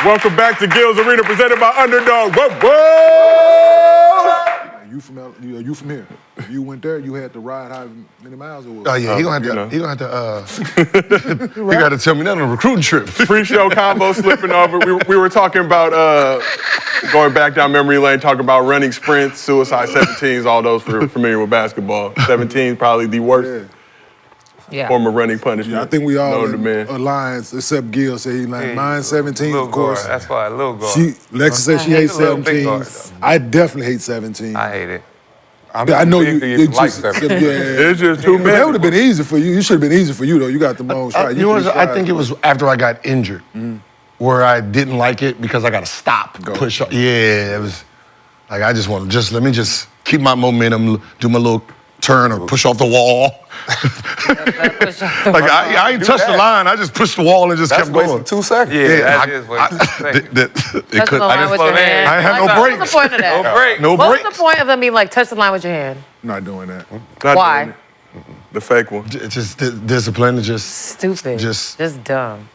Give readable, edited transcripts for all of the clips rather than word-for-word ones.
Welcome back to Gil's Arena, presented by Underdog. Whoa, whoa! You from here? If you went there, you had to ride how many miles or what? Oh yeah, he gonna have to tell me that on a recruiting trip. Pre-show combo slipping over. We were talking about going back down memory lane, talking about running sprints, suicide 17s, all those for familiar with basketball. 17 probably the worst form of running punishment. Yeah, I think we all demand. aligned, except Gil said he like mine 17, of course. Guard. That's why a little guard. Lexi said she hates a little big 17s. guard, I definitely hate 17. I hate it. I know you like just, 17. It's just too many. That would have been easy for you. You should have been easy for you though. You got the long shot. You know what? I think it was after I got injured, where I didn't like it because I got to stop, push up. Yeah, it was like I just want to let me keep my momentum, do my little turn or push off the wall. Like I ain't touched the line. I just pushed the wall and just kept going. 2 seconds. Yeah, that is wasting 2 seconds. Touch the line with your hand. I had no breaks. What's the point of that? No break. No What breaks. was the point of them being like, touch the line with your hand? Not doing that. Not Why? doing it. The fake one. Just discipline and just Stupid. Just dumb.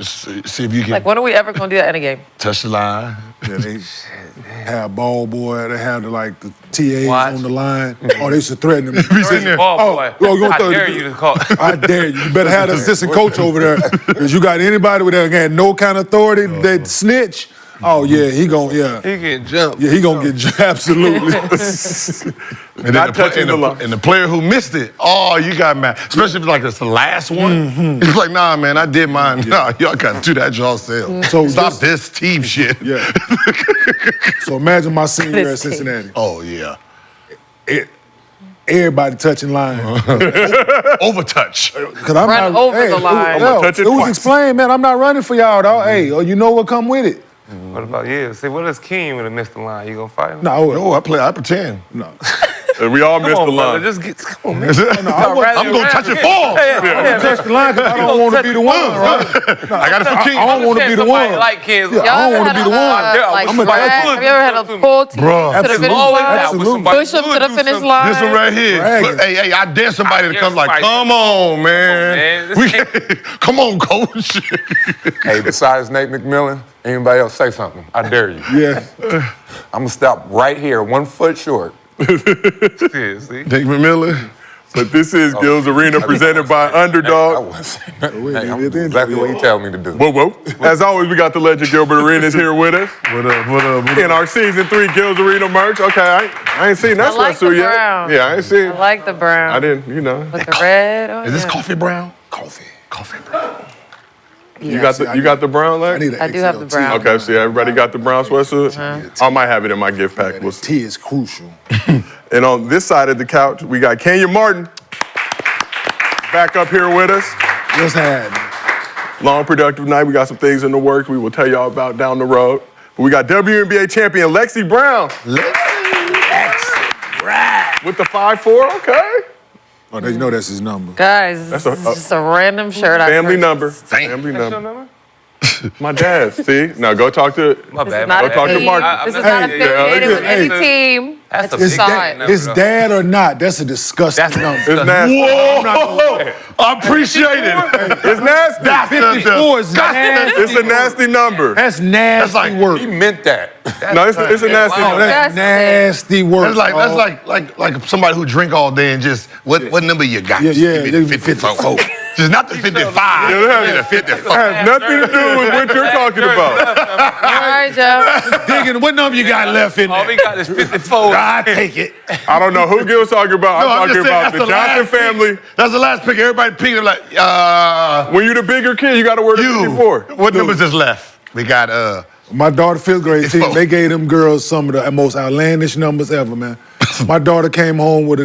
see if you can Like, when are we ever gonna do that in a game? touch the line. Yeah, they have ball boy. They have the TAs Watch. on the line. Oh, they used to threaten them. Be sitting there. Ball boy. Oh, you I gonna dare you to call. I dare you. You better have the assistant coach over there. Because you got anybody with that got no kind of authority that snitch. Oh yeah, he getting jumped. Yeah, he gonna get absolutely. And Not touching the line. And the player who missed it, oh, you got mad. Especially if like it's the last one. He's like, nah, man, I did mine. Nah, y'all got to do that yourself. So stop this team shit. Yeah. So imagine my senior year at Cincinnati. Oh, yeah. Everybody touching line. Overtouch. Cause I'm Run not, over the line. I'm gonna touch it it was twice. explained, man. I'm not running for y'all, dog. Hey, you know what come with it? What about you? See, what does Kenyon would have missed the line? You gonna fight him? No, I pretend. no. And we all missed Come the on, line. brother. Come on, man. I'm going to touch it fall. I'm touch the line 'cause I don't want to be the one, right? I got it for King. I don't want to be the one. Like kids. Yeah, I don't want to be the one. Like, I'm a drag? dad. Have you ever had a pull team Bruh. to the finish Absolutely. line? Absolutely. Push them to the finish line? This one right here. Dragging. Hey, I dare somebody to dare come like, somebody. come on, man. man. Come on, coach. Hey, besides Nate McMillan, anybody else say something? I dare you. Yeah. I'm gonna stop right here, 1 foot short. Yeah, see? Nick McMillan. But this is Gil's Arena, presented by I Underdog. wasn't saying nothing. Hey, I'm doing exactly what you tell me to do. Whoa, whoa. As always, we got the legend Gilbert Arenas here with us. What up? In our season 3 Gil's Arena merch. Okay, I ain't seen that I like sweatsuit the yet. brown. Yeah, I ain't seen. I like the brown. I didn't, you know. With the red on Is this it. coffee brown? Coffee brown. You got the brown leg? I need an I do have the XLT. brown. Okay, see, everybody got the brown sweatsuit? I might have it in my gift pack. We'll The see. T is crucial. And on this side of the couch, we got Kenyon Martin back up here with us. What's happening? Long, productive night. We got some things in the works we will tell y'all about down the road. But we got WNBA champion Lexi Brown with the 5'4", okay. Oh, you know that's his number. Guys, That's this is just a random shirt I Family purchased. number. Family number. My dad, see? Now go talk to... My This bad. is not Go talk to affiliated- Mark. This is not Hey, affiliated with hey, any team. That's a His big dad, number, his though. dad or not, that's a disgusting number. It's nasty. Whoa! I appreciate it. It's nasty. That's 54 is nasty. It's a nasty number. That's nasty like- work. He meant that. No, it's a nasty Oh, number. that's That's nasty work. That's dog. like somebody who drink all day and just what number you got? Yeah, Just yeah, give me the give me 54. Just not the 55. Yeah, Give me the 54. Has nothing to do with what you're talking about. All right, Joe. Digging, what number you got left in All there? we got is 54. I take it. I don't know who Gil's talking about. I'm talking about the Johnson family. That's the last pick. Everybody picked it like, When you're the bigger kid, you got to wear the 54. What numbers is left? We got, My daughter, 5th grade team, they gave them girls some of the most outlandish numbers ever, man. My daughter came home with a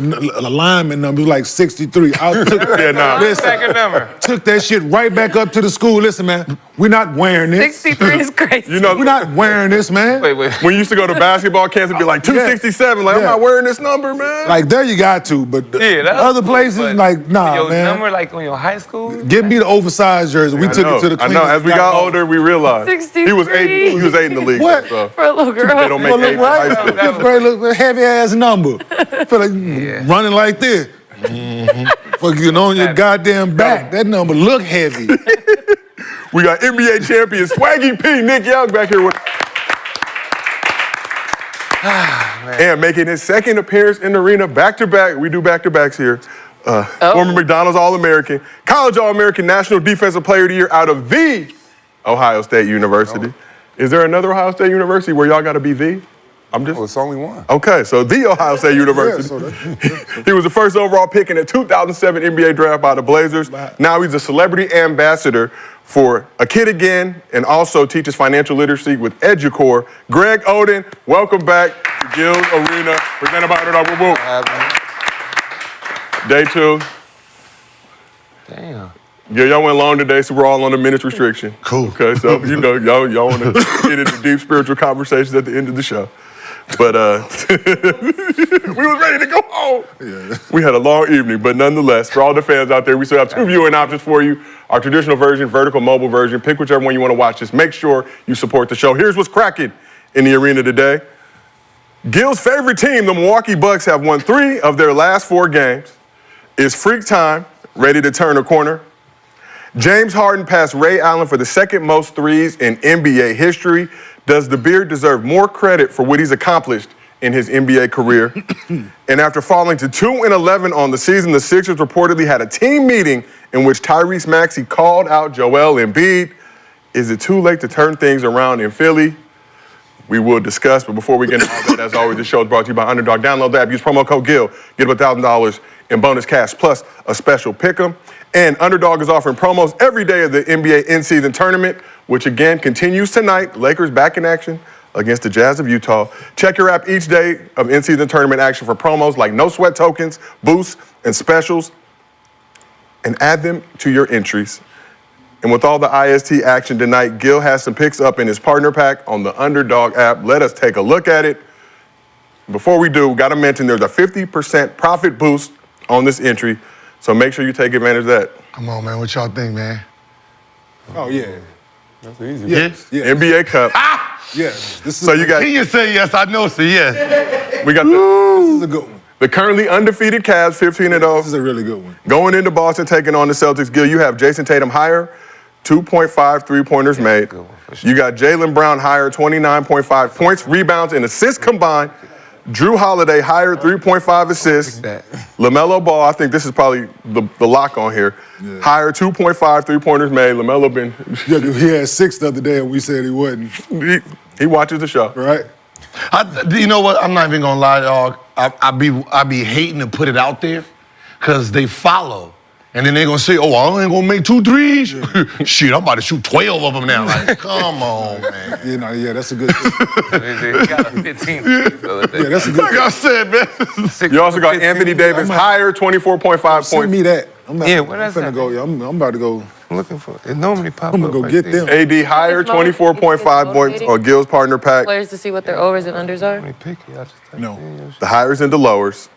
lineman number, it was like 63. I took, Yeah, nah. Second number. took that shit right back up to the school. Listen, man, we're not wearing this. 63 is crazy. You know, We're not wearing this, man. Wait. when you used to go to basketball camps, it'd be like 267. Like, I'm Yeah. not wearing this number, man. Like, there you got to, but the Yeah, that's other places, but like, nah, your man. number, like on your high school? Give me the oversized jersey. We took it to the I cleaners. know. As we got older, we realized 63. he was eight in the league. What? So For a little girl. they don't make Well, look, eight in high right? school. 5th grade look heavy ass number. Feel like running like this. Fucking on your goddamn back. That number look heavy. We got NBA champion Swaggy P, Nick Young back here with and making his second appearance in the arena back-to-back. We do back-to-backs here. Former McDonald's All-American, College All-American, National Defensive Player of the Year out of the Ohio State University. Is there another Ohio State University where y'all got to be the? It's only one. Okay, so the Ohio State University. He was the first overall pick in the 2007 NBA draft by the Blazers. Now he's a celebrity ambassador for A Kid Again and also teaches financial literacy with EduCore. Greg Oden, welcome back to Gil's Arena, presented by Underdog. Woo, woo. Day 2. Damn. Yeah, y'all went long today, so we're all on a minutes restriction. Cool. Okay, so you know, y'all want to get into deep spiritual conversations at the end of the show. But we was ready to go home. Yeah. We had a long evening, but nonetheless, for all the fans out there, we still have 2 viewing options for you. Our traditional version, vertical mobile version. Pick whichever one you want to watch. Just make sure you support the show. Here's what's cracking in the arena today. Gil's favorite team, the Milwaukee Bucks, have won 3 of their last 4 games. It's freak time, ready to turn a corner. James Harden passed Ray Allen for the second most threes in NBA history. Does the Beard deserve more credit for what he's accomplished in his NBA career? And after falling to 2-11 on the season, the Sixers reportedly had a team meeting in which Tyrese Maxey called out Joel Embiid. Is it too late to turn things around in Philly? We will discuss, but before we get into all that, as always, this show is brought to you by Underdog. Download the app, use promo code GIL, get $1,000 in bonus cash, plus a special pick'em. And Underdog is offering promos every day of the NBA in-season tournament, which again continues tonight. Lakers back in action against the Jazz of Utah. Check your app each day of in-season tournament action for promos like no sweat tokens, boosts, and specials, and add them to your entries. And with all the IST action tonight, Gil has some picks up in his partner pack on the Underdog app. Let us take a look at it. Before we do, got to mention there's a 50% profit boost on this entry, so make sure you take advantage of that. Come on, man. What y'all think, man? Oh, yeah. That's easy. Yes? Yeah. NBA Cup. Yeah. This is So you got, Kenyon say yes, I know, say yes. we got this is a good one. the currently undefeated Cavs, 15-0. This is a really good one. Going into Boston, taking on the Celtics. Gil, you have Jason Tatum higher, 2.5 three-pointers made. You got Jaylen Brown higher, 29.5 points, rebounds, and assists combined. Drew Holiday higher, 3.5 assists. LaMelo Ball, I think this is probably the lock on here. Yeah. Higher, 2.5 three-pointers made. LaMelo been... He had 6 the other day and we said he wasn't. He watches the show. Right? You know what? I'm not even gonna lie, y'all. I be hating to put it out there because they follow. And then they're gonna say, oh, I ain't gonna make 2 threes. Shit, I'm about to shoot 12 of them now. Like, come on, man. You know, yeah, that's a good thing. He got a 15 the other day. Yeah, that's a good Like thing. I said, man. You also got Anthony Davis higher, 24.5 points. Send me that. I'm not, Yeah, I'm where that's finna at? go. I'm about to go. I'm looking for it. It normally pop I'm up gonna go right get there. them. AD higher, It's motivating. 24.5 points on Gil's partner pack. Players to see what their overs and unders are. Let me pick it. I just type No. it in your shit. The higher's and the lowers.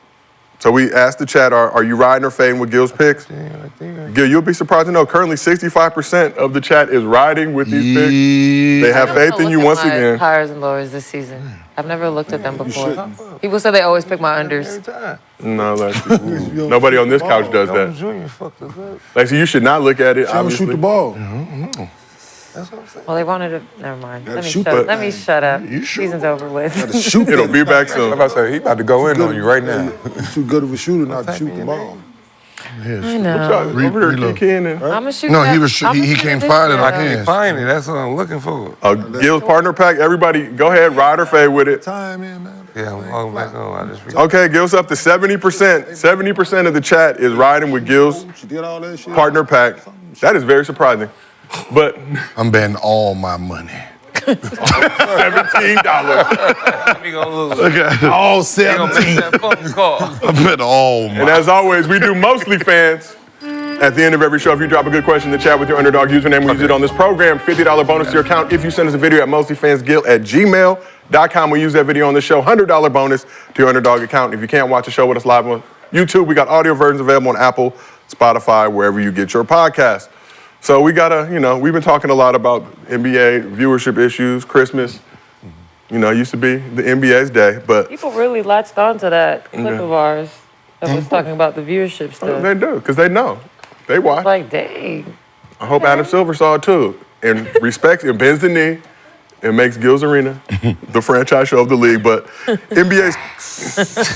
So we asked the chat, are you riding or fading with Gil's picks? Yeah, right there. Gil, you'll be surprised to know currently 65% of the chat is riding with these picks. They have faith in you once again. Hires and lowers this season. I've never looked at them before. People say they always pick my Every unders. time. No, Lexi. Nobody on this couch does Don that. Jr. fucked us up. Lexi, you should not look at it, She don't obviously. shoot the ball. That's what I'm saying. Well, they wanted to. Never mind. Gotta Let me shoot shut, that let me thing. shut up. You sure? Season's over with. Shoot It'll that. be back I'm soon. about to say, he about to go in on you right now. Too good of a shooter not to type shoot in the your ball. I know. Over there reload. kicking and I'm gonna shoot. No, that. he was- I'ma he shoot can't this find it year, like though. his. Find it. That's what I'm looking for. Gil's partner pack. Everybody, go ahead, ride or fade with it. Time in, man. Yeah, I'm logging back on. I just Okay, Gil's up to 70%. 70% of the chat is riding with Gil's She did all that shit. partner pack. That is very surprising. But I'm betting all my money. $17. we gonna lose. All We gonna 17. make that phone call. I bet all my And as always, we do mostly fans. At the end of every show, if you drop a good question in the chat with your Underdog username, we use it on this program. $50 bonus to your account if you send us a video at mostlyfansguilt@gmail.com. We use that video on the show. $100 bonus to your Underdog account. If you can't watch the show with us live on YouTube, we got audio versions available on Apple, Spotify, wherever you get your podcast. So we gotta, we've been talking a lot about NBA viewership issues, Christmas. Used to be the NBA's day, but People really latched on to that clip of ours that was talking about the viewership stuff. they do, because they know. They watch. Like, dang. I hope Adam Silver saw it too. and respects and bends the knee and makes Gil's Arena the franchise show of the league. But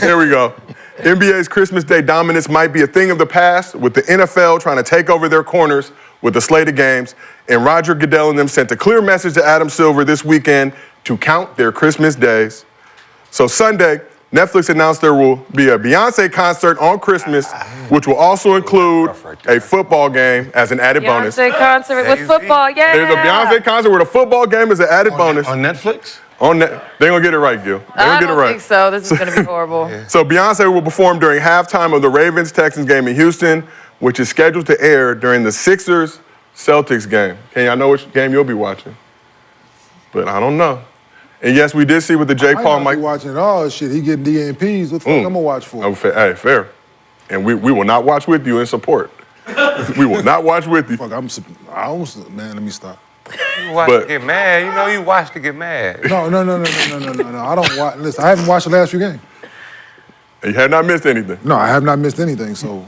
here we go. NBA's Christmas Day dominance might be a thing of the past, with the NFL trying to take over their corners with the slate of games. And Roger Goodell and them sent a clear message to Adam Silver this weekend to count their Christmas days. So Sunday, Netflix announced there will be a Beyonce concert on Christmas, which will also include a football game as an added bonus. Beyonce concert with football, yeah. There's a Beyonce concert with a football game as an added bonus. On Netflix? They're gonna get it right, Gil. I don't think so. This is gonna be horrible. So Beyonce will perform during halftime of the Ravens-Texans game in Houston, which is scheduled to air during the Sixers-Celtics game. Kenyon, I know which game you'll be watching, but I don't know. And yes, we did see with the Jake Paul might be watching all shit. He getting DNPs. What the fuck I'm gonna watch for? Oh, hey, fair. And we will not watch with you in support. We will not watch with you. Fuck, man, let me stop. You watch to get mad. You know you watch to get mad. No. I don't watch. Listen, I haven't watched the last few games. You have not missed anything. No, I have not missed anything. So,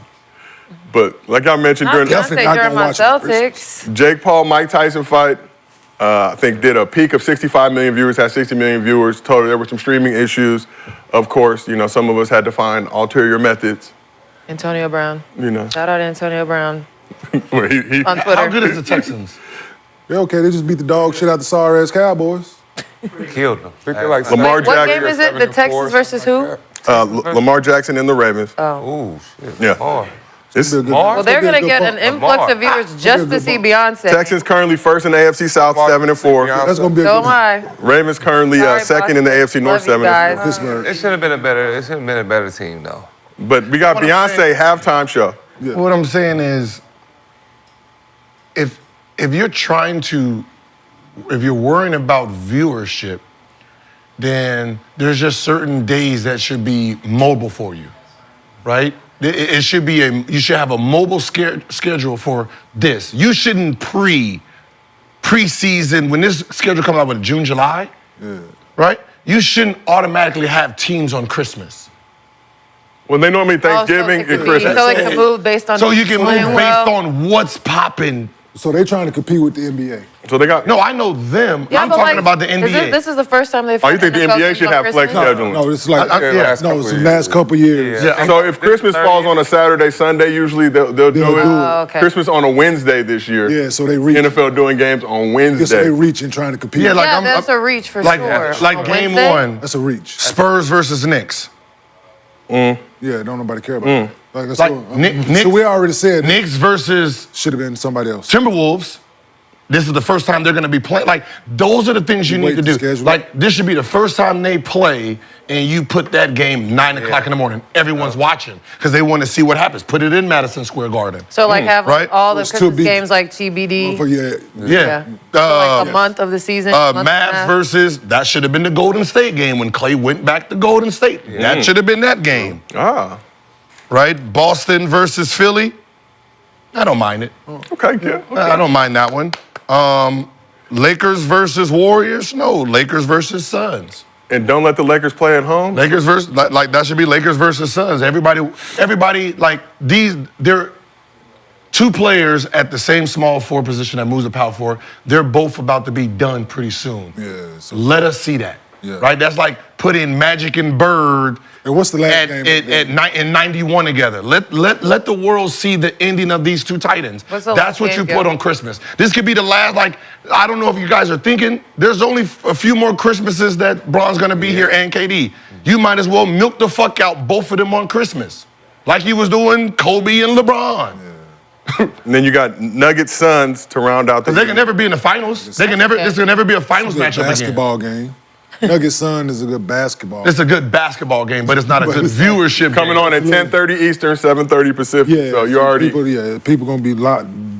but like I mentioned Not during during my Celtics. Jake Paul, Mike Tyson fight, I think did a peak of 65 million viewers, had 60 million viewers total. There were some streaming issues. Of course, you know, some of us had to find ulterior methods. Antonio Brown. You know. Shout out to Antonio Brown Where he on Twitter. How good is the Texans? they're okay. They just beat the dog shit out the sorry-ass Cowboys. Killed them. Like Lamar What Jackson. game is it? The Texans versus who? Lamar Jackson and the Ravens. Ooh, shit. Yeah. Hard. Well, they're going to get an influx of viewers just to see Beyonce. Texans currently first in the AFC South, 7-4. That's gonna be a So good am I. Ravens currently Sorry, second in the AFC North, Love you 7-4. guys. Pittsburgh. It should have been a better team though. But we got Beyonce halftime show. What I'm saying is, if you're trying to, if you're worrying about viewership, then there's just certain days that should be mobile for you, right? It should be you should have a mobile schedule for this. You shouldn't preseason when this schedule comes out in June, July, right? You shouldn't automatically have teams on Christmas. Well, they normally Thanksgiving and Christmas. So it can move based on So you can move playing based well. on what's popping. So they trying to compete with the NBA. So they got. No, I know them. Yeah, I'm but talking like, about the NBA. This is the first time they've. Oh, you think the NBA should have flex scheduling? No, it's like yeah. it's the last couple years. Yeah. So if Christmas falls on a Saturday, Sunday, usually they'll do it. okay. Christmas on a Wednesday this year. Yeah, so they reach. NFL doing games on Yeah, so Wednesday. they reach and trying to compete. Yeah, like Yeah, I'm- that's a reach for like, sure. Like On game Wednesday? one, That's a reach. Spurs versus Knicks. Yeah, don't nobody care about that. Like, Like, so, Knicks- so we already said Knicks versus should have been somebody else. Timberwolves. This is the first time they're going to be playing. Like, those are the things you need Wait to the do. schedule. Like, this should be the first time they play, and you put that game 9 o'clock in the morning. Everyone's watching because they want to see what happens. Put it in Madison Square Garden. So like have Right? all the It's still Christmas be- games like TBD. Yeah. For like a month of the season. month and a Mavs half. versus, that should have been the Golden State game when Clay went back to Golden State. That should have been that game. Right? Boston versus Philly. I don't mind it. Okay, good. I don't mind that one. Lakers versus Warriors? No, Lakers versus Suns. And don't let the Lakers play at home. Lakers versus, like that should be Lakers versus Suns. Everybody, like they're two players at the same small forward position that moves the power forward. They're both about to be done pretty soon. Yeah. So, Let us see that. Yeah. Right? That's like putting Magic and Bird and what's the last game? in 91 together. Let the world see the ending of these two Titans. What's the That's last what game, you Gil? put on Christmas. This could be the last, like, I don't know if you guys are thinking, there's only a few more Christmases that Bron's gonna be here and KD. You might as well milk the fuck out both of them on Christmas. Like he was doing Kobe and LeBron. And then you got Nuggets Suns to round out the. Because they can never be in the finals. This can never be a finals It's a good matchup again. basketball game. Nuggets Sun is a good basketball. It's a good basketball game, but it's not a good viewership Coming game. on at 10:30 Eastern, 7:30 Pacific. Yeah, So you already. people gonna be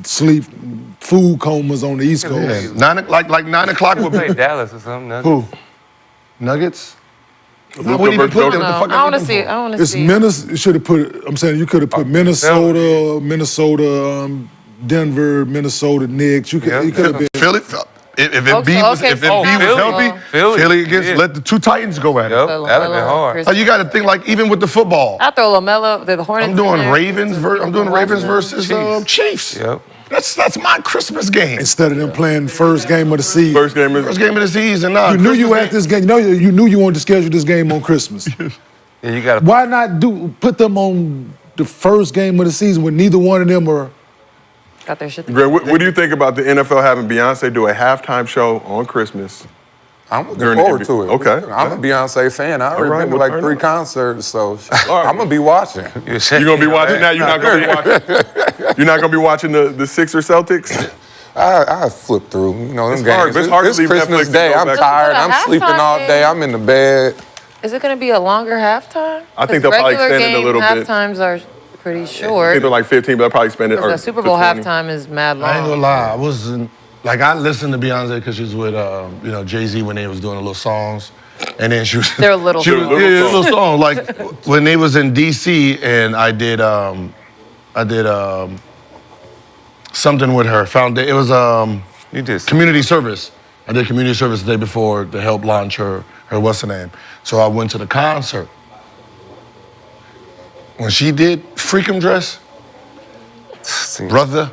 sleep, food comas on the East Coast. Yeah. 9 o'clock would Play be. Dallas or something. Who? Nuggets? I Luka wouldn't even versus put them. Joker. No, The fuck I want to them see. for? I want to It's see. Minnesota. Should have put. I'm saying you could have put Minnesota, Denver, Minnesota Knicks. You could have been. Philly. if Oh, Embiid so, was okay, if so Embiid was Philly. healthy, Philly. Philly against Yeah. let the two Titans go at it. Yep, The that'd have been LaMelo, hard. Chris- So you got to think like even with the football. I throw LaMelo, the Hornets. I'm in doing there Ravens. just to I'm doing watch Ravens them. versus Chiefs. Yep. That's my Christmas game. Instead of them playing first game of the season. First game is First game of the season. Nah, You knew you Christmas had this game. You know you knew you wanted to schedule this game on Christmas. Yeah, you got to. Why not put them on the first game of the season when neither one of them are? Got their shit together. Greg, what do you think about the NFL having Beyonce do a halftime show on Christmas? I'm looking During the forward NBA. to it. Okay. I'm a Beyonce fan. I already right, been to well, like turn 3 up. concerts, so right. I'm gonna be watching. You're gonna be watching now. You're not gonna be watching. You're not gonna be watching the Sixers Celtics. I flip through, you know, them It's hard- games. it's hard to It's leave Christmas Netflix to Day. go I'm back. tired. Let's go to I'm sleeping halftime all day. game. I'm in the bed. Is it going to be a longer halftime? I think 'Cause they'll probably regular extend it a game little bit. halftimes are pretty I short. think they're like 15, but they'll probably spend it. The or Super to Bowl 20. halftime is mad long. I ain't gonna lie, I wasn't like I listened to Beyonce because she was with Jay-Z when they was doing the little songs, and then she was They're little she was, songs. yeah, little songs like when they was in DC and I did something with her. It was You just. community service. I did community service the day before to help launch her what's her name. So I went to the concert. When she did Freakum Dress, brother,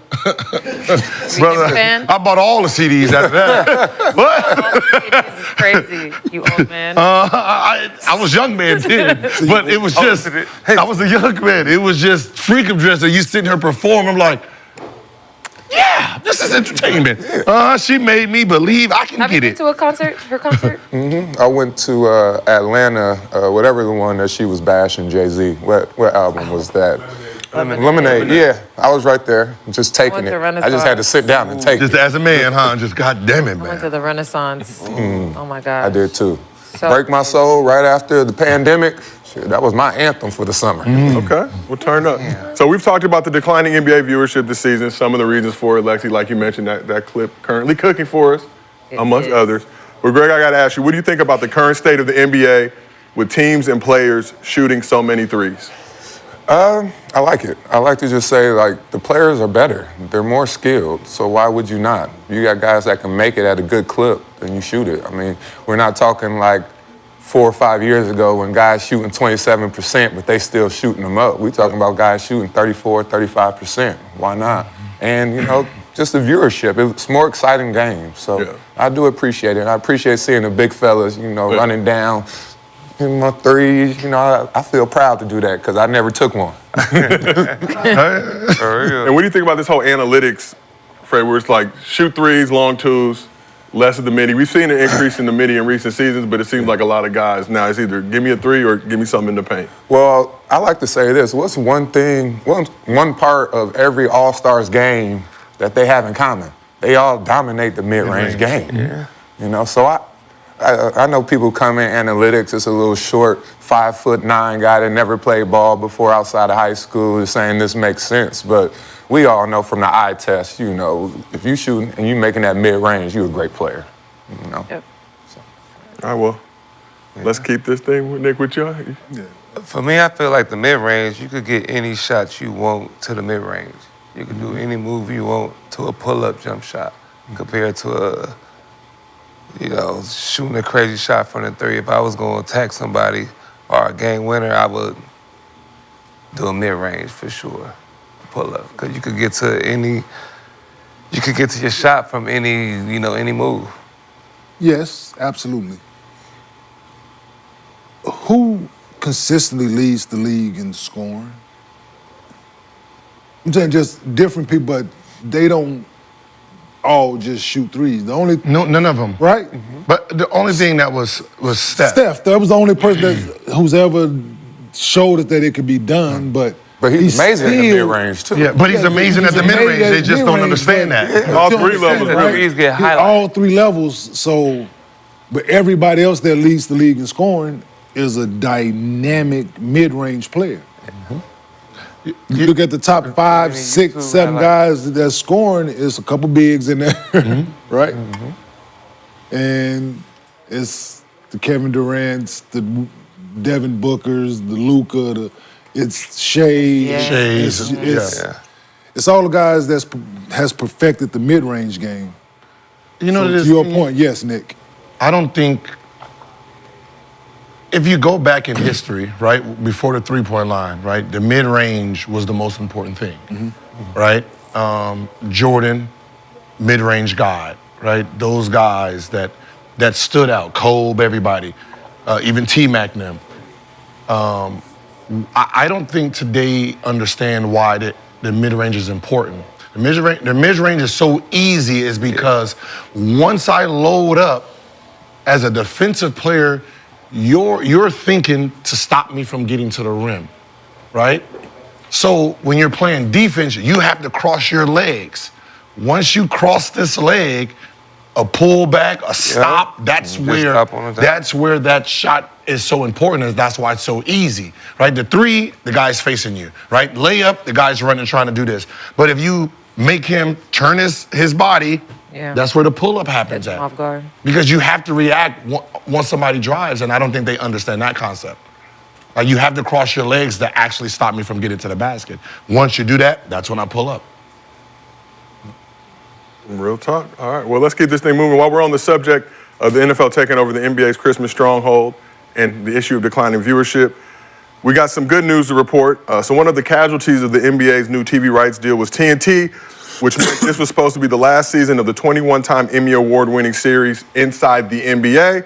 fan? I bought all the CDs after that. What? This is crazy, you old man. I was young man then, but it was just, I was a young man. It was just Freakum Dress and you sitting here perform. I'm like, yeah, this is entertainment. She made me believe I can Have you get been it. to a concert? Her concert? I went to Atlanta, whatever the one that she was bashing Jay-Z. What album was that? Lemonade. Yeah, I was right there, just taking went it. to I just had to sit down and take Just it. as a man, huh? Just God damn it, I went to man. the Renaissance. Oh my God. I did too. So- Break My Soul right after the pandemic. Shit, that was my anthem for the summer. Okay, we'll turn up. So we've talked about the declining NBA viewership this season. Some of the reasons for it, Lexi, like you mentioned, that clip currently cooking for us, amongst is. others. But Greg, I got to ask you, what do you think about the current state of the NBA with teams and players shooting so many threes? I like it. I like to just say, like, the players are better. They're more skilled, so why would you not? You got guys that can make it at a good clip, then you shoot it. I mean, we're not talking like 4 or 5 years ago when guys shooting 27%, but they still shooting them up. We talking about guys shooting 34, 35%. Why not? And, you know, just the viewership. It's a more exciting game. So Yeah. I do appreciate it. I appreciate seeing the big fellas, you know, running down in my threes. You know, I feel proud to do that because I never took one. For real. And what do you think about this whole analytics, Fred, where it's like shoot threes, long twos, less of the midi? We've seen an increase in the midi in recent seasons, but it seems like a lot of guys now it's either give me a three or give me something in the paint. Well, I like to say this. What's one part of every All-Stars game that they have in common? They all dominate the mid-range game. Yeah. You know, so I know people come in analytics, it's a little short 5'9" guy that never played ball before outside of high school saying this makes sense. But we all know from the eye test, you know, if you shooting and you making that mid-range, you're a great player. You know? Yep. All right, well, let's keep this thing with Nick with y'all. For me, I feel like the mid-range, you could get any shot you want to the mid-range. You can do any move you want to a pull-up jump shot compared to shooting a crazy shot from the three. If I was going to attack somebody or a game winner, I would do a mid-range for sure, pull-up. Because you could get to your shot from any move. Yes, absolutely. Who consistently leads the league in scoring? I'm saying just different people, but they don't all just shoot threes. The only No, none of them. right? But the only thing that was Steph. Steph, that was the only person who's ever showed us that it could be done, but he's amazing in the still- mid-range, too. Yeah, but he's amazing at the mid-range. amazing They at just don't mid-range, understand but- that. Yeah, All you three understand, levels, right? threes get He- highlighted. all three levels, so, but everybody else that leads the league in scoring is a dynamic mid-range player. You look at the top 5, 6, 7 guys that's scoring, it's a couple bigs in there, right? And it's the Kevin Durant's, the Devin Booker's, the Luka, it's Shea. Yeah. It's all the guys has perfected the mid-range game. You know, So it is, to your point, yes, Nick. I don't think, if you go back in history, right, before the three-point line, right, the mid-range was the most important thing, right? Jordan, mid-range guy, right? Those guys that stood out, Kobe, everybody, even T-Mac and them. I don't think today understand why the mid-range is important. The mid-range is so easy is because once I load up as a defensive player, you're thinking to stop me from getting to the rim, right? So when you're playing defense, you have to cross your legs. Once you cross this leg, a pullback, a stop, that's where that shot is so important, and that's why it's so easy, right? The three, the guy's facing you, right? Layup, the guy's running, trying to do this. But if you make him turn his body, that's where the pull-up happens Catch him at. off guard. Because you have to react once somebody drives, and I don't think they understand that concept. Like, you have to cross your legs to actually stop me from getting to the basket. Once you do that, that's when I pull up. Real talk. All right. Well, let's keep this thing moving. While we're on the subject of the NFL taking over the NBA's Christmas stronghold and the issue of declining viewership, we got some good news to report. So one of the casualties of the NBA's new TV rights deal was TNT, which meant this was supposed to be the last season of the 21-time Emmy Award-winning series Inside the NBA.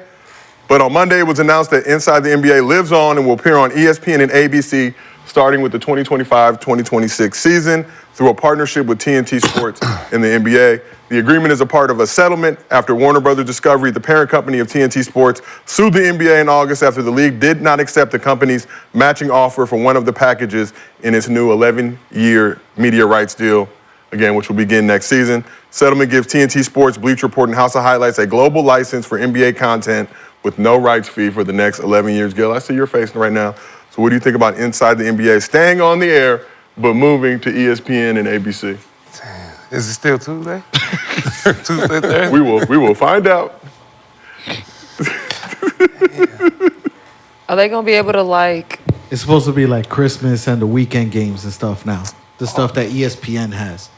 But on Monday, it was announced that Inside the NBA lives on and will appear on ESPN and ABC starting with the 2025-2026 season through a partnership with TNT Sports and the NBA. The agreement is a part of a settlement after Warner Brothers Discovery, the parent company of TNT Sports, sued the NBA in August after the league did not accept the company's matching offer for one of the packages in its new 11-year media rights deal, again, which will begin next season. Settlement gives TNT Sports, Bleacher Report, and House of Highlights a global license for NBA content with no rights fee for the next 11 years. Gil, I see your face right now. So what do you think about Inside the NBA staying on the air but moving to ESPN and ABC? Is it still Tuesday? Tuesday, Thursday? We will find out. Are they gonna be able to like? It's supposed to be like Christmas and the weekend games and stuff now. The stuff that ESPN has.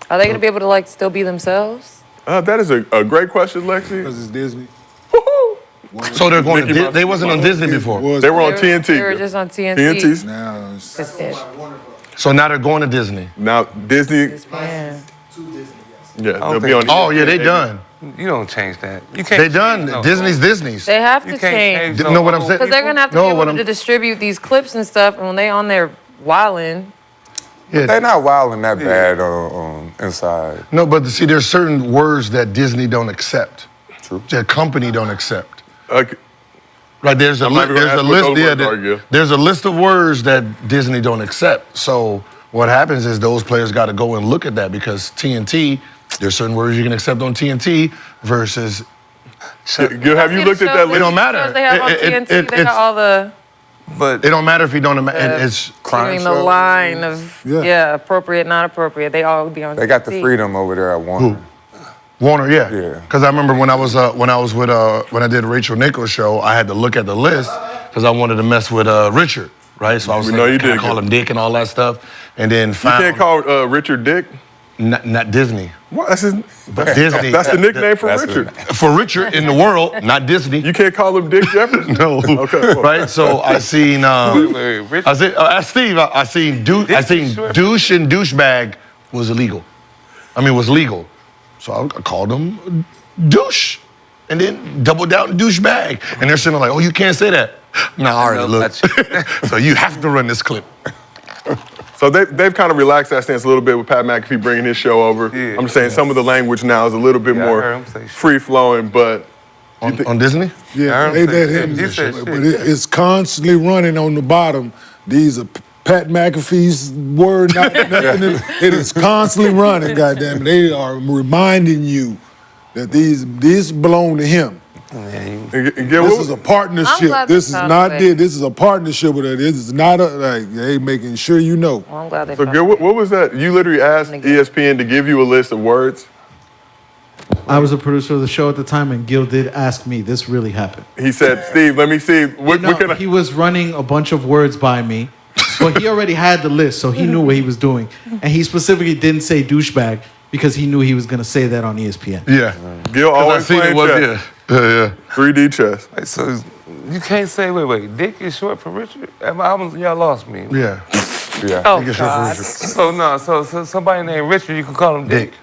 Are they gonna be able to like still be themselves? That is a great question, Lexi. Because it's Disney. So they're going Mickey Mouse. they wasn't on Disney before. They were on TNT. They were just on TNT. TNT's Now it's That's it. So now they're going to Disney. now Disney. Man. Yeah, they'll be on. Oh, yeah, they done. You don't change that. You can't. They done. No. Disney's Disney's. They have You to can't change. change. You know what I'm saying? Because they're gonna have to No, be what able to I'm- distribute these clips and stuff, and when they on there wilding, Yeah. They're not wilding that bad on Inside. No, but see, there's certain words that Disney don't accept. True. Their company don't accept. Okay. Right, there's a I'm not even gonna ask what list. those Yeah, words are, Gil. there's a list of words that Disney don't accept. So what happens is those players got to go and look at that because TNT, there's certain words you can accept on TNT versus. Gil, have you looked at that It list? don't matter. They have on TNT. They got all the But It don't matter if you don't. It's Crime doing the shows. line of appropriate, not appropriate. They all be on. They got the TNT. freedom over there at Warner. Warner, yeah. Yeah. Because I remember when I was with when I did Rachel Nichols' show, I had to look at the list because I wanted to mess with Richard, right? So I was We know you can I did, call Gil. him Dick and all that stuff, and then You found can't call Richard Dick. not Disney, What? That's his. but Disney. That's the nickname for That's Richard. For Richard in the world, not Disney. You can't call him Dick Jefferson. No. Okay. Cool. Right? So I seen Rich, I seen Steve, I seen douche and douchebag was illegal. I mean was legal. So I called him douche. And then double down douchebag. And they're sitting there like, oh, you can't say that. No, I already looked. So you have to run this clip. So they've kind of relaxed that stance a little bit with Pat McAfee bringing his show over. Yeah. I'm just saying some of the language now is a little bit Yeah, I more heard him say shit. free flowing, but On Disney? Yeah, they let him. He said But shit. it's constantly running on the bottom. These are Pat McAfee's word, not nothing. It is constantly running, goddamn. They are reminding you that these belong to him. This is a I'm partnership. glad This they is found not a way. this is a partnership with it. This is not a like they making sure you know. Well, I'm glad they. So, found Gil, it. what was that? You literally asked ESPN to give you a list of words. I was a producer of the show at the time, and Gil did ask me. This really happened. He said, "Steve, let me see. What No, can I?" he was running a bunch of words by me, but he already had the list, so he knew what he was doing. And he specifically didn't say douchebag. because he knew he was gonna say that on ESPN. Yeah. Gil 'Cause I always seen playing it was, chess. yeah. 3D chess. Like, so you can't say, wait, Dick is short for Richard? Y'all lost me. Yeah. Yeah. Oh, Dick is short for God. Richard. So somebody named Richard, you can call him Dick.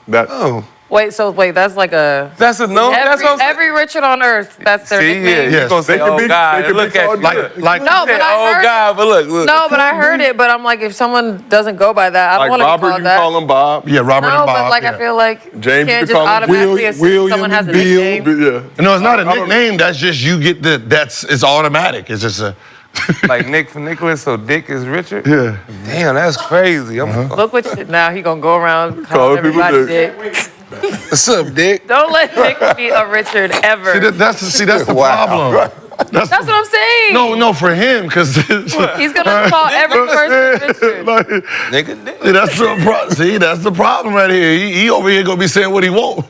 That Oh, Wait, that's like a. that's a no. That's what I'm saying. Every Richard on earth, that's their See, nickname. yeah, Yes. you gonna say, They can oh be- God, they can look be at called you. Dick. Like No, but I oh heard God, but look. No, but I heard it. But I'm like, if someone doesn't go by that, I don't like want to be Robert, called you that. call him Bob. Yeah, Robert No, and Bob. but like yeah. I feel like James, you you can't could just call him automatically assume William someone has a and Bill. nickname. Yeah. No, it's not a nickname. That's just you get it's automatic. It's just a. Like Nick for Nicholas, so Dick is Richard? Yeah. Damn, that's crazy. Look what you, now he gonna go around Call calling people everybody Dick. Dick. What's up, Dick? Don't let Nick be a Richard ever. See, that's the Wow. problem. That's what I'm saying. No, for him, because He's gonna call every person Richard. Nigga, Dick. that's the problem. See, that's the problem right here. He over here gonna be saying what he want.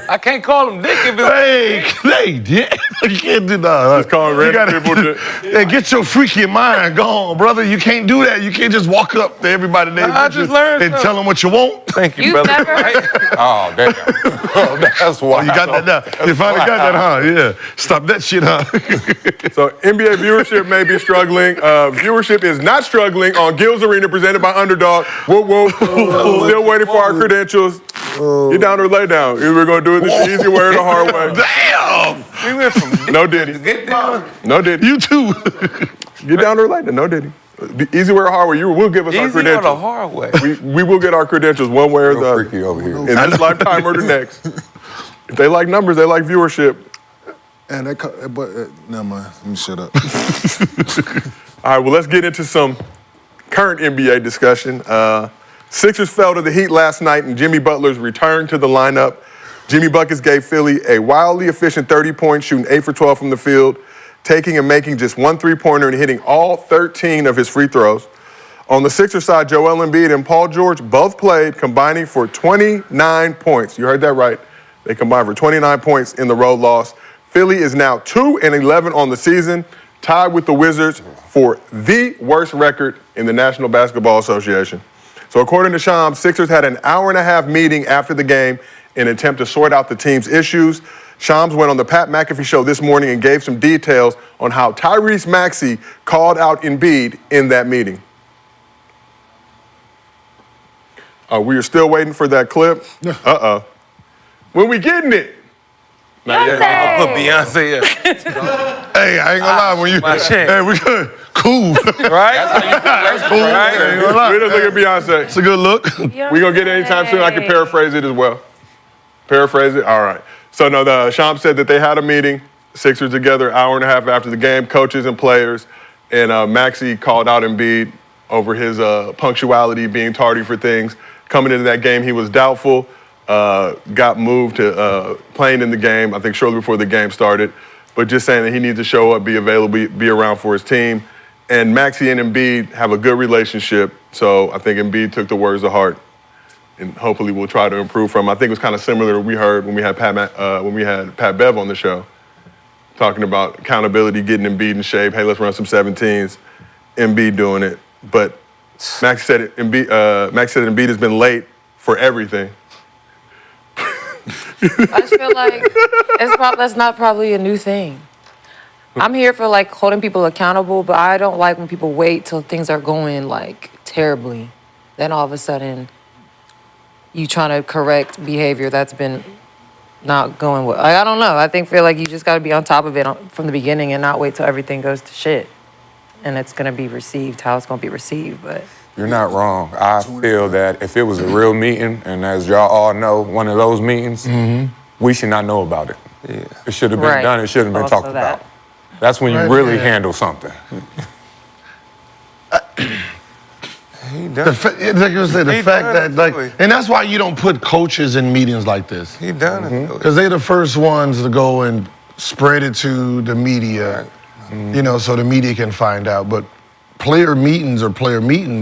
I can't call him Dick if it's. Hey, yeah, you can't do that. Just calling You random people Dick. Hey, get your freaky mind gone, brother. You can't do that. You can't just walk up to everybody named I Richard just learned and something. tell them what you want. Thank you, You brother. never. Oh, damn. Oh, that's why. You got that now. You finally got that, huh? Yeah. Stop that shit, huh? So NBA viewership may be struggling. Viewership is not struggling on Gil's Arena presented by Underdog. Whoop, whoop. Still waiting for our credentials. Get down or lay down. Either we're going to do it the easy way or the hard way. Damn! We went from No Diddy. get down. No Diddy. You too. Get down or lay down. No Diddy. The easy way or hard way, you will give us our Easy or the credentials. hard way? We will get our credentials one way or the Real other. freaky over here. In this lifetime or the next. If they like numbers, they like viewership. And never mind. Let me shut up. All right, well, let's get into some current NBA discussion. Sixers fell to the Heat last night, and Jimmy Butler's return to the lineup. Jimmy Buckets gave Philly a wildly efficient 30 points, shooting 8 for 12 from the field, taking and making just one three-pointer and hitting all 13 of his free throws. On the Sixers side, Joel Embiid and Paul George both played, combining for 29 points. You heard that right. They combined for 29 points in the road loss. Philly is now 2-11 on the season, tied with the Wizards for the worst record in the National Basketball Association. So according to Shams, Sixers had an hour-and-a-half meeting after the game in an attempt to sort out the team's issues. Shams went on the Pat McAfee show this morning and gave some details on how Tyrese Maxey called out Embiid in that meeting. We are still waiting for that clip. When we getting it? Not yet. I'll put Beyonce up. Hey, I ain't gonna lie. When you, My shit. hey, we good. Cool. Right? That's cool. I ain't gonna lie. We just look at Beyonce. It's a good look. We gonna get it anytime soon. I can paraphrase it as well. Paraphrase it? All right. So no, Shams said that they had a meeting, Sixers together, hour and a half after the game, coaches and players, and Maxey called out Embiid over his punctuality, being tardy for things. Coming into that game, he was doubtful, got moved to playing in the game, I think shortly before the game started, but just saying that he needs to show up, be available, be around for his team. And Maxey and Embiid have a good relationship, so I think Embiid took the words to heart. And hopefully we'll try to improve from. I think it was kind of similar to what we heard when we had Pat Bev on the show, talking about accountability, getting Embiid in shape. Hey, let's run some 17s. Embiid doing it, but Max said Embiid has been late for everything. I just feel like that's not probably a new thing. I'm here for like holding people accountable, but I don't like when people wait till things are going like terribly. Then all of a sudden, you trying to correct behavior that's been not going well. I don't know. I feel like you just got to be on top of it from the beginning and not wait till everything goes to shit. And it's going to be received how it's going to be received, but... You're not wrong. I feel that if it was a real meeting, and as y'all all know, one of those meetings, we should not know about it. Yeah. It should have been done. It should have been Also talked that. about. That's when you really handle something. He The done. like you said, the He fact done that, it, like, really. and that's why you don't put coaches in meetings like this. He done it. Because they're the first ones to go and spread it to the media, you know, so the media can find out. But player meetings,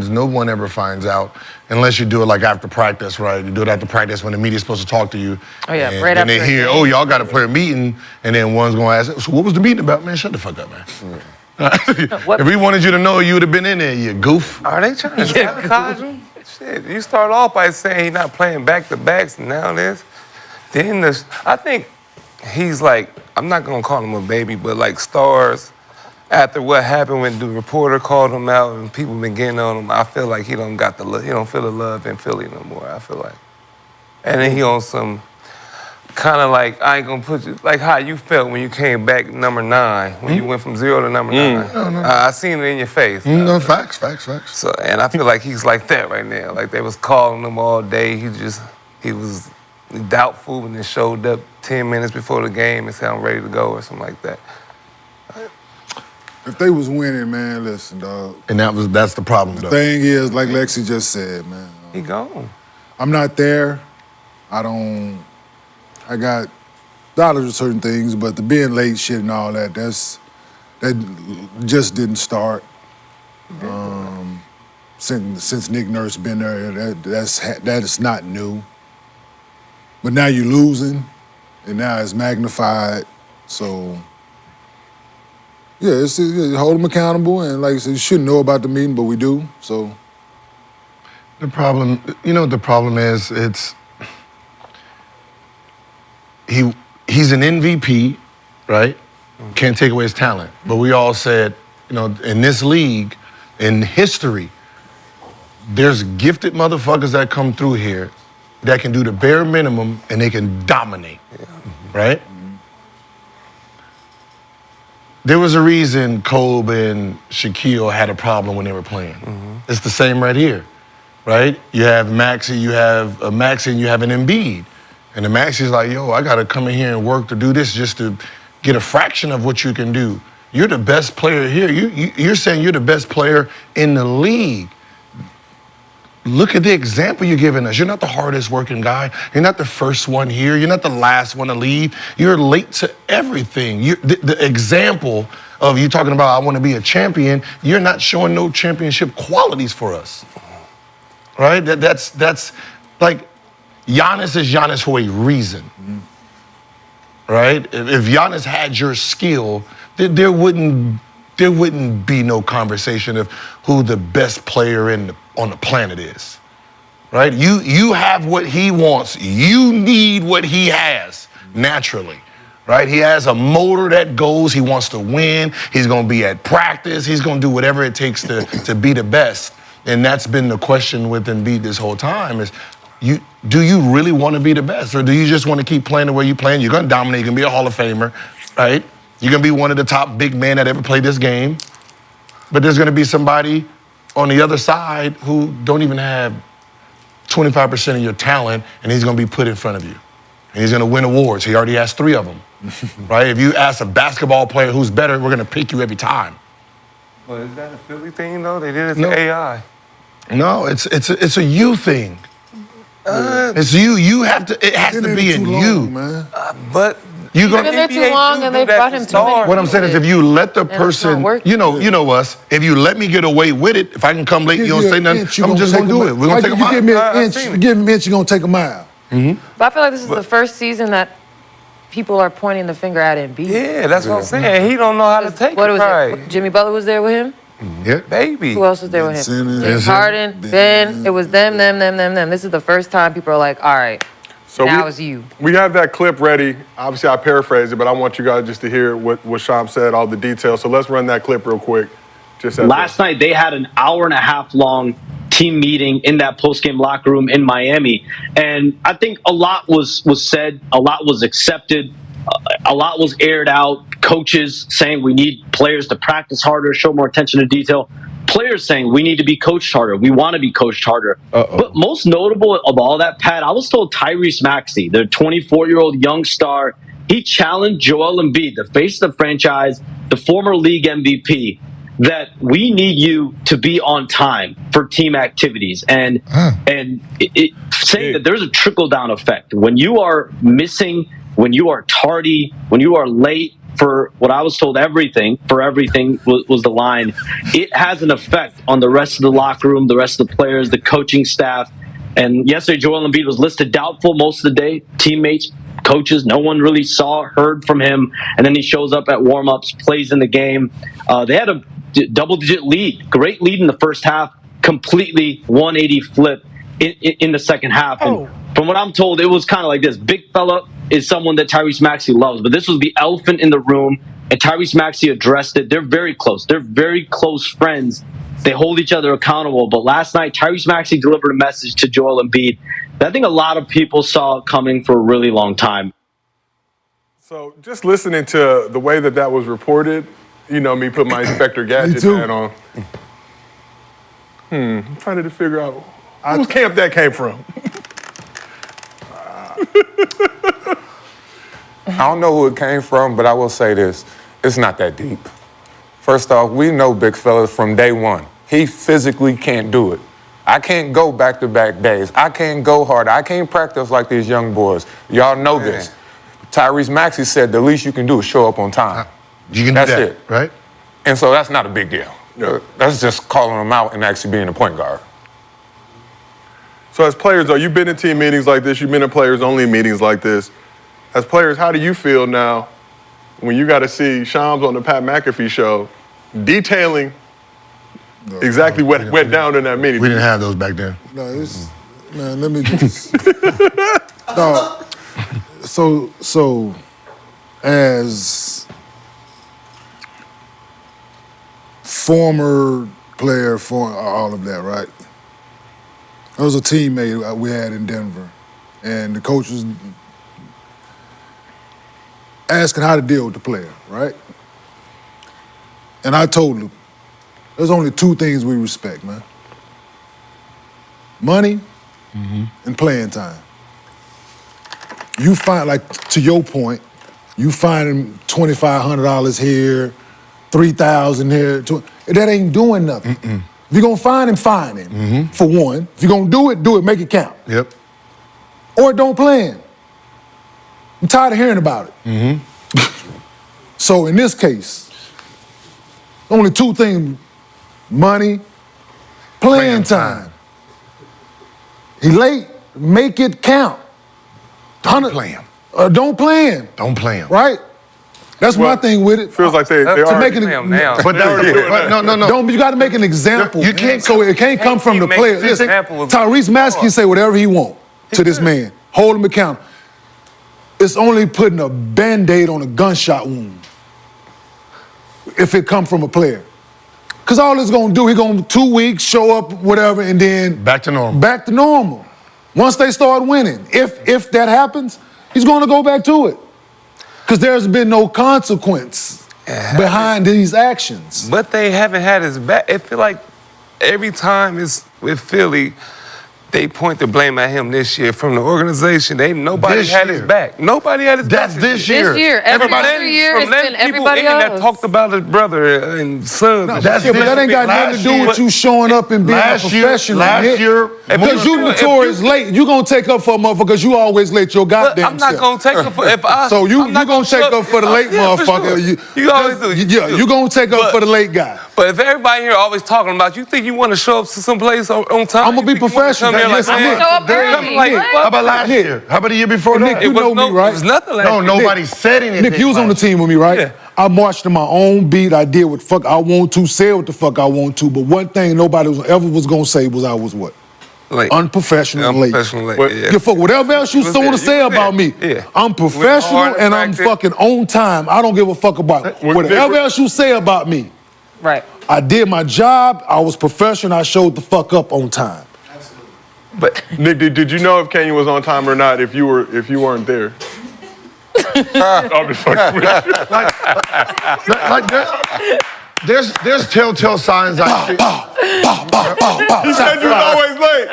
no one ever finds out unless you do it like after practice, right? You do it after practice when the media's supposed to talk to you. Oh, yeah, and right then after they a hear, game. oh, y'all got a player meeting, and then one's going to ask, so what was the meeting about? Man, shut the fuck up, man. What- If we wanted you to know, you would have been in there, you goof. Are they trying to sabotage him? shit, you start off by saying he's not playing back-to-backs, and now this. Then I think he's like, I'm not gonna call him a baby, but like stars, after what happened when the reporter called him out and people been getting on him, I feel like he don't feel the love in Philly no more, I feel like. And then he on some kind of like, I ain't gonna put you, like how you felt when you came back number 9, when you went from 0 to number 9. No. I seen it in your face. No, facts. So, and I feel like he's like that right now. Like they was calling him all day. He was doubtful and then showed up 10 minutes before the game and said, I'm ready to go or something like that. If they was winning, man, listen, dog. And that's the problem, though. Thing is, like Lexi just said, man. He gone. I'm not there. I got dollars for certain things, but the being late shit and all that, that just didn't start. Since Nick Nurse been there, that is not new. But now you're losing, and now it's magnified. So, yeah, it's hold them accountable, and like I said, you shouldn't know about the meeting, but we do. So, The problem is he's an MVP, right? Can't take away his talent. But we all said, in this league, in history, there's gifted motherfuckers that come through here that can do the bare minimum and they can dominate, right? There was a reason Kobe and Shaquille had a problem when they were playing. It's the same right here, right? You have Maxey, you have Maxey, and you have an Embiid. And the Maxey's like, yo, I gotta come in here and work to do this just to get a fraction of what you can do. You're the best player here. You're saying you're the best player in the league. Look at the example you're giving us. You're not the hardest working guy. You're not the first one here. You're not the last one to leave. You're late to everything. The example of you talking about, I want to be a champion, you're not showing no championship qualities for us, right? That's like, Giannis is Giannis for a reason, right? If Giannis had your skill, there wouldn't be no conversation of who the best player on the planet is, right? You have what he wants. You need what he has naturally, right? He has a motor that goes. He wants to win. He's going to be at practice. He's going to do whatever it takes to be the best. And that's been the question with Embiid this whole time is, do you really want to be the best, or do you just want to keep playing the way you're playing? You're going to dominate. You're going to be a Hall of Famer, right? You're going to be one of the top big men that ever played this game. But there's going to be somebody on the other side who don't even have 25% of your talent, and he's going to be put in front of you. And he's going to win awards. He already has 3 of them, right? If you ask a basketball player who's better, we're going to pick you every time. Well, is that a Philly thing, though? They did it to AI. No, it's a you thing. It's you. You have to. It has to be in you, man. But You've been there too long, and they brought him too many. What I'm saying is, if you let the it's person, not working. you know us. If you let me get away with it, if I can come late, you don't say nothing. I'm just gonna do it. We're gonna take a mile. Give me an inch. Give me an inch. You're gonna take a mile. But I feel like this is the first season that people are pointing the finger at Embiid. yeah, that's what I'm saying. He don't know how to take What it was right. it? Jimmy Butler was there with him? Yeah. Baby. Who else was there with him? Simmons. James Harden, Ben. It was them. This is the first time people are like, all right, So now it's you. We have that clip ready. Obviously, I paraphrased it, but I want you guys just to hear what Sham said, all the details. So let's run that clip real quick. Last night, they had an hour-and-a-half long team meeting in that post-game locker room in Miami. And I think a lot was said, a lot was accepted, a lot was aired out. Coaches saying we need players to practice harder, show more attention to detail. Players saying we need to be coached harder. We want to be coached harder. But most notable of all that, Pat, I was told Tyrese Maxey, the 24-year-old young star, he challenged Joel Embiid, the face of the franchise, the former league MVP, that we need you to be on time for team activities. And saying that there's a trickle-down effect. When you are missing, when you are tardy, when you are late, for what I was told, everything was the line. It has an effect on the rest of the locker room, the rest of the players, the coaching staff. And yesterday, Joel Embiid was listed doubtful most of the day. Teammates, coaches, no one really heard from him. And then he shows up at warm-ups, plays in the game. They had a double-digit lead, great lead in the first half, completely 180 flip in the second half. And from what I'm told, it was kind of like this. Big fella is someone that Tyrese Maxey loves, but this was the elephant in the room, and Tyrese Maxey addressed it. They're very close. They're very close friends. They hold each other accountable. But last night, Tyrese Maxey delivered a message to Joel Embiid that I think a lot of people saw coming for a really long time. So just listening to the way that was reported, you know me, put my Inspector Gadget hat on. I'm trying to figure out whose camp that came from. I don't know who it came from, but I will say this. It's not that deep. First off, we know big fella from day one. He physically can't do it. I can't go back-to-back days. I can't go hard. I can't practice like these young boys. Y'all know this. Tyrese Maxey said the least you can do is show up on time. You can That's do that, it. right? And so that's not a big deal. No. That's just calling him out and actually being a point guard. So as players, though, you've been in team meetings like this, you've been in players-only meetings like this. As players, how do you feel now when you got to see Shams on the Pat McAfee show detailing exactly what went down in that meeting? We didn't have those back then. No, it's man. Let me just. No. So, as former player for all of that, right? There was a teammate we had in Denver, and the coach was asking how to deal with the player, right? And I told him, there's only two things we respect, man. Money and playing time. You find, like, to your point, you find him $2,500 here, $3,000 here. That ain't doing nothing. If you're gonna find him, for one. If you're gonna do it, make it count. Yep. Or don't play him. I'm tired of hearing about it. So in this case, only two things: money, playing time. He late, make it count. Don't play him. Don't play him. Don't play him. Right? That's my thing with it. Feels like they to are. make it, now. But no. you got to make an example. You can't. So it can't come from the make player. an Listen, example of- Tyrese Maxey can say whatever he want to this man. Hold him accountable. It's only putting a Band-Aid on a gunshot wound if it come from a player. Because all it's going to do, he going to 2 weeks, show up, whatever, and then Back to normal. back to normal. Once they start winning, if that happens, he's going to go back to it. Because there's been no consequence behind these actions. But they haven't had his back. It feel like every time it's with Philly, they point the blame at him this year from the organization. Nobody This had year. his back. Nobody had his That's back. this year. This year, every From other year, from it's letting been people everybody in that else. talked about his brother and son. That's Yeah, but that ain't got Last nothing to do year- with you showing up and being a Last year- professional. last man. year- Because you notorious late. You gonna take up for a motherfucker because you always late your goddamn I'm not self. gonna take up for if I. So I'm not gonna take up for the late yeah, for motherfucker. sure. You always do. You gonna take up But- for the late guy. But if everybody here always talking about, you think you want to show up to some place on time? I'ma be You think you wanna professional. come there like, Listen, man, Nick, Show up there- early. like, What? How about last year? How about the year before Nick, that? you It was know me, right? It was nothing like No, that. nobody said anything. Nick, you was on the last year. team with me, right? Yeah. I marched to my own beat. I did what the fuck I want to, said what the fuck I want to. But one thing nobody was gonna say was I was what? Like, Unprofessional and late. unprofessional late. What- Yeah. Give fuck whatever else you was want to there. say You was about there. me. Yeah. I'm professional hard and I'm practice. fucking on time. I don't give a fuck about whatever else you say about me. Right. I did my job. I was professional. I showed the fuck up on time. But Nick, did you know if Kenyon was on time or not if you weren't there? I'm just fucking with you. There's telltale signs I see. He said you was always late.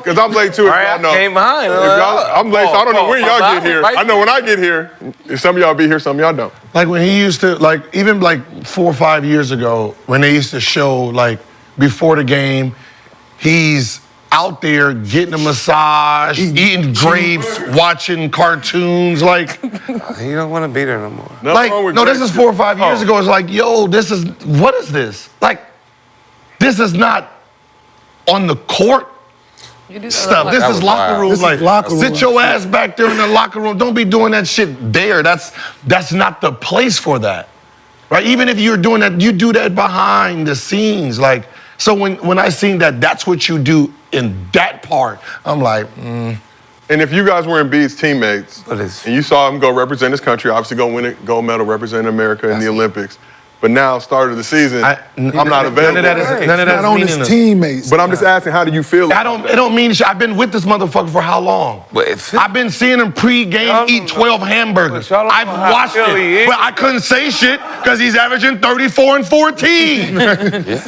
Because I'm late too, if All right, y'all know. I came behind. I'm late, so I don't know when y'all get here. Right. I know when I get here. Some of y'all be here, some of y'all don't. Like when he used to, like even like 4 or 5 years ago, when they used to show like before the game, he's out there getting a massage, eating grapes, watching cartoons, like You don't want to be there no more. Nothing like wrong with no, this grapes. is 4 or 5 years ago. It's like, yo, what is this? Like, this is not on the court You do stuff. that. This is was locker wild. room. This is Like, locker room sit your shit. ass back there in the locker room. Don't be doing that shit there. That's not the place for that, right? Even if you're doing that, you do that behind the scenes. Like, So when I seen that that's what you do in that part, I'm like, And if you guys were Embiid's teammates, But it's- and you saw him go represent his country, obviously go win a gold medal, representing America in the Olympics, but now, start of the season, I'm not available. None of that is Not on his meaningless. teammates. But I'm just asking, how do you feel? It don't mean shit. I've been with this motherfucker for how long? But if- I've been seeing him pre-game Y'all eat don't 12 know. hamburgers. But y'all don't I've know how watched Philly it, is. but I couldn't say shit because he's averaging 34 and 14.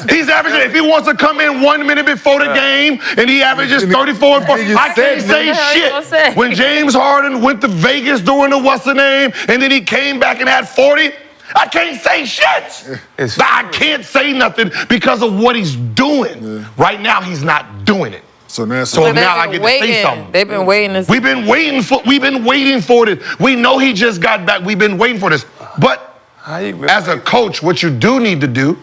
He's averaging, if he wants to come in 1 minute before the game and he averages 34 and 14, I can't say What the hell you gonna say? shit. When James Harden went to Vegas during the what's the name and then he came back and had 40, I can't say shit. It's I can't say nothing because of what he's doing. Right now, he's not doing it. So now, So They've now I been get to say waiting. something. They've been waiting. We've been waiting for this. We know he just got back. We've been waiting for this. But How you been as a coach, what you do need to do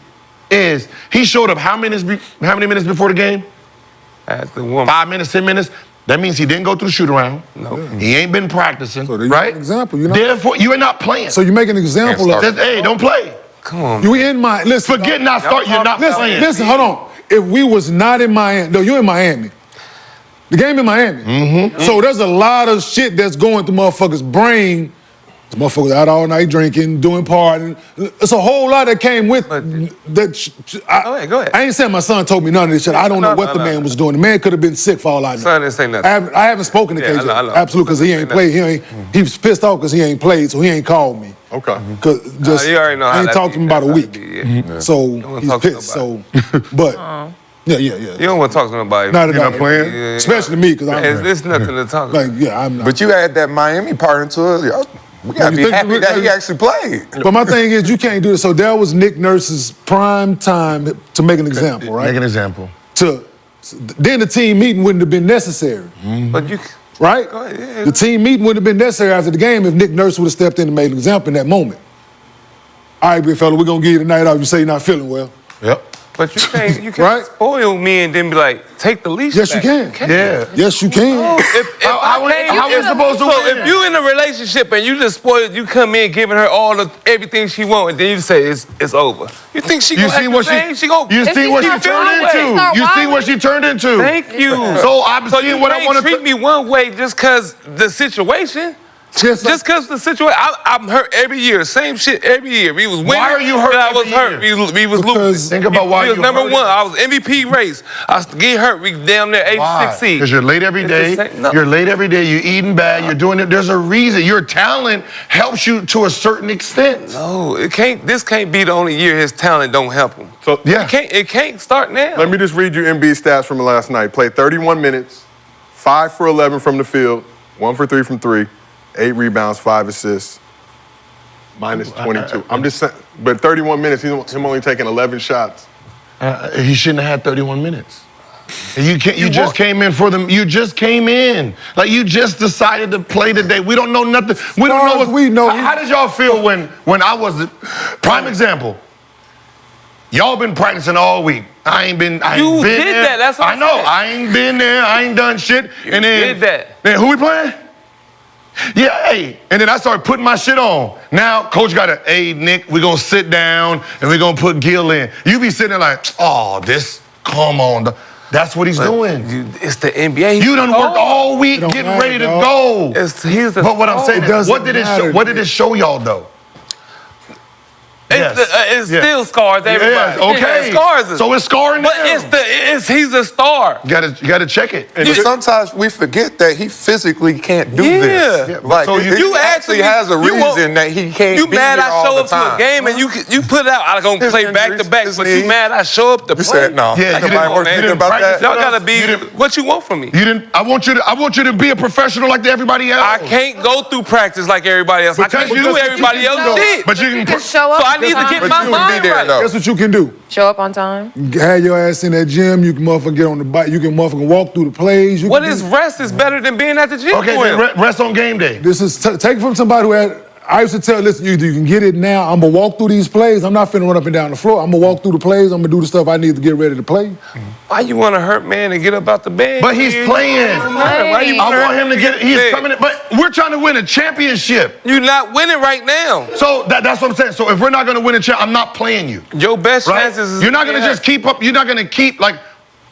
is he showed up how many minutes before the game? At the woman. 5 minutes, 10 minutes. That means he didn't go through the shoot around. No. He ain't been practicing. So there you right? got an example, you know? Therefore, you are not playing. So you make an example of Just, hey, don't play. Come on. you in my listen. Forget not start. You're not Listen, playing. listen, hold on. If we was not in Miami, no, you in Miami. The game in Miami. Mm-hmm. So there's a lot of shit that's going through motherfuckers' brain. This motherfuckers out all night drinking, doing partying. It's a whole lot that came with that. Go ahead. I ain't saying my son told me none of this shit. I don't know what the man was doing. The man could have been sick for all I know. Son didn't say nothing. I haven't spoken to Yeah, KJ. I know. Absolutely, because he ain't played. He was pissed off because he ain't played, so he ain't called me. Okay. Cause just you already know how I ain't that talked to him about a that's week. how it be, yeah. So wanna he's talk to pissed. So, but yeah. You don't want to talk to nobody. Not at not all. playing? Yeah. Especially me, because I'm There's nothing to talk about. like, yeah, I'm not. But you add that Miami part into it. Yo, we gotta You be think- happy that he actually played. But my thing is, you can't do it. So that was Nick Nurse's prime time to make an example, right? Make an example. Then the team meeting wouldn't have been necessary, But you, right? Go ahead, yeah. The team meeting wouldn't have been necessary after the game if Nick Nurse would have stepped in and made an example in that moment. All right, big fella, we're gonna give you the night off. You say you're not feeling well. Yep. but you can't Right? spoil me and then be like, take the leash Yes, you back. can. Yeah. Yes, you can. If How I we supposed to so win? if you in a relationship and you just spoiled, you come in giving her everything she wants, and then you say it's over. You think she You gonna see act what the same? she gonna you see what she not turned wrong with it. into. It's not You wrong see what with she turned into. Thank you. So I'm So seeing you what I can't want to treat me one way just because the situation. Yes, Just because the situation, I'm hurt every year. Same shit every year. We was winning. Why are you hurt and I was every hurt. year? We was Because- losing. Think about why we was you number hurt. one. I was MVP race. I was get hurt. We damn near 86 seed. Because you're late every It's day. the same- no. You're late every day. You're eating bad. You're doing it. There's a reason. Your talent helps you to a certain extent. No, it can't. This can't be the only year his talent don't help him. So Yeah. It can't start now. let me just read you Embiid's stats from last night. Played 31 minutes, 5 for 11 from the field, 1 for 3 from 3, 8 rebounds, 5 assists, minus 22. I'm just saying, but 31 minutes, him only taking 11 shots. He shouldn't have had 31 minutes. You can't. You just came in for them. You just came in. Like you just decided to play today. We don't know nothing. We don't know what we know. How did y'all feel when I was prime example? Y'all been practicing all week. I ain't been. I ain't You been did there. that. That's what I I know. said. I ain't been there. I ain't done shit. And then did that. Then who we playing? Yeah, hey. And then I started putting my shit on. Now, coach got to, hey, Nick, we're going to sit down and we're going to put Gil in. You be sitting there like, oh, come on. That's what he's doing. It's the NBA. You done worked all week don't getting matter, ready to dog. go. He's the But what I'm saying It is, doesn't what did it matter, show? What did it show y'all though? Yes. It's Yes. still scars. Everybody. Yes, okay. Yeah, scars. So it's scarring But now. he's a star. You gotta check it. But sometimes we forget that he physically can't do Yeah. this. Yeah, Like, so you- it You actually has a reason that he can't You be mad here I all show the up to a time. game and you put it out. I'm gonna His play back to injuries, back, his but knee. you mad I show up to You play. said no. Yeah, you Nobody didn't- worked you anything didn't about practice that. Y'all gotta be You didn't- what you want from me. You didn't. I want you to be a professional like everybody else. I can't go through practice like everybody else. I Because can't you- do because everybody you can else go. shit. But you can. Just show So up. I need to get But my you wouldn't be mind there, right. though. That's what you can do. Show up on time. Have your ass in that gym. You can motherfucker get on the bike. You can motherfucker walk through the plays. What is rest is better than being at the gym Okay, for then him. rest on game day. This is take it from somebody who had. I used to tell, listen, you can get it now. I'm going to walk through these plays. I'm not finna run up and down the floor. I'm going to walk through the plays. I'm going to do the stuff I need to get ready to play. Why you want to hurt man and get up out the bed? But he's playing. Why you I want him to get. He's coming in, but we're trying to win a championship. You're not winning right now. So that's what I'm saying. So if we're not going to win a championship, I'm not playing you. Your best Right? chances is You're not going to just keep up. You're not going to keep like.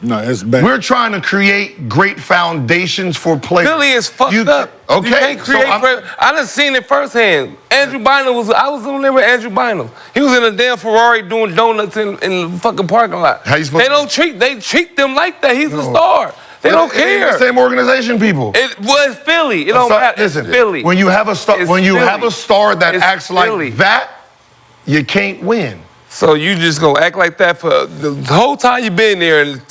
No, that's bad. We're trying to create great foundations for players. Philly is fucked up. Okay. You can't create. I done seen it firsthand. Andrew Bynum I was on there with Andrew Bynum. He was in a damn Ferrari doing donuts in the fucking parking lot. How you supposed They treat them like that. He's a star. They don't care. The same organization, people. It was Philly. It don't matter. It's Listen, Philly. when you have a star, that It's acts Philly. like that, you can't win. So you just gonna act like that for the whole time you been there, and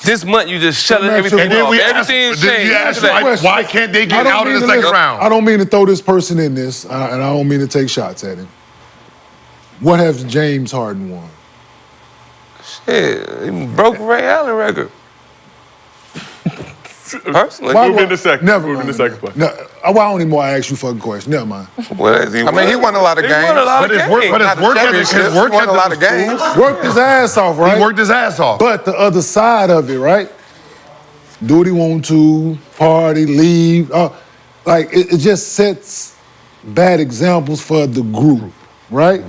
this month you just shutting everything And then off. we Everything ask, then you changed. ask why can't they get out in the second round? I don't mean to throw this person in this, and I don't mean to take shots at him. What has James Harden won? Shit, he broke Ray Allen record. Personally, Move into second. Never Move mind. into second place. No, I don't even want to ask you fucking questions. Never mind. What has he won? I mean, he won a lot of He games. won a lot But of his work, games. but his Not the work ethic, championships, his work he won a ethic lot of was games. cool. Worked his ass off, right? He worked his ass off. But the other side of it, right? Do what he want to, party, leave. Like, it just sets bad examples for the group, right?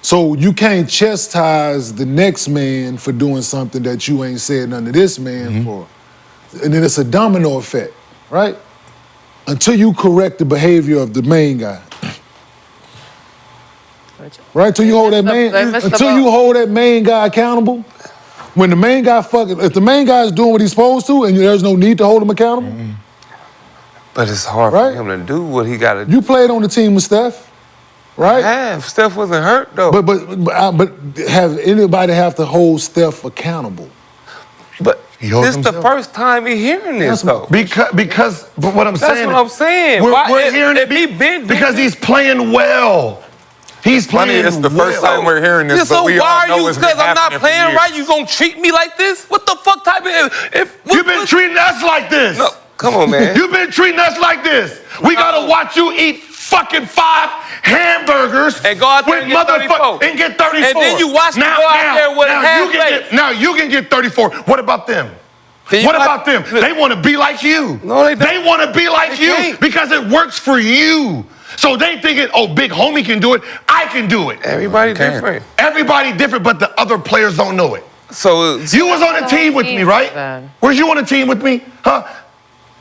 So you can't chastise the next man for doing something that you ain't said nothing to this man for. And then it's a domino effect, right? Until you correct the behavior of the main guy. Right? Until you hold that main guy accountable. When the main guy if the main guy is doing what he's supposed to and there's no need to hold him accountable. But it's hard Right? for him to do what he got to do. You played on the team with Steph, right? Steph wasn't hurt though. But have anybody have to hold Steph accountable? But He holds this is the himself. first time he hearing this though. Because but what I'm That's saying, what I'm saying. We're, Why- we're hearing if it he been because he's playing well. He's Funny, playing it's the first time we're hearing this, Yeah, so but we why all are know you? it's been Because I'm not happening for playing years. right. You gonna treat me like this? What the fuck type of? You've been treating us like this. No, come on, man. You've been treating us like this. We gotta watch you eat fucking 5 hamburgers And go out there with and get 34. and get 34. And then you watch me go out there with a half plate. Now you can get 34. What about them? Then you What watch- about them? They want to be like you. No, they don't. They want to be like They you can't. because it works for you. So they thinking, oh, big homie can do it. I can do it. Everybody can't. different. Everybody different, but the other players don't know it. So You was on the team with me, right? Man. Were you on the team with me? Huh?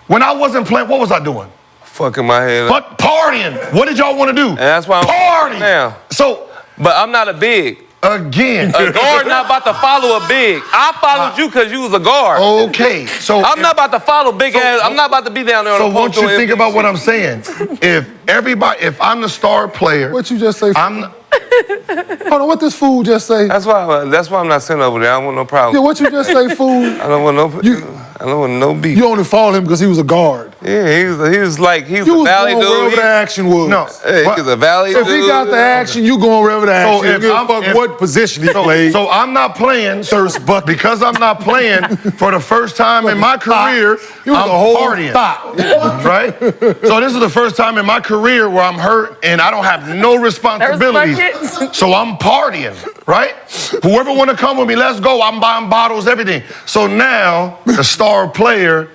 When I wasn't playing, what was I doing? fucking my head up. Fuck partying. What did y'all want to do? And that's why I'm party now. So But I'm not a big. again, A guard not about to follow a big. I followed you because you was a guard. okay. So I'm not about to follow big ass. I'm not about to be down there on So the won't post you doing think about what I'm saying? If I'm the star player, What you just say? I'm. Hold on, what this fool just say? That's why I'm not sitting over there. I don't want no Yeah, problem. what you just say, fool? I don't want no beef. You only followed him because he was a guard. Yeah, he was like You a was valley going wherever dude. the action was. No. He was a valley If dude. he got the action, you going wherever the action. if You give a I'm- fuck if- what position he played. So I'm not playing Thirst bucket. because I'm not playing for the first time in my career. You was I'm a whole partying, thought. right? So this is the first time in my career where I'm hurt and I don't have no responsibilities. buckets. So I'm partying, right? Whoever want to come with me, let's go. I'm buying bottles, everything. So now the star player,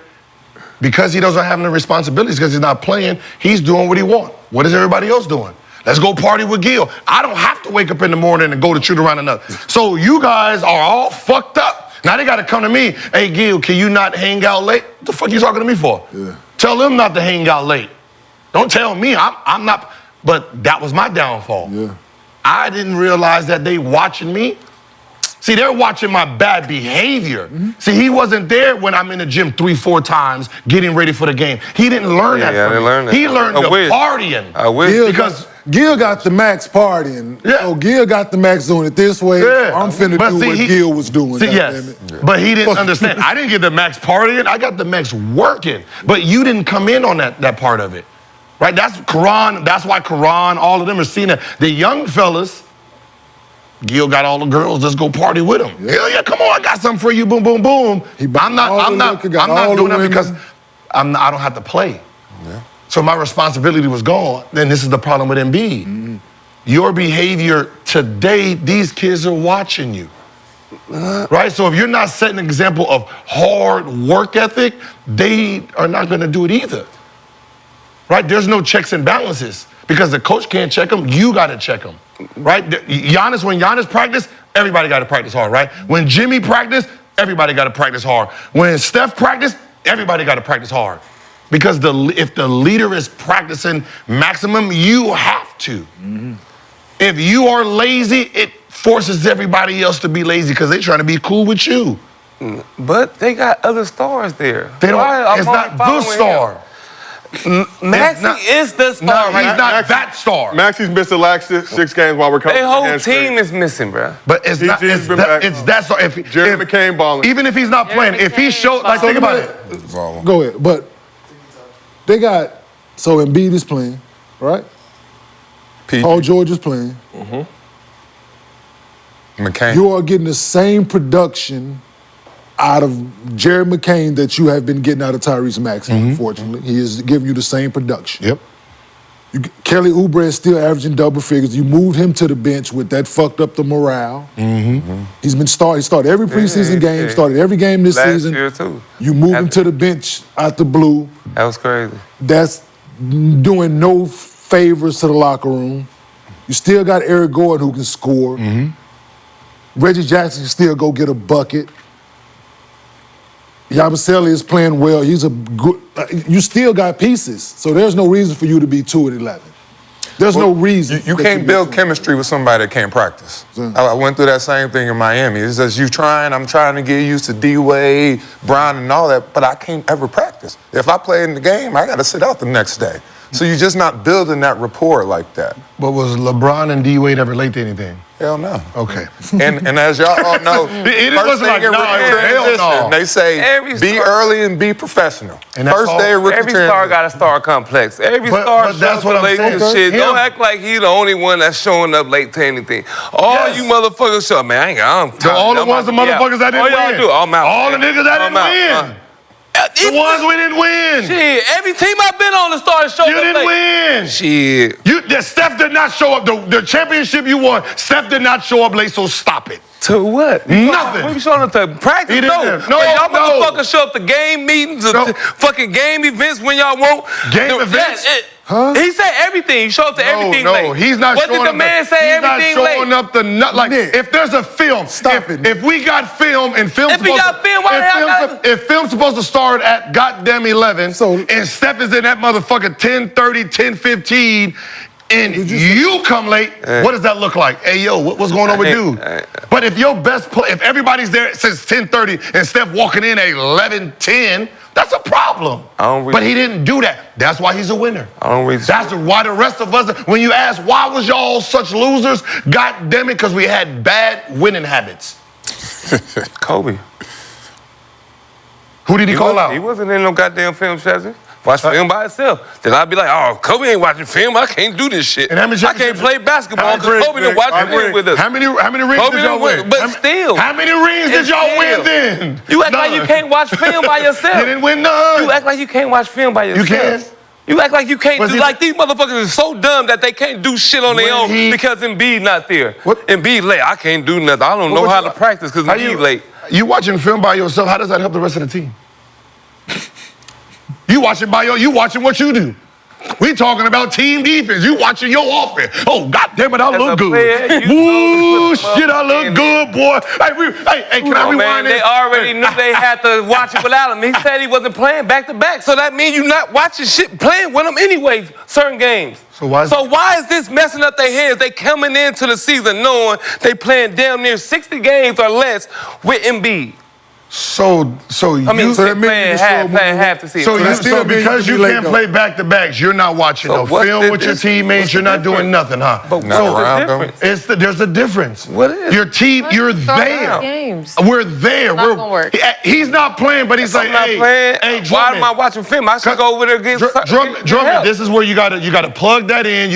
because he doesn't have no responsibilities, because he's not playing, he's doing what he wants. What is everybody else doing? Let's go party with Gil. I don't have to wake up in the morning and go to shoot around another. So you guys are all fucked up. Now they got to come to me. Hey, Gil, can you not hang out late? What the fuck you talking to me for? Yeah. Tell them not to hang out late. Don't tell me. I'm not. But that was my downfall. Yeah. I didn't realize that they watching me. See, they're watching my bad behavior. See, he wasn't there when I'm in the gym 3-4 times getting ready for the game. He didn't learn that Yeah, I from didn't me. learn that. He learned I the wish. partying. I wish. Gil because- Gil got the max partying. Yeah. So Gil got the max doing it this way. Yeah. So I'm finna But do see, what he- Gil was doing. See, goddammit. yes, but he didn't understand. I didn't get the max partying. I got the max working. But you didn't come in on that part of it, right? That's Quran. That's why Quran. All of them are seeing it. The young fellas. Gil got all the girls. Let's go party with him. Hell yeah, come on! I got something for you. Boom, boom, boom. He bought I'm not all the liquor, got all the doing that women. because I don't have to play. So my responsibility was gone. Then this is the problem with Embiid. Your behavior today, these kids are watching you. Right? So if you're not setting an example of hard work ethic, they are not going to do it either. Right? There's no checks and balances because the coach can't check them. You got to check them. Right? When Giannis practice, everybody got to practice hard, right? When Jimmy practice, everybody got to practice hard. When Steph practice, everybody got to practice hard. Because if the leader is practicing maximum, you have to. If you are lazy, it forces everybody else to be lazy because they're trying to be cool with you. But they got other stars there. They don't. It's not the star. Maxey is the star. No, he's not that star. Maxey's missed the last 6 games while we're coming. Their whole team is missing, bro. But it's not. It's that star. Jeremy McCain balling. Even if he's not playing, if he showed, like, think about it. Go ahead. But they got, so Embiid is playing, right? Paul George is playing. McCain. You are getting the same production out of Jerry McCain that you have been getting out of Tyrese Maxey, unfortunately. He is giving you the same production. Yep. Kelly Oubre is still averaging double figures. You moved him to the bench with that fucked up the morale. He's been he started every preseason game, started every game this season. Last year, too. You moved him to the bench out the blue. That was crazy. That's doing no favors to the locker room. You still got Eric Gordon who can score. Reggie Jackson can still go get a bucket. Yabusele is playing well. He's a good. You still got pieces, so there's no reason for you to be 2-11. There's no reason. You can't build chemistry with somebody that can't practice. I went through that same thing in Miami. It's just I'm trying to get used to D-Wade, Brown, and all that, but I can't ever practice. If I play in the game, I got to sit out the next day. So you're just not building that rapport like that. But was LeBron and D-Wade ever late to anything? Hell no. Okay. And as y'all all know, It first wasn't thing like, in no, rookie hell transition, no. they say Every be star- early and be professional. And that's First all. day of rookie Every star transition. got a star complex. Every But star that's shows what up I'm late saying. to shit. Him- Don't act like he the only one that's showing up late to anything. All Yes. you motherfuckers show, man, I ain't got. All the ones, the motherfuckers that didn't All win. y'all do, I'm out. All the niggas that I'm didn't out. win. The ones we didn't win. Shit, every team I've been on, the stars showed You up didn't late. win. Shit. Steph did not show up. The championship you won, Steph did not show up late, so stop it. To what? Nothing. We showing up to practice? He didn't. No, y'all No. motherfuckers show up to game meetings, No. fucking game events when y'all want. Game events? He said everything. You show up to everything late. No, he's not what showing did the up. man say? He's Everything not showing late. up the nut. Like, Nick, if there's a film, stop it, Nick. If we got film and film, If we got film, why the hell got- if film's supposed to start at goddamn 11, and Steph is in that motherfucker 10:30, 10:15. And you come late, what does that look like? Hey, yo, what's going on with you? But if your best play, if everybody's there since 10:30 and Steph walking in at 11:10, that's a problem. But he didn't do that. That's why he's a winner. That's why the rest of us, when you ask why was y'all such losers, God damn it, because we had bad winning habits. Kobe. Who did he call out? He wasn't in no goddamn film session. Watch film by itself. Then I'd be like, oh, Kobe ain't watching film. I can't do this shit. And how many I can't play basketball because Kobe didn't watch film with us. How many rings Kobe did y'all win? But still. How many rings did y'all win then? You act like you can't watch film by yourself. You didn't win none. You act like you can't watch film by yourself. You can. You act like you can't Was do, he- like these motherfuckers are so dumb that they can't do shit on their own because Embiid not there. What? Embiid late. I can't do nothing. I don't know how to practice because Embiid late. You watching film by yourself, how does that help the rest of the team? You watching what you do. We talking about team defense. You watching your offense. Oh, goddamn it, I look good. Ooh, shit, I look good, boy. Hey, can I rewind Man, this? they already knew they had to watch it without him. He said he wasn't playing back to back, so that means you're not watching shit, playing with him anyway, certain games. So why is this messing up their heads? They coming into the season knowing they playing damn near 60 games or less with Embiid. So playing half the season. So because you can't play back to backs, you're not watching no film with your teammates. You're not doing nothing, huh? But what's the difference? There's a difference. What is? Your team, you're there. Games. We're there. Not gonna work. He's not playing, but he's like, hey, Why Drummond, am I watching film? I should go over there against Drummond, this is where you gotta plug that in.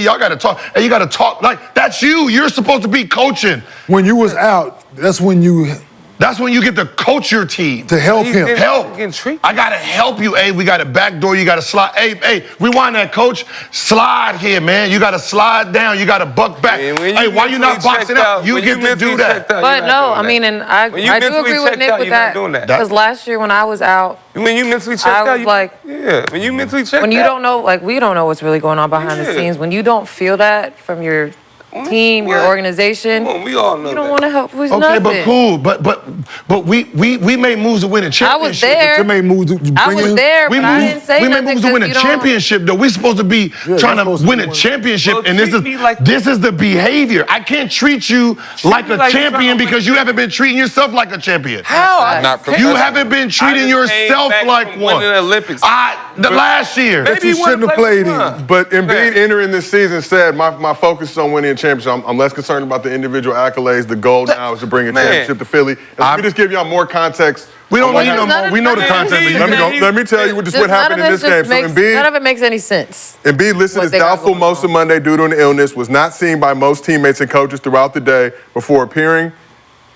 Y'all gotta talk. And you gotta talk like that's you. You're supposed to be coaching. When you was out, that's when you That's when you get to coach your team. To help him. Help. Getting treated. I gotta help you. Hey, we got a back door. You gotta slide. Hey, rewind that, coach. Slide here, man. You gotta slide down. You gotta buck back. Man, when Hey, why you not mentally boxing checked out? You when get to mentally do that. checked out, But you're no, not doing I that. mean, and When you I do mentally agree with checked Nick out, with you're not that. doing that. Because last year when I was out, When you mentally checked I out, was you, like- yeah. When you mentally checked when you out, don't know, like we don't know what's really going on behind the Yeah. scenes. When you don't feel that from your team, your What? organization, Come on, we all know you don't that. want to help who's Okay, nothing. but cool. But we made moves to win a I championship. was there. They made moves to I bring was in- there, We but I didn't say made nothing moves to win a 'cause you don't- championship, though. We're supposed to be Yeah, trying you're to supposed to win be a winning. championship, Well, and treat me like- this is the behavior. I can't treat you like me a like you're champion trying to because you haven't been treating yourself like a champion. How? Not You professional. haven't been treating I just came yourself back like from one. winning the Olympics. The last year. Maybe you he wanna shouldn't have play played with in. LeBron. But Embiid Man. entering this season said, my focus is on winning a championship. I'm less concerned about the individual accolades. The goal now is to bring a Man. championship to Philly. And let me just give y'all more context. We don't on what need no happened. more. We know the None of content. it- but you can go. Let me tell you what Just happened in none this of it game. just So makes- none of Embiid, it makes any sense. Embiid listed what as they got doubtful going most of on. Monday due to an illness, was not seen by most teammates and coaches throughout the day before appearing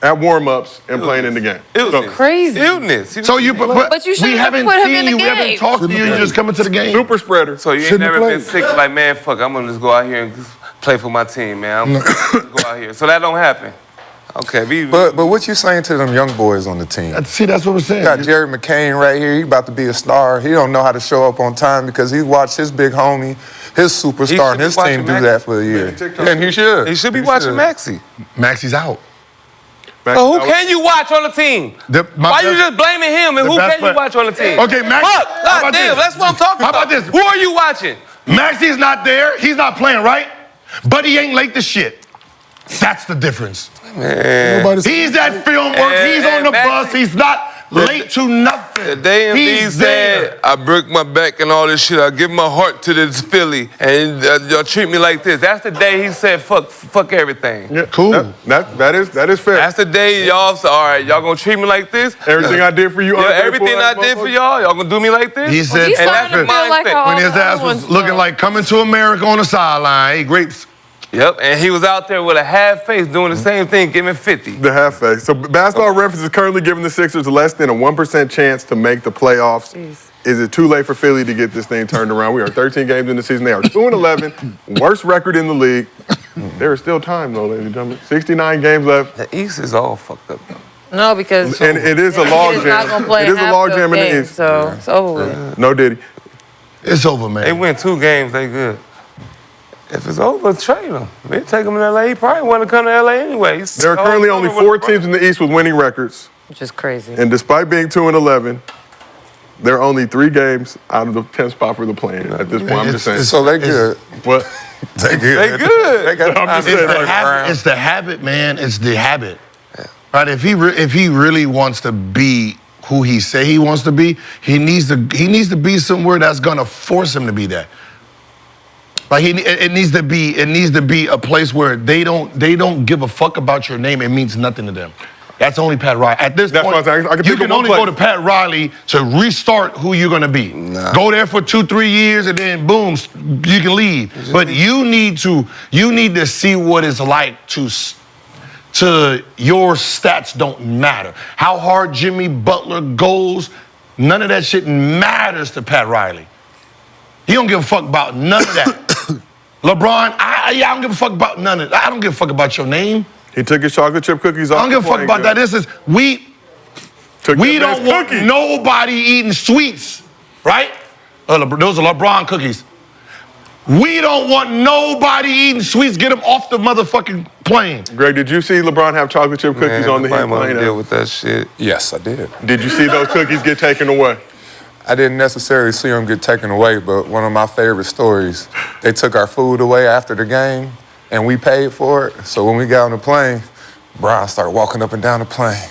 at warm-ups and playing in the game. Illness. Crazy. Illness. So you, but But you we shouldn't have haven't put him seen in the you. We haven't game. talked to you. You just coming to the game. Super spreader. So you ain't Shouldn't have never been played. sick like, man, fuck, I'm gonna just go out here and play for my team, man. I'm gonna go out here. So that don't happen. Okay, But what you saying to them young boys on the team? See, that's what we're saying. You got Jerry McCain right here. He about to be a star. He don't know how to show up on time because he watched his big homie, his superstar, and be his watching team do Maxey. that for a year. And he should. he should be watching Maxey. Maxie's out. So who can you watch on the team? My Why you best- just blaming him? And the who best can you player- watch on the team? Okay, Max. Fuck, how God about damn, this? that's what I'm talking How about. about this? Who are you watching? Maxie's not there. He's not playing, right? But he ain't late to shit. That's the difference. Nobody's- He's at film work. He's on the bus. He's not late to nothing. The day Embiid He's there. said, I broke my back and all this shit. I give my heart to this Philly, and y'all treat me like this. That's the day he said, fuck everything. Yeah, Cool. That is fair. That's the day y'all said, all right, y'all gonna treat me like this? Everything I did for you. Yeah, ungrateful everything I ass did for motherfucker. y'all gonna do me like this? He said, He's And starting that's to feel the like mindset. how all when his the ass other was ones looking felt. like coming to America on the sideline. Hey, grapes. Yep, and he was out there with a half face doing the same thing, giving 50. The half face. So Basketball Reference is currently giving the Sixers less than a 1% chance to make the playoffs. Is it too late for Philly to get this thing turned around? We are 13 games in the season. They are 2-11, worst record in the league. There is still time though, ladies and gentlemen. 69 games left, The East is all fucked up, though. No, because and it is a log he's not gonna jam. play It is a half log those jam in the games, East. so it's over with. No Diddy. It's over, They man. win 2 games, they good. If it's over, trade him. They take him to LA. He probably want to come to LA anyway. There are currently only 4 teams in the East with winning records, Which is crazy. and despite being 2-11, there are only 3 games out of the 10th spot for the play-in at this point. I'm just saying. So they good. What? They good. They good. They got I'm just It's saying. the habit. It's the habit, man. It's the habit. Right? If he really wants to be who he say he wants to be, he needs to be somewhere that's gonna force him to be that. Like it needs to be a place where they don't give a fuck about your name. It means nothing to them. That's only Pat Riley. At this That's point, what I'm saying. I can you think of can one only place. go to Pat Riley to restart who you're gonna be. Go there for 2-3 years and then boom, you can leave. But you need to see what it's like to your stats don't matter. How hard Jimmy Butler goes, none of that shit matters to Pat Riley. He don't give a fuck about none of that. LeBron, I don't give a fuck about none of that. I don't give a fuck about your name. He took his chocolate chip cookies off. I don't give a fuck about that. This is, we don't want nobody eating sweets, right? Those are LeBron cookies. We don't want nobody eating sweets. Get them off the motherfucking plane. Greg, did you see LeBron have chocolate chip cookies on the Heat plane? deal with that shit. Yes, I did. Did you see those cookies get taken away? I didn't necessarily see them get taken away, but one of my favorite stories, they took our food away after the game, and we paid for it. So when we got on the plane, Brian started walking up and down the plane.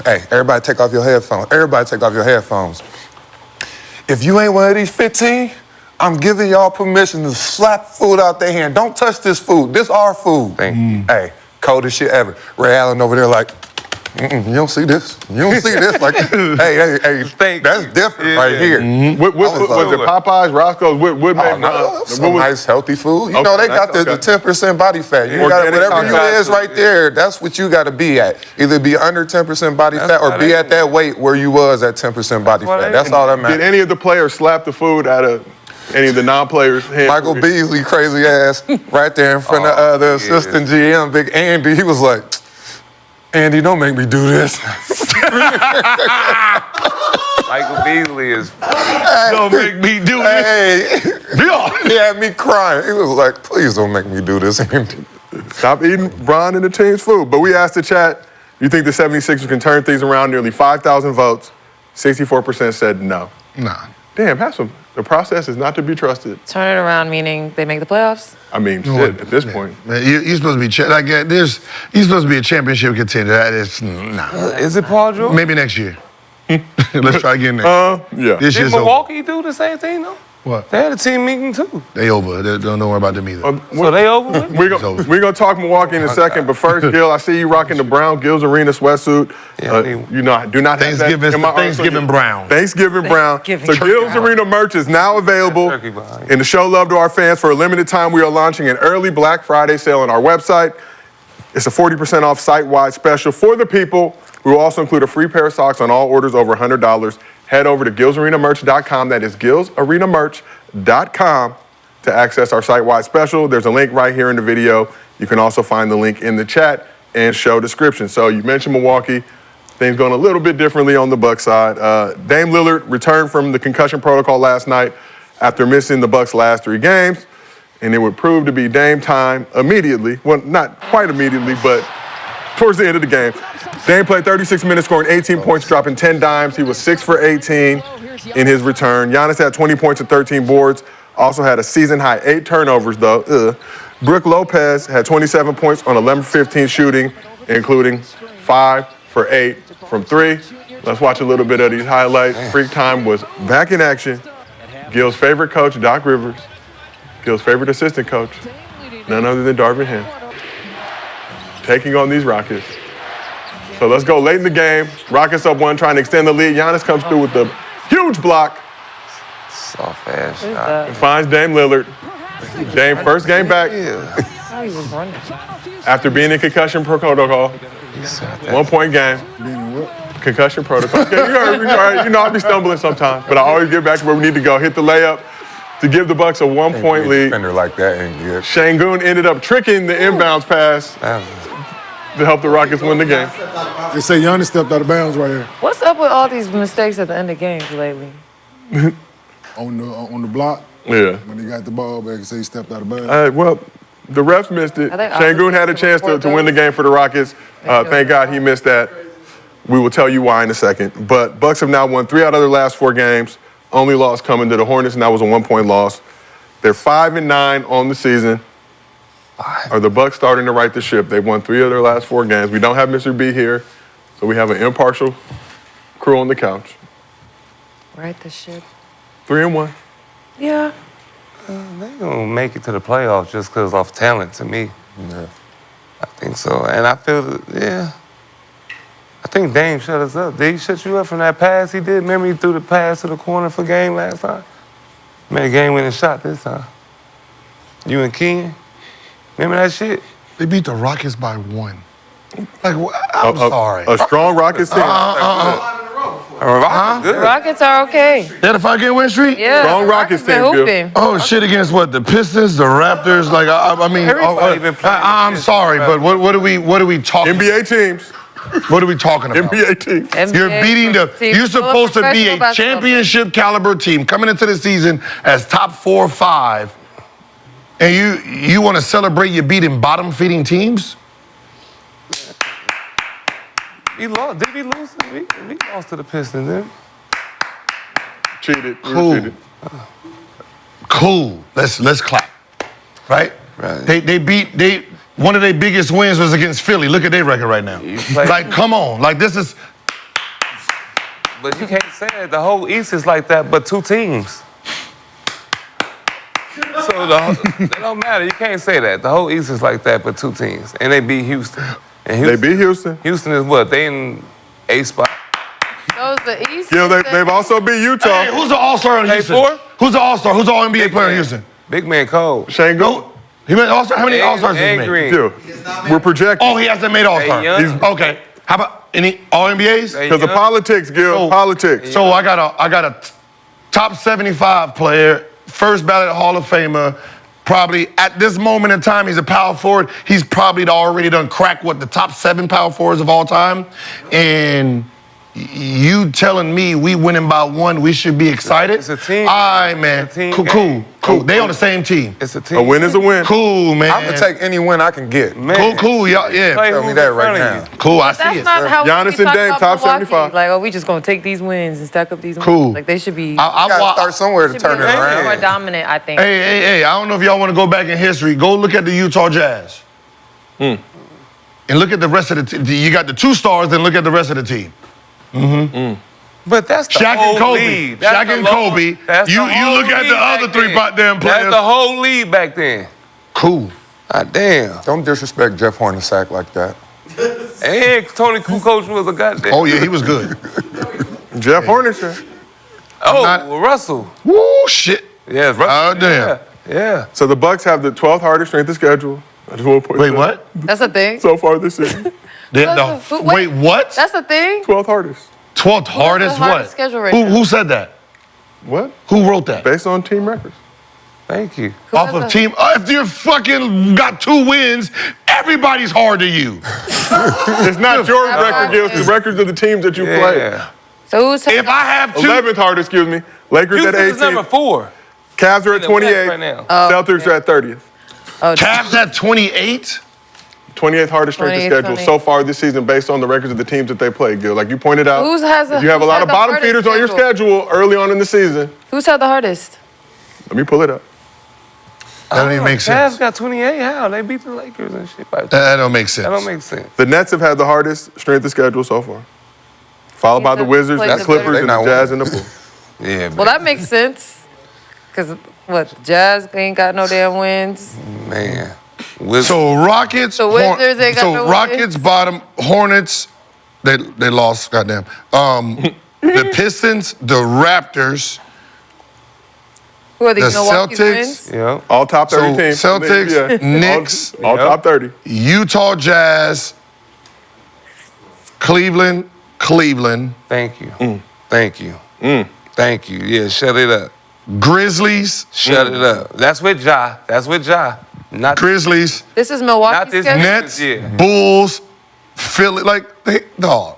Hey, everybody take off your headphones. Everybody take off your headphones. If you ain't one of these 15, I'm giving y'all permission to slap food out their hand. Don't touch this food. This our food. Thank you. Hey, coldest shit ever. Ray Allen over there like, You don't see this. You don't see this. Like, hey, that's different right here. What was it? Popeyes, Roscoe's? What made? Some nice healthy food. You Okay, know, they got nice, the okay. 10% body fat. You got Organic whatever you compound. is right there. That's what you got to be at. Either be under 10% body fat or be at that weight where you was at 10% body fat. That's all that Did matters. any of the players slap the food out of any of the non-players' hands? Michael Beasley, crazy ass, right there in front of the assistant GM, Big Andy. He was like, Andy, don't make me do this. Michael Beasley is. Don't make me do this. Hey, he had me crying. He was like, please don't make me do this, Andy. Stop eating Bron and the team's food. But we asked the chat, you think the 76ers can turn things around? Nearly 5,000 votes. 64% said no. Nah. Damn, have some. The process is not to be trusted. Turn it around, meaning they make the playoffs? I mean, shit, at this point. Man, you're supposed to be you're supposed to be a championship contender. That is nah. Is it Paul George? Maybe next year. Let's try again next. Yeah. This Did year's over. Milwaukee do the same thing though? What? They had a team meeting too. They over. Don't worry about them either. So they over with? We're gonna talk Milwaukee in a second, but first, Gil, I see you rocking the brown Gil's Arena sweatsuit. Yeah, You know, I do not have that Thanksgiving- in my Thanksgiving arsenal. brown. Thanksgiving brown. Thanksgiving So Gil's Arena merch is now available. Turkey behind. And to show love to our fans, for a limited time, we are launching an early Black Friday sale on our website. It's a 40% off site-wide special for the people. We will also include a free pair of socks on all orders over $100. Head over to gilsarenamerch.com. That is gilsarenamerch.com to access our site-wide special. There's a link right here in the video. You can also find the link in the chat and show description. So you mentioned Milwaukee. Things going a little bit differently on the Bucks side. Dame Lillard returned from the concussion protocol last night after missing the Bucks' last 3 games, and it would prove to be Dame time immediately. Well, not quite immediately, but towards the end of the game. Dame played 36 minutes, scoring 18 points, dropping 10 dimes. He was 6 for 18 in his return. Giannis had 20 points and 13 boards. Also had a season-high 8 turnovers, though. Brook Lopez had 27 points on 11 for 15 shooting, including 5 for 8 from 3. Let's watch a little bit of these highlights. Freak Time was back in action. Gil's favorite coach, Doc Rivers. Gil's favorite assistant coach, none other than Darvin Ham, taking on these Rockets. So let's go late in the game. Rockets up 1, trying to extend the lead. Giannis comes through with the huge block Soft ass shot. and finds Dame Lillard. Dame, first game back How he was running. after being in concussion protocol. 1-point game. Concussion protocol. Yeah, you heard, you know, I'll be stumbling sometimes, but I always get back to where we need to go. Hit the layup to give the Bucks a 1-point lead. Defender like that ain't good. Şengün ended up tricking the inbounds pass to help the Rockets win the game. They say Giannis stepped out of bounds right here What's up with all these mistakes at the end of games lately? on the block. Yeah. When he got the ball back, he said he stepped out of bounds. Well, the refs missed it. Are they Şengün had a chance to win the game for the Rockets. Thank God he missed that. We will tell you why in a second. But Bucks have now won 3 out of their last 4 games. Only loss coming to the Hornets, and that was a 1-point loss. They're 5-9 on the season. Are the Bucks starting to right the ship? They've won 3 of their last 4 games. We don't have Mr. B here, so we have an impartial crew on the couch. Right, the shit. 3-1. Yeah. They gonna make it to the playoffs just because of talent to me. Yeah. I think so. And I feel, I think Dame shut us up. Did he shut you up from that pass he did? Remember he threw the pass to the corner for game last time? Made a game-winning shot this time. You and Kenyon? Remember that shit? They beat the Rockets by 1. Like, I'm sorry. A strong Rockets team. The Rockets are okay. They had a 5-game win streak? Yeah. Strong Rockets been team, Gil. hooping. Oh, shit, against what? The Pistons, the Raptors? Like, I mean, Everybody been playing I'm against sorry, but what are we talking about? NBA teams. What are we talking about? NBA teams. You're NBA beating team. you're supposed to be Professional a basketball championship caliber team coming into the season as top 4 or 5, and you want to celebrate you beating bottom-feeding teams? He lost. Did we lose? We lost to the Pistons, didn't we? Cheated. We were Cool. cheated. Cool. Let's clap. Right? Right. They beat one of their biggest wins was against Philly. Look at their record right now. Like, come on. Like, this is But you can't say that. The whole East is like that, but 2 teams. So it don't matter. You can't say that. The whole East is like that, but 2 teams. And they beat Houston. And They beat Houston. Houston is what? They in A spot. So is the East. Yeah, they've also beat Utah. Hey, who's the All-Star in Hey, Houston? four? Who's the All-Star? Who's the All-NBA player in man. Houston? Big man Cole. Shane Go. He made All-Star? How many And- All-Stars has he and made? Green. Yeah. We're projecting. Oh, he hasn't made All-Star. Hey, Young. Okay. How about any All-NBAs? Hey, Because of Young. politics, Gil. Oh. Politics. So I got a top 75 player, first ballot Hall of Famer. Probably at this moment in time, he's a power forward. He's probably already done cracked the top 7 power forwards of all time. And you telling me we winning by 1, we should be excited? It's a team. All right, man. It's a team Cool. game. They on the same team. It's a team. A win is a win. Cool, man. I'm gonna take any win I can get. Man. Cool, y'all. Yeah. Play Tell who's me that in right front of now. you. Cool, I see That's it. not how Giannis we and talk Dame, about top Milwaukee. 75. Like, we just gonna take these wins and stack up these wins. Cool. Like, they should be. You gotta start somewhere to should be turn a it little around. more dominant, I think. Hey, I don't know if y'all want to go back in history. Go look at the Utah Jazz. And look at the rest of the team. You got the 2 stars, then look at the rest of the team. But that's the Shaq whole and Kobe. league. That's Shaq the and whole- Kobe. that's the You whole look at the league other back 3 then. goddamn players. That's the whole league back then. Cool. God damn. Don't disrespect Jeff Hornacek like that. And Tony Kukoc was a goddamn. Oh, yeah, he was good. Jeff Hornacek. Oh, not- Russell. Woo, shit. Yes, Russell. Oh, damn. Yeah. So the Bucks have the 12th hardest strength of schedule. I just want to point Wait, that what? out. That's a thing. So far this season. Wait, what? That's a thing. 12th hardest. 12th hardest the hardest what? schedule right now? Who said that? What? Who wrote that? Based on team records. Thank you. Off has of the- team. If you fucking got 2 wins, everybody's hard to you. It's not your record, Gil. It's the records of the teams that you play. Yeah. So who's If I have 2, 11th hardest, excuse me. Lakers at Houston is 18. number 4. Cavs are at in the West 28. right now. Celtics are at 30th. Cavs at 28. 28th hardest strength of 28th, schedule 28th. so far this season based on the records of the teams that they play, Gil. Like you pointed out, Who's has a- if you have a who's lot had of the bottom hardest feeders on your schedule early on in the season. Who's had the hardest? Let me pull it up. That don't even make Cavs sense. got 28. How? They beat the Lakers and shit. That don't make sense. That don't make sense. The Nets have had the hardest strength of schedule so far, followed by the Wizards, Played the the Clippers, better- and the Jazz and the Bulls. Yeah, Well, that makes sense. Because, what, the Jazz ain't got no damn wins. man. So Rockets. The Wizards ain't got so no Rockets wins. bottom. Hornets. They lost. Goddamn. The Pistons. The Raptors. Who are these The Milwaukee's Celtics. wins? Yeah. All top 30 So teams. Celtics, Knicks. all top 30. Utah Jazz. Cleveland. Thank you. Thank you. Thank you. Yeah, shut it up. Grizzlies. Shut it up. That's with Ja. That's with Ja. Not Grizzlies. This is Not Milwaukee's this schedule? Nets. Yeah. Bulls. Philly. Dog.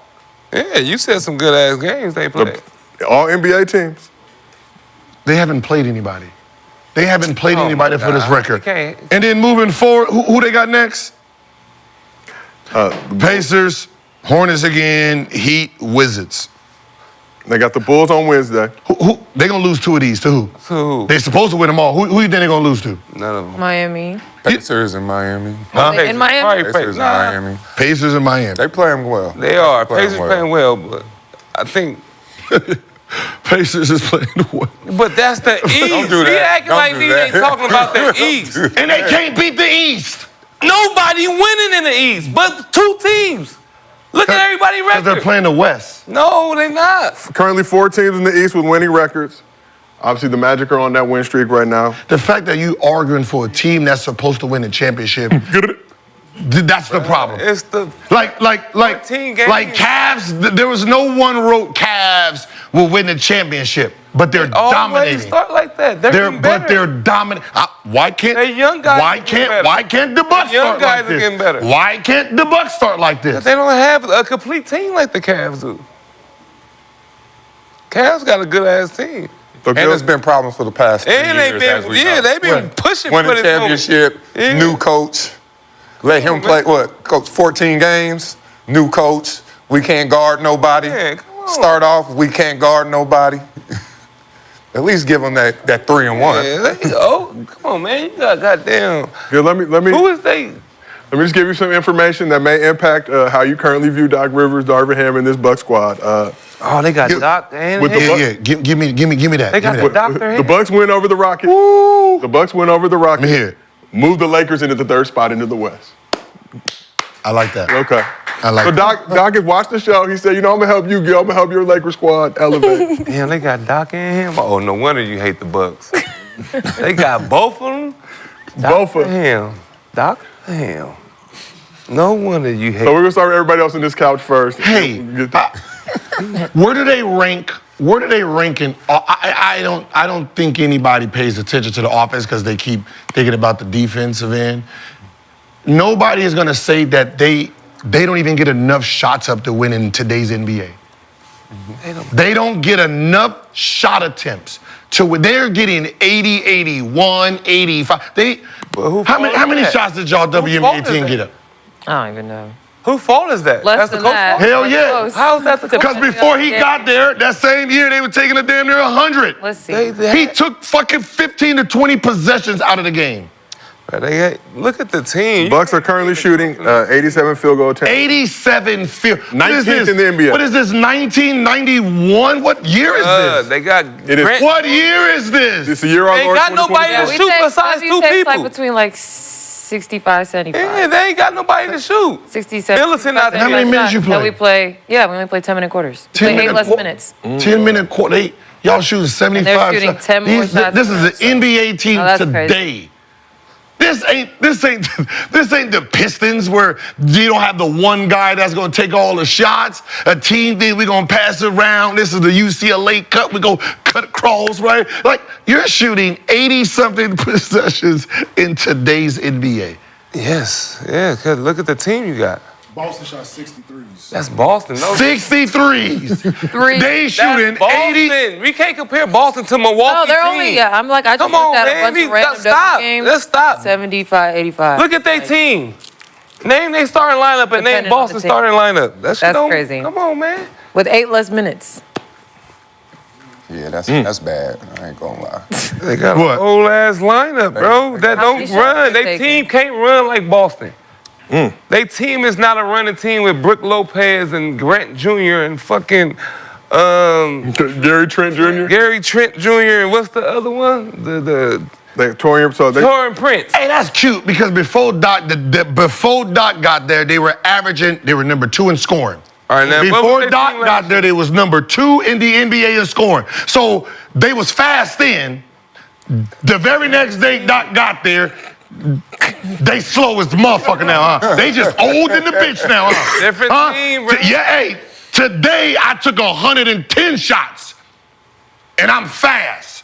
Yeah, you said some good ass games they played. All NBA teams. They haven't played anybody. They haven't played Oh, anybody my for this God. record. Okay. And then moving forward, who they got next? The Pacers, Hornets again, Heat, Wizards. They got the Bulls on Wednesday. Who they gonna lose 2 of these to who? To who? They supposed to win them all. Who you think they gonna lose to? None of them. Miami. Pacers in Miami. In Miami? Pacers in Nah, Miami. Pacers and Miami. They playing well. They are. Playing Pacers well. playing well, but I think. Pacers is playing well. But that's the East. Don't do We that. acting Don't like do we that. ain't talking about the East. And they can't beat the East. Nobody winning in the East, but 2 teams. Look at everybody Because they're record. playing the West. No, they not. Currently 4 teams in the East with winning records. Obviously, the Magic are on that win streak right now. The fact that you arguing for a team that's supposed to win a championship, that's the problem. It's the Like 14 games. Cavs, there was no one wrote Cavs will win the championship, but they're always dominating. start like that. They're getting But they're better. dominant. Why can't They young guys Why are getting can't better. the Bucks The young start guys like are this? getting better. Why can't the Bucks start like this? They don't have a complete team like the Cavs do. Cavs got a good ass team. And there's been problems for the past 3 And years. they've as been, we yeah, know. they've been pushing for Winning this championship, Yeah. new coach. Let him play, coach 14 games, new coach. We can't guard nobody. Yeah, come on. Start off, we can't guard nobody. At least give them that 3-1. Yeah, there you go. Come on, man. You got goddamn. Here, let me Who is they? Let me just give you some information that may impact how you currently view Doc Rivers, Darvin Ham, and this Buck squad. Oh, they got Doc and with the him. Bucks- Yeah, give me that. They Give got me the that. doctor. The Bucks win over the Rockets. The Bucks win over the Rockets. Let me hear it. Move the Lakers into the 3rd spot into the West. I like that. Okay. I like So that. Doc has watched the show. He said, you know, I'm gonna help you, Gil. I'm gonna help your Lakers squad elevate. Damn, they got Doc in him. Oh, no wonder you hate the Bucks. They got both of them. Both of them. Damn. Doc, damn. No wonder you hate. So we're gonna start with everybody else on this couch first. Hey, where do they rank? Where do they rank in? I don't think anybody pays attention to the offense because they keep thinking about the defensive end. Nobody is gonna say that they don't even get enough shots up to win in today's NBA. They don't get enough shot attempts to win. They're getting 80, 81, 85. How many shots did y'all WNBA team get up? I don't even know. Whose fault is that? Less That's the than coach's that. fault? Hell yeah. Close. How's that the Because before he got there, that same year, they were taking a damn near 100. Let's see. He took fucking 15 to 20 possessions out of the game. Look at the team. Bucks are currently shooting 87 field goal attempts. 87 field. 19th in the NBA. What is this, 1991? What year is this? They got It is- What year is this? It's a year on They Lord got 2024. nobody to shoot besides two people. Like between like 65, 75. Yeah, they ain't got nobody to shoot. 67. Millicent out there. How many minutes you No, play? we play. Yeah, we only play 10-minute quarters. 10 Play 8 less minute minutes. 10-minute quarter. Y'all shooting 75 shooting shots. 10 more shots This than is us, an NBA team Oh, that's today. crazy. This ain't the Pistons where you don't have the one guy that's gonna take all the shots. A team thing, we're gonna pass it around. This is the UCLA cut. We go cut across, right? Like you're shooting 80-something possessions in today's NBA. Yes, yeah, because look at the team you got. Boston shot 63s. That's Boston. No, 63s. Three. They shooting That's 80. Boston. We can't compare Boston to Milwaukee. No, they're team. only, yeah, I'm like, I just Come on, looked at man. a bunch of random Stop. games. Let's stop. 75, 85. Look at their team. Name their starting lineup and name Depending on Boston's the team. starting lineup. That's crazy. Come on, man. With 8 less minutes. Yeah, that's bad. I ain't gonna lie. They got What? a whole ass lineup, bro. That How many don't shots run. they Their taking? team can't run like Boston. Their team is not a running team with Brook Lopez and Grant Jr. and fucking Gary Trent Jr. Gary Trent Jr. and what's the other one? The Torian Prince. Hey, that's cute because before Doc got there, they were number 2 in scoring. All right, now, what was Before their Doc team got last there, they was number 2 in the NBA in scoring. So they was fast then. The very next day Doc got there, they slow as the motherfucker now, huh? They just old in the bitch now, huh? Different team, bro. Yeah, hey, today I took 110 shots, and I'm fast.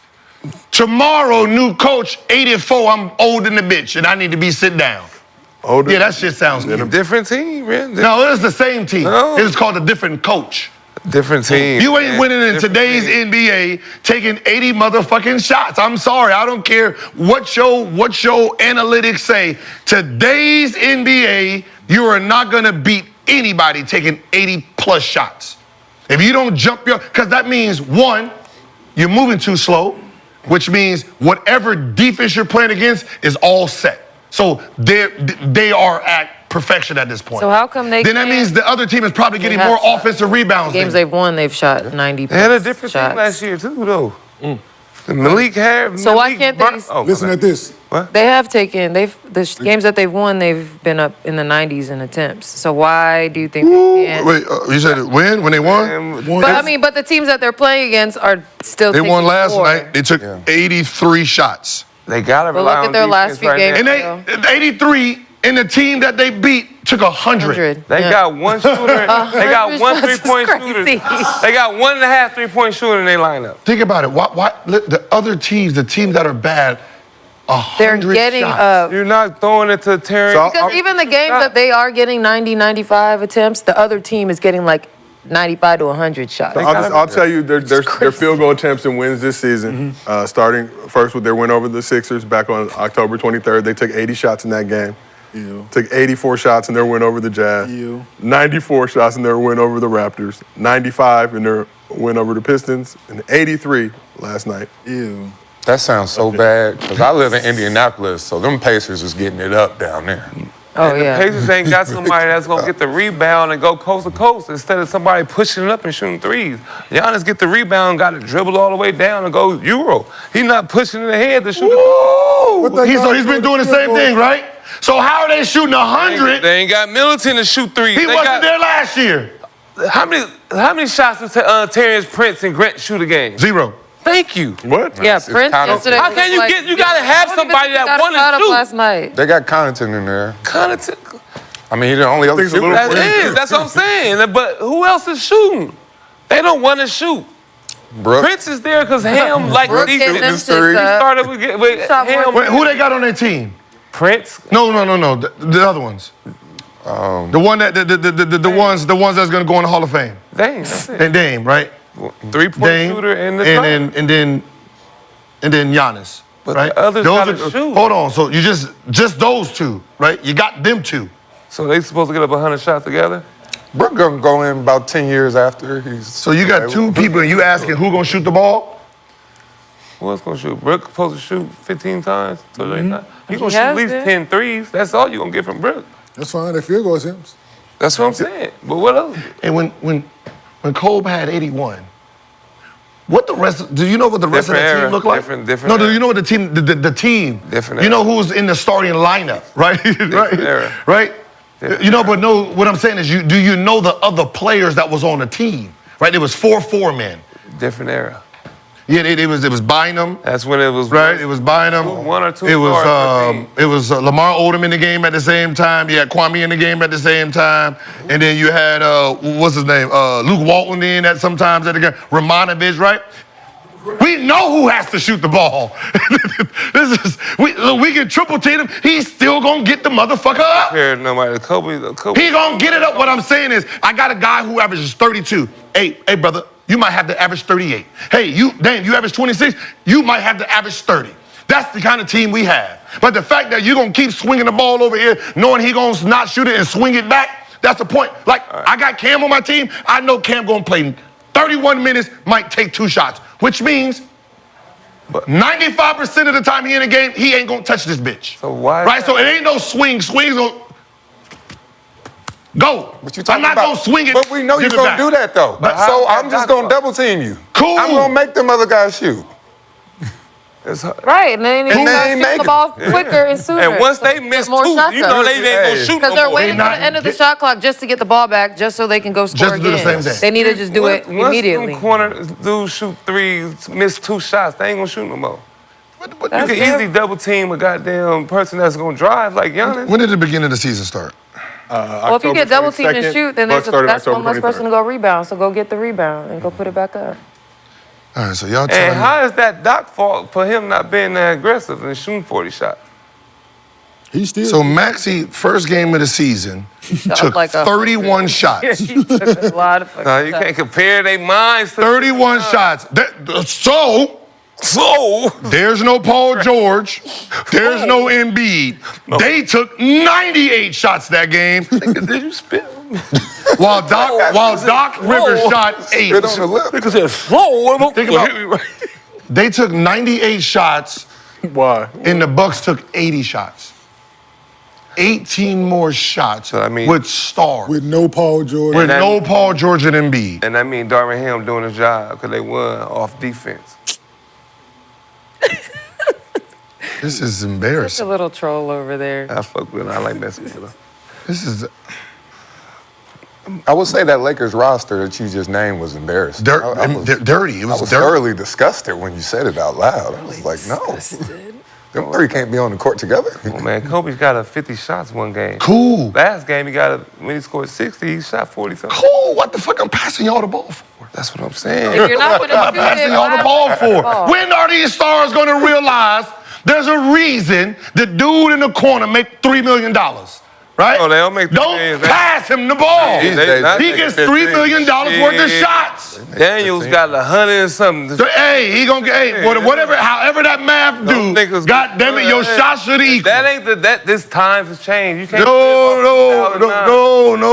Tomorrow, new coach, 84, I'm old in the bitch, and I need to be sit down. Older. Yeah, that shit sounds good. Different team, man. No, it's the same team. No. It's called a different coach. Different team. You ain't man. winning in Different today's team. NBA taking 80 motherfucking shots. I'm sorry, I don't care what your analytics say. Today's NBA, you are not gonna beat anybody taking 80 plus shots. If you don't jump because that means 1, you're moving too slow, which means whatever defense you're playing against is all set. So they are at perfection at this point. So how come they Then that can't- means the other team is probably getting have more shots. offensive rebounds. Games than you. they've won, they've shot 90 They had a plus different shots. team last year too, though. The Malik had. So why Malik can't they- burnt- Oh, Listen my at this. They have taken, games that they've won, they've been up in the 90s in attempts. So why do you think they can't? Wait, you said when they won? bad. One- But I mean, but the teams that they're playing against are still They won taking last more. night. They took 83 shots. They gotta But rely look on at their last defense few right games. now. And they 83, and the team that they beat took 100. They Yeah. got one shooter. They got 100 one shots is 3-point shooter. crazy. They got 1.5 3-point shooter in their lineup. Think about it. Why the other teams, the teams that are bad, They're 100 getting shots. You're not throwing it to Terry. So- because even the games that they are getting 90, 95 attempts, the other team is getting like 95 to 100 shots. I'll tell you their field goal attempts and wins this season, starting first with their win over the Sixers back on October 23rd. They took 80 shots in that game. Ew. Took 84 shots in their win over the Jazz. Ew. 94 shots in their win over the Raptors. 95 in their win over the Pistons. And 83 last night. Ew. That sounds so bad because I live in Indianapolis, so them Pacers is getting it up down there. Oh, The yeah. Pacers ain't got somebody that's gonna get the rebound and go coast to coast instead of somebody pushing it up and shooting threes. Giannis get the rebound, got to dribble all the way down and go Euro. He's not pushing it ahead to shoot the ball. So he's been doing the same thing, right? So how are they shooting 100? They ain't got Middleton to shoot threes. He wasn't there last year. How many shots did Terrence Prince and Grant shoot a game? 0. Thank you. What? Yeah, Prince yesterday. How can you get? You gotta have somebody that want to shoot. Last night. They got Connaughton in there. Connaughton. I mean, he's the only other shooter. That's what I'm saying. But who else is shooting? They don't want to shoot. Brooke. Prince is there because Ham like Brooke these. getting them He shits up. started with Ham. Wait, who they got on their team? Prince. No. The other ones. The one that the ones that's gonna go in the Hall of Fame. Dang. That's it. And Dame, right? 3-point shooter and the and then Giannis. But right? the others gotta shoot. Hold on. So you just those two, right? You got them two. So they supposed to get up 100 shots together? Brooke gonna go in about 10 years after he's. So you got two people, and you asking who gonna shoot the ball? Who else gonna shoot? Brooke supposed to shoot 15 times? He gonna He shoot at has least been. 10 threes. That's all you gonna get from Brooke. That's fine. That field goal attempts. That's what I'm saying. But what else? And when Kobe had 81, what the rest? Do you know what the rest Different of the era. team looked like? Different No, do era. you know what the team? The team. Different You know era. who's in the starting lineup, right? right. era. Right. Different You know, but no. What I'm saying is, do you know the other players that was on the team? Right. It was 4 men. Different era. Yeah, it was Bynum. That's when it was Right, it was Bynum. one or two It was stars per team. it was Lamar Odom in the game at the same time. You had Kwame in the game at the same time, and then you had what's his name? Luke Walton in at sometimes at the game. Romanovich, right? We know who has to shoot the ball. We can triple team him. He's still gonna get the motherfucker up. Compared to nobody. Kobe. He gonna get it up. What I'm saying is, I got a guy who averages 32. Hey, brother, you might have to average 38. Hey, you average 26. You might have to average 30. That's the kind of team we have. But the fact that you're gonna keep swinging the ball over here, knowing he gonna not shoot it and swing it back, that's the point. Like, I got Cam on my team. I know Cam gonna play 31 minutes, might take 2 shots, which means 95% of the time he in the game, he ain't gonna touch this bitch. So why? Right? So it ain't no swing. Swing's gonna go. What you I'm talking not about? gonna swing it. But we know you're give it gonna back. do that though. But So how- I'm just gonna double team you. Cool. I'm gonna make them other guys shoot. Right, and then And you they start ain't shooting make the it. ball quicker and sooner. And once they Get miss more two, shots you up. know they ain't gonna shoot Because no they're more. waiting for not- the end of the shot clock just to get the ball back, just so they can go score Just to do the again. same thing. They need to just do it Once immediately. them corner dudes shoot threes, miss 2 shots, they ain't gonna shoot no more. You That's can fair. easily double team a goddamn person that's gonna drive like Giannis. When did the beginning of the season start? Well, if you get double teamed and shoot, then that's one less person person. to go rebound. So go get the rebound and go put it back up. All right, so y'all And telling me. how is that Doc fault for him not being that aggressive and shooting 40 shots? He still. So Maxey, first game of the season, took like a- 31 shots. He took a lot of fucking No, you shots. can't compare their minds to 31 shots. So there's no Paul George. There's no Embiid. They took 98 shots that game, Did you spit? while Doc Rivers shot 8. Spit on the lip. Because it's slow. Think about- They took 98 shots, Why? and the Bucks took 80 shots. 18 more shots So, I mean- with stars. with no Paul George. With no Paul George and Embiid. And I mean Darvin Ham doing his job because they won off defense. This is Such a embarrassing. little troll over there. I fuck with him. I like messing with him. This is I would say that Lakers roster that you just named was embarrassing. I was, dirty. It I was was dirty. thoroughly disgusted when you said it out loud. I was like, no. Them 3 can't be on the court together. Oh, man, Kobe's got a 50 shots one game. Cool. Last game, when he scored 60, he shot 40 something. Cool. What the fuck I'm passing y'all the ball for? That's what I'm saying. If you're not going to I'm shoot passing it, y'all the why ball pass the for? ball? When are these stars going to realize there's a reason the dude in the corner make $3 million? Right? Oh, they don't make $3 million. pass him the ball. These days, not He they gets make $3 million worth of Yeah. shots. Daniels got 100 and something. So, hey, he gonna get however that math Them do. niggas- God damn it, your shots should equal. That ain't this times has changed. You can't No.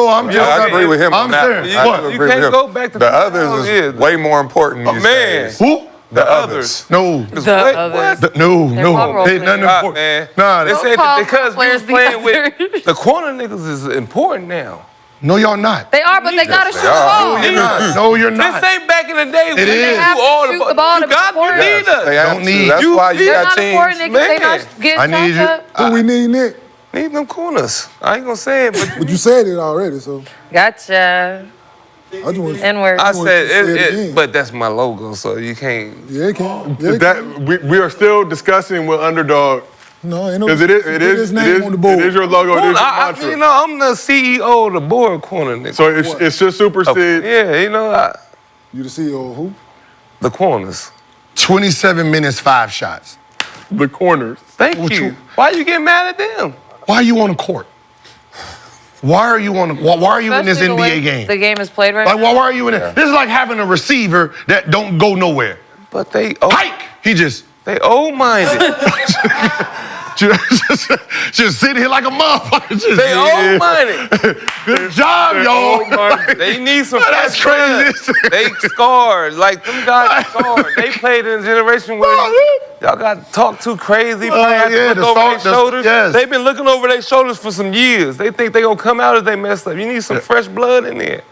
I'm just. I agree with him I'm on that. saying, I what? do You agree can't with him. go back to the 2000 others years. is way more important these man. days. Who? The others. No. The others. No. my role Ain't nothing players. important. Man. Nah, They that's- said call that because we players was the playing with others. the corner niggas is important now. no, y'all not. They are, but they got to shoot the are. ball. You're not. No, you're not. This ain't back in the day. It is. They have to shoot the ball You to be got to important. need us. They have Don't to. need That's you. why you They're got not teams. important niggas. They not getting I need shots you. up. Who we need, Nick? Need them corners. I ain't gonna say it, But you said it already, so Gotcha. I just want to N-word. I want said to say it it, again. but that's my logo, so you can't. Yeah, it can. Yeah, it can. We are still discussing with underdog No, ain't no. because it put his is name on the board. it is your logo. It is your I, mantra. you know, I'm the CEO of the board corner, nigga. So it's just supersede Yeah, you know, You the CEO of who? the corners. 27 minutes, 5 shots. the corners. Thank What you. you- Why you get mad at them? Why are you on the court? Why are you in this Especially the way NBA game? The game is played right Like, now. why are you in it? This is like having a receiver that don't go nowhere. But they Hike! He just old-minded. just sit here like a motherfucker. Just, They old-minded. Good job, y'all. They need some. That's fresh blood. crazy. They scarred. Like them guys scarred. They played in a generation where y'all got talked too crazy. Had to yeah, look the over start- their the- shoulders. yes. They've been looking over their shoulders for some years. They think they gonna come out as they messed up. You need some fresh blood in there.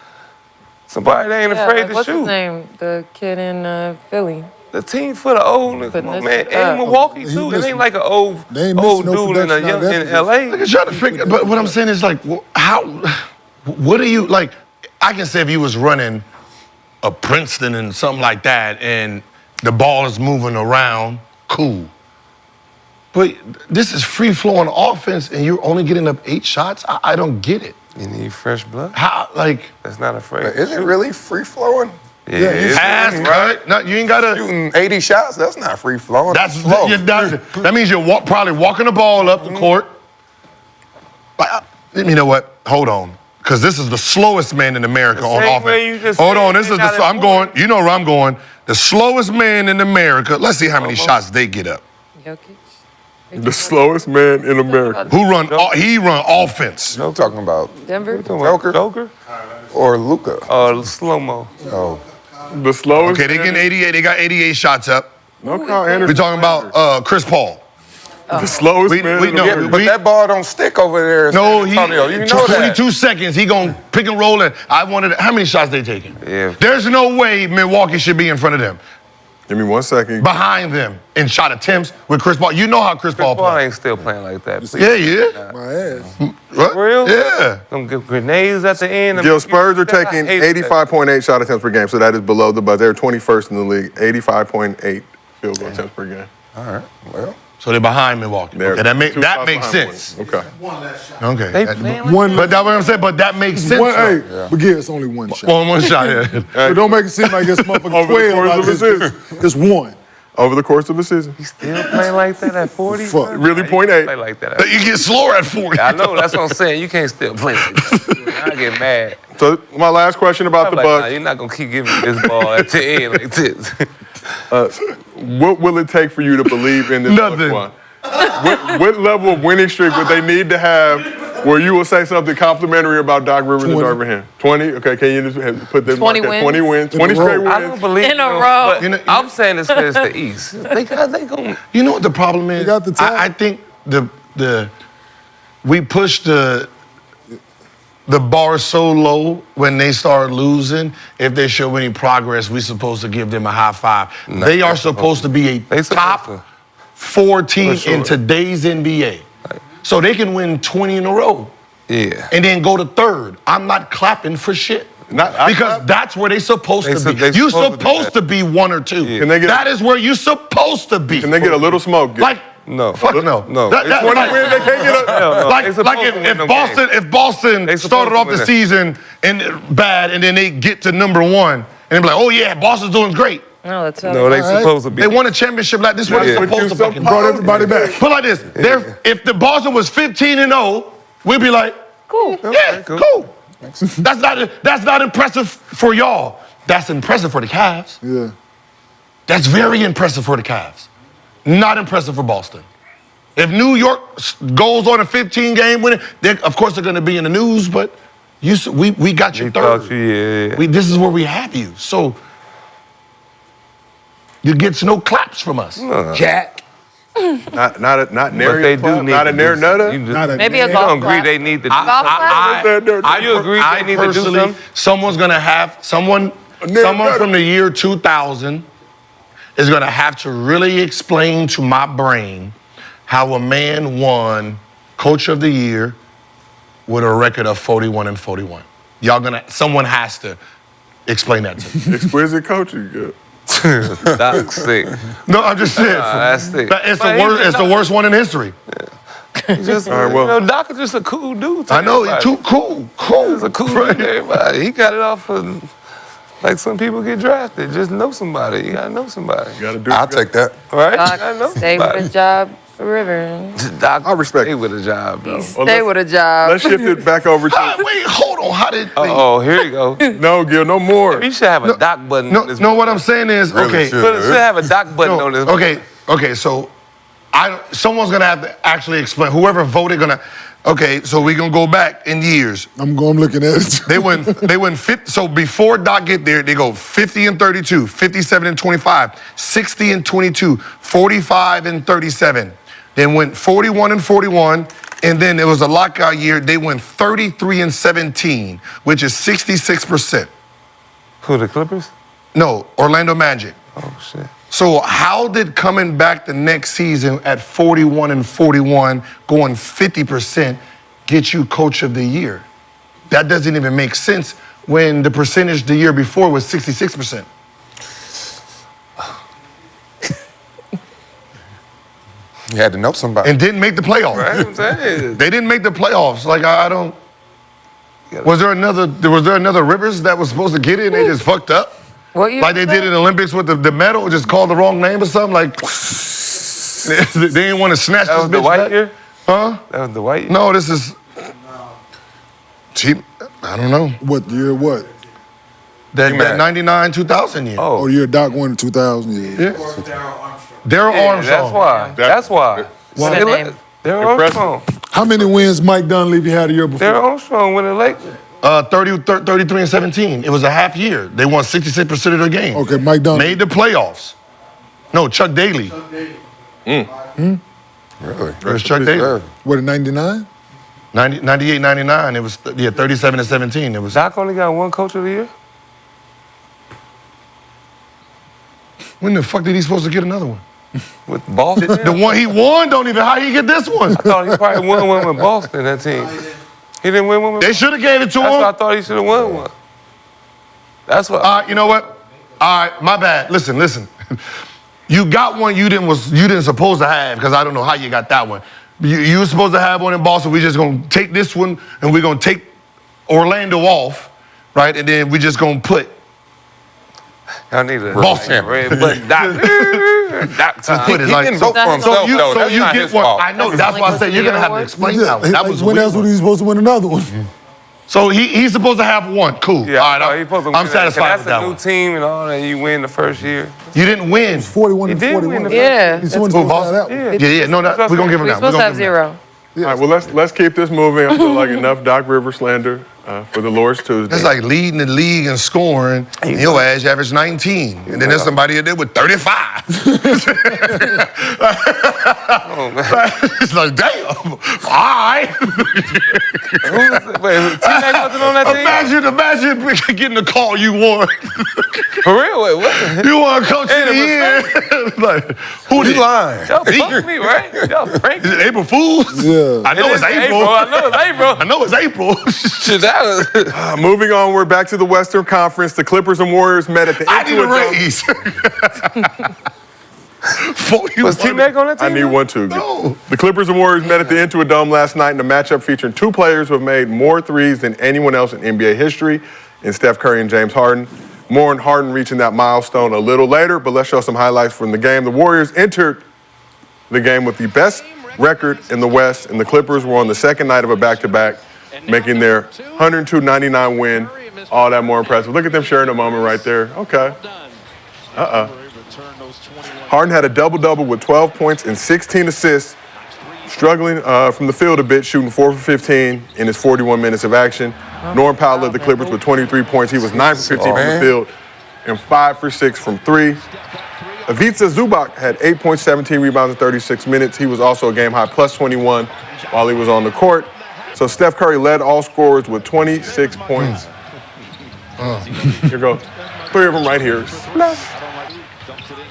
Somebody that ain't Yeah, afraid like, to what's his shoot. name? The kid in Philly. The team for the old niggas, Putting my this man. shit And up. Milwaukee He too. It missing- ain't like an old They ain't missing no dude in production out of that in position. LA. I'm trying to figure, but what I'm saying is like, how, what are you, like, I can say if you was running a Princeton and something like that and the ball is moving around, cool. But this is free-flowing offense and you're only getting up 8 shots? I don't get it. You need fresh blood. How, like, That's not afraid. But to is it shoot. really free flowing? Yeah, Yeah, it's- ass, right? No, you ain't gotta, Shooting 80 shots, that's not free flowing. that's, slow. that means you're probably walking the ball up the court. You know what? Hold on. Because this is the slowest man in America The on same offense. way you just Hold said on, this they is got I'm it going, you know where I'm going. The slowest man in America. Let's see how many shots they get up. Jokic. The slowest man in America. He run offense. I'm talking about Denver. Joker? or Luca. Slow-mo. Oh, The slowest. Okay, they getting 88. They got 88 shots up. No count Anderson. We're talking about Chris Paul. the slowest We- man we in know- America. but that ball don't stick over there. in No, San he Antonio. You know that. 22 seconds. He gonna pick and roll and I wanted. How many shots they taking? Yeah. There's no way Milwaukee should be in front of them. Give me 1 second. Behind them in shot attempts with Chris Paul. You know how Chris Paul Paul plays. ain't still playing like that. Please. Yeah, yeah. My ass. What? Real? Yeah. Them grenades at the end. Gil, Spurs are taking I hate that. 85.8 shot attempts per game, so that is below the buzz. They're 21st in the league, 85.8 field goal attempts per game. All right, well. So they're behind Milwaukee. They're Okay, that makes 2 shots sense. behind winning. Okay. Okay. They That- playing like One, but that's what I'm saying. But that makes sense. one, though. hey, but give us only one shot. One shot. Yeah. But don't make it seem like it's motherfucking Over the 12 course out of the this. It's one. Over the course of the season. Still playing like that at 40? Fuck. bro? Really, Nah, you 0.8. can't play like that. You get slower at 40. I know, that's what I'm saying. You can't still play like that. I get mad. So my last question about the I'm like, nah, Bucks. you're not going to keep giving me this ball at the end like this. What will it take for you to believe in this Bucks Nothing. squad? What level of winning streak would they need to have where you will say something complimentary about Doc Rivers and 20. Darvin Ham? 20? Okay, can you just put them 20 mark at wins. 20 wins? In 20 a row. straight I don't wins? believe In a them, row. but You know- I'm saying it's because it's the East. They going You know what the problem is? got the talent. I think we pushed the bar so low when they start losing. If they show any progress, we're supposed to give them a high five. They are supposed to be They a supposed top to. 4 team For sure. in today's NBA. So they can win 20 in a row Yeah. and then go to third. I'm not clapping for shit. I Because clap. that's where they supposed They to su- be. they You're supposed to be supposed that. to be 1 or 2. Yeah. Can they get- That is where you're supposed to be. Can they get a little smoke? Like, No. fuck no. No. That- It's that- 20 like- wins, they can't get a... Hell no. like They supposed to win if them Boston games. if Boston They started supposed off to the win season and bad and then they get to number 1 and they be like, oh yeah, Boston's doing great. No, that's No, they right. supposed to be. They won a championship like this. Is what Yeah. they're supposed to But you fucking so Brought everybody back. Put it like this. If the Boston was 15-0, we'd be like, cool. yeah, cool. That's not impressive for y'all. That's impressive for the Cavs. Yeah. That's very impressive for the Cavs. Not impressive for Boston. If New York goes on a 15-game winning, of course they're going to be in the news, but we got you They third. thought you, yeah. This is where we have you. So you get no claps from us. Jack. Not But nary they a clap, do need not to a do near something. nutter. You just- Not a Maybe a man. You golf don't agree clap. they need to do Golf something. clap? You agree they need to do personally, something? someone's gonna have someone from the year 2000 is gonna have to really explain to my brain how a man won Coach of the Year with a record of 41-41. Someone has to explain that to me. Exquisite coaching. Good. Doc's sick. No, I'm just saying. That's sick. It's the worst one in history. Just, All right, well- Doc is just a cool dude. to I know, everybody. too cool. He's a cool dude to everybody. He got it off of, like some people get drafted. Just know somebody. You gotta know somebody. You gotta do. I'll take that. Right? You gotta know Doc, stay with a somebody. job forever. Doc, I respect stay it. with a job, though. Stay with a job. Let's shift it back over to. Wait, hold on. How did Oh, here you go. No, Gil, no more. You should have a Doc button on this. what I'm saying is, Really okay. should. Should have a Doc button on this. Okay, so someone's gonna have to actually explain. Whoever voted okay, so we're gonna go back in years. I'm looking at it. They went 50, so before Doc get there, they go 50-32, 57-25, 60-22, 45-37. Then went 41-41, and then it was a lockout year. They went 33-17, which is 66%. Who, the Clippers? No, Orlando Magic. Oh, shit. So how did coming back the next season at 41-41, going 50%, get you Coach of the Year? That doesn't even make sense when the percentage the year before was 66%. You had to know somebody. And didn't make the playoffs. Right? I'm saying. They didn't make the playoffs. Like I don't. Was there another Rivers that was supposed to get it and they just fucked up? What you Like they did in the Olympics with the medal, just called the wrong name or something? Like they didn't want to snatch That this was the bitch white back? year? Huh? That was the white year? No, this is cheap. I don't know. What year? What? That T-Mac. 99, 2000 year. Oh, year Doc won in 2000. Yeah. Daryl Yeah, Armstrong. that's why. That's why. What's that name? Daryl Impressive. Armstrong. How many wins Mike Dunleavy had a year before? Daryl Armstrong win the Lakers. 33-17. It was a half year. They won 66% of their game. Okay, Mike Dunleavy. Made the playoffs. No, Chuck Daly. Really? It was Chuck Daly. What, in 99? 98, 99. It was 37-17. It was. Doc only got one Coach of the Year? When the fuck did he supposed to get another one? With Boston? The one he won don't even. How he get this one? I thought he probably won one with Boston, that team. He didn't win one with They should have gave it to That's why I him. thought he should have won one. That's what. All right, you know what? All right, my bad. Listen. You got one you didn't supposed to have because I don't know how you got that one. You were supposed to have one in Boston. We just gonna take this one and we're gonna take Orlando off, right? And then we just gonna put Y'all need a Boston. red button. Doc. Doc time. put it He like didn't vote for So himself, you, though. so That's you not get his one. fault. I know. That's That's why I said you're gonna have to explain that one. That was when weird else was one. he supposed to win another one? So he's supposed to have one. Cool. Yeah, all no, right, he supposed to I'm win satisfied with That's that a new one. team and all that. You win the first year. You didn't win. 41 He and did 41. win the Yeah. He's that's supposed Who, to have that one. Yeah. Yeah. No, we're gonna give him We're that. supposed to have 0. All right, well, let's keep this moving. I feel like enough Doc Rivers slander for the Lord's Tuesday. That's like leading the league in scoring, and your ass average 19. And then there's somebody there with 35. It's like, damn. All right. Wait, T-Mac wasn't on that team? Imagine getting the call you won. For real? Wait, what? You won Coach of the Year. Like, who you lying? Y'all fucked me, right? Y'all pranked Is me. it April Fools? Yeah. I know It it's is April. I know it's April. I know it's April. Shit, that was... Moving on, we're back to the Western Conference. The Clippers and Warriors met at the I need a Intuit Dome. raise. You Was T-Mac on that I team? need one too. No. The Clippers and Warriors met at the Intuit Dome last night in a matchup featuring two players who have made more threes than anyone else in NBA history, in Steph Curry and James Harden. More on Harden reaching that milestone a little later, but let's show some highlights from the game. The Warriors entered the game with the best record in the West, and the Clippers were on the second night of a back-to-back, making their 102-99 win all that more impressive. Look at them sharing a moment right there. Okay. Harden had a double-double with 12 points and 16 assists, struggling from the field a bit, shooting 4 for 15 in his 41 minutes of action. Norm Powell led the Clippers with 23 points. He was 9 for 15 from the field and 5 for 6 from 3. Ivica Zubac had 8 points, 17 rebounds in 36 minutes. He was also a game-high plus 21 while he was on the court. So Steph Curry led all scorers with 26 points. Here goes. 3 of them right here.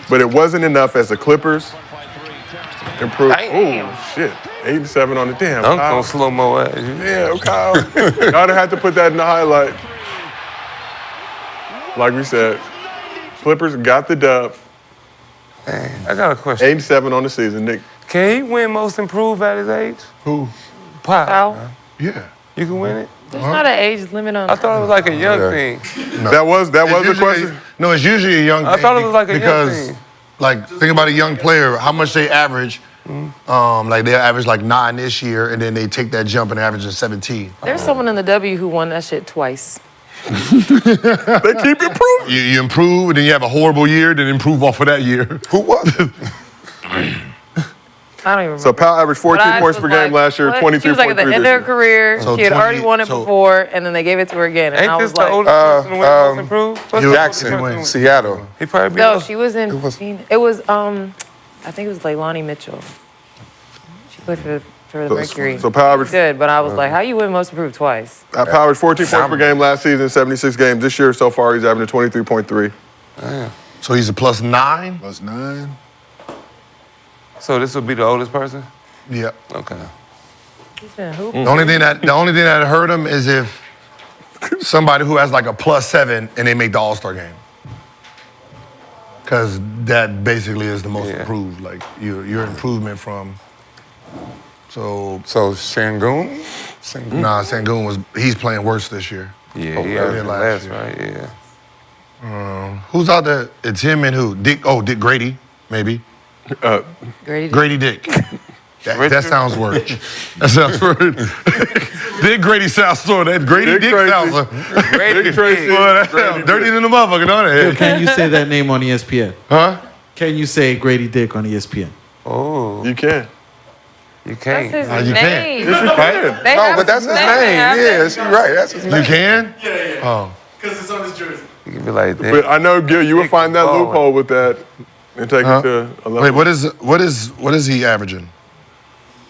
But it wasn't enough as the Clippers improved. Oh, shit. 8 and 7 on the damn. Dunk Kyle. on slow-mo ass. Yeah, Kyle. Y'all have to put that in the highlight. Like we said, Clippers got the dub. Hey, I got a question. 8 and 7 on the season, Nick. Can he win most improved at his age? Who? Pop. Foul. Yeah. You can win it? There's not an age limit on I thought it was like a young thing. That was the Usually- question. No, it's usually a young I thing thought it was like a young because, thing. like, think about a young player, how much they average. Like they average like 9 this year, and then they take that jump and average 17. There's someone in the W who won that shit twice. They keep improving. You improve, and then you have a horrible year, then improve off of that year. Who was it? I don't even remember. So Powell averaged 14 But I points was per game like, last year, what? 23.3 She was like at the end of her this year. career. So She had already 20 won it so- before, and then they gave it to her again. And I Ain't was this the like, oldest person to win most improved? What's the Jackson, oldest person to win? Seattle. He probably be no, up. she was in. Phoenix. It was I think it was Leilani Mitchell. She played for the Mercury. So Powell averaged, Good, but I was like, how you win most improved twice? Powell averaged 14 points per game last season, 76 games. This year so far, he's averaging 23.3. So he's a +9. +9. So this would be the oldest person? Yeah. Okay. He's been hoop. The only thing that hurt him is if somebody who has like a +7 and they make the All-Star game. Because that basically is the most improved, like your improvement from. So Sengun? nah, Sengun he's playing worse this year. Yeah, he yeah, averaged last less, year. right? Yeah. Who's out there? It's him and who? Dick Grady, maybe. Grady Dick. That sounds worse. That sounds worse. Dick Grady sounds so that Grady Dick Tracy. sounds Grady Tracy. well, that sounds dirty than the motherfucker, don't it? Can you say that name on ESPN? Huh? Can you say Grady Dick on ESPN? Oh, You can. you That's can't. his you can't. name. Yes, you can. They No, have- but that's his they name. have Yeah, it. she's right. That's his You name. can? Oh. Because it's on his jersey. You can be like But that. I know, Gil, you will Dick find that balling. loophole with that and take it to a level. Wait, what is he averaging?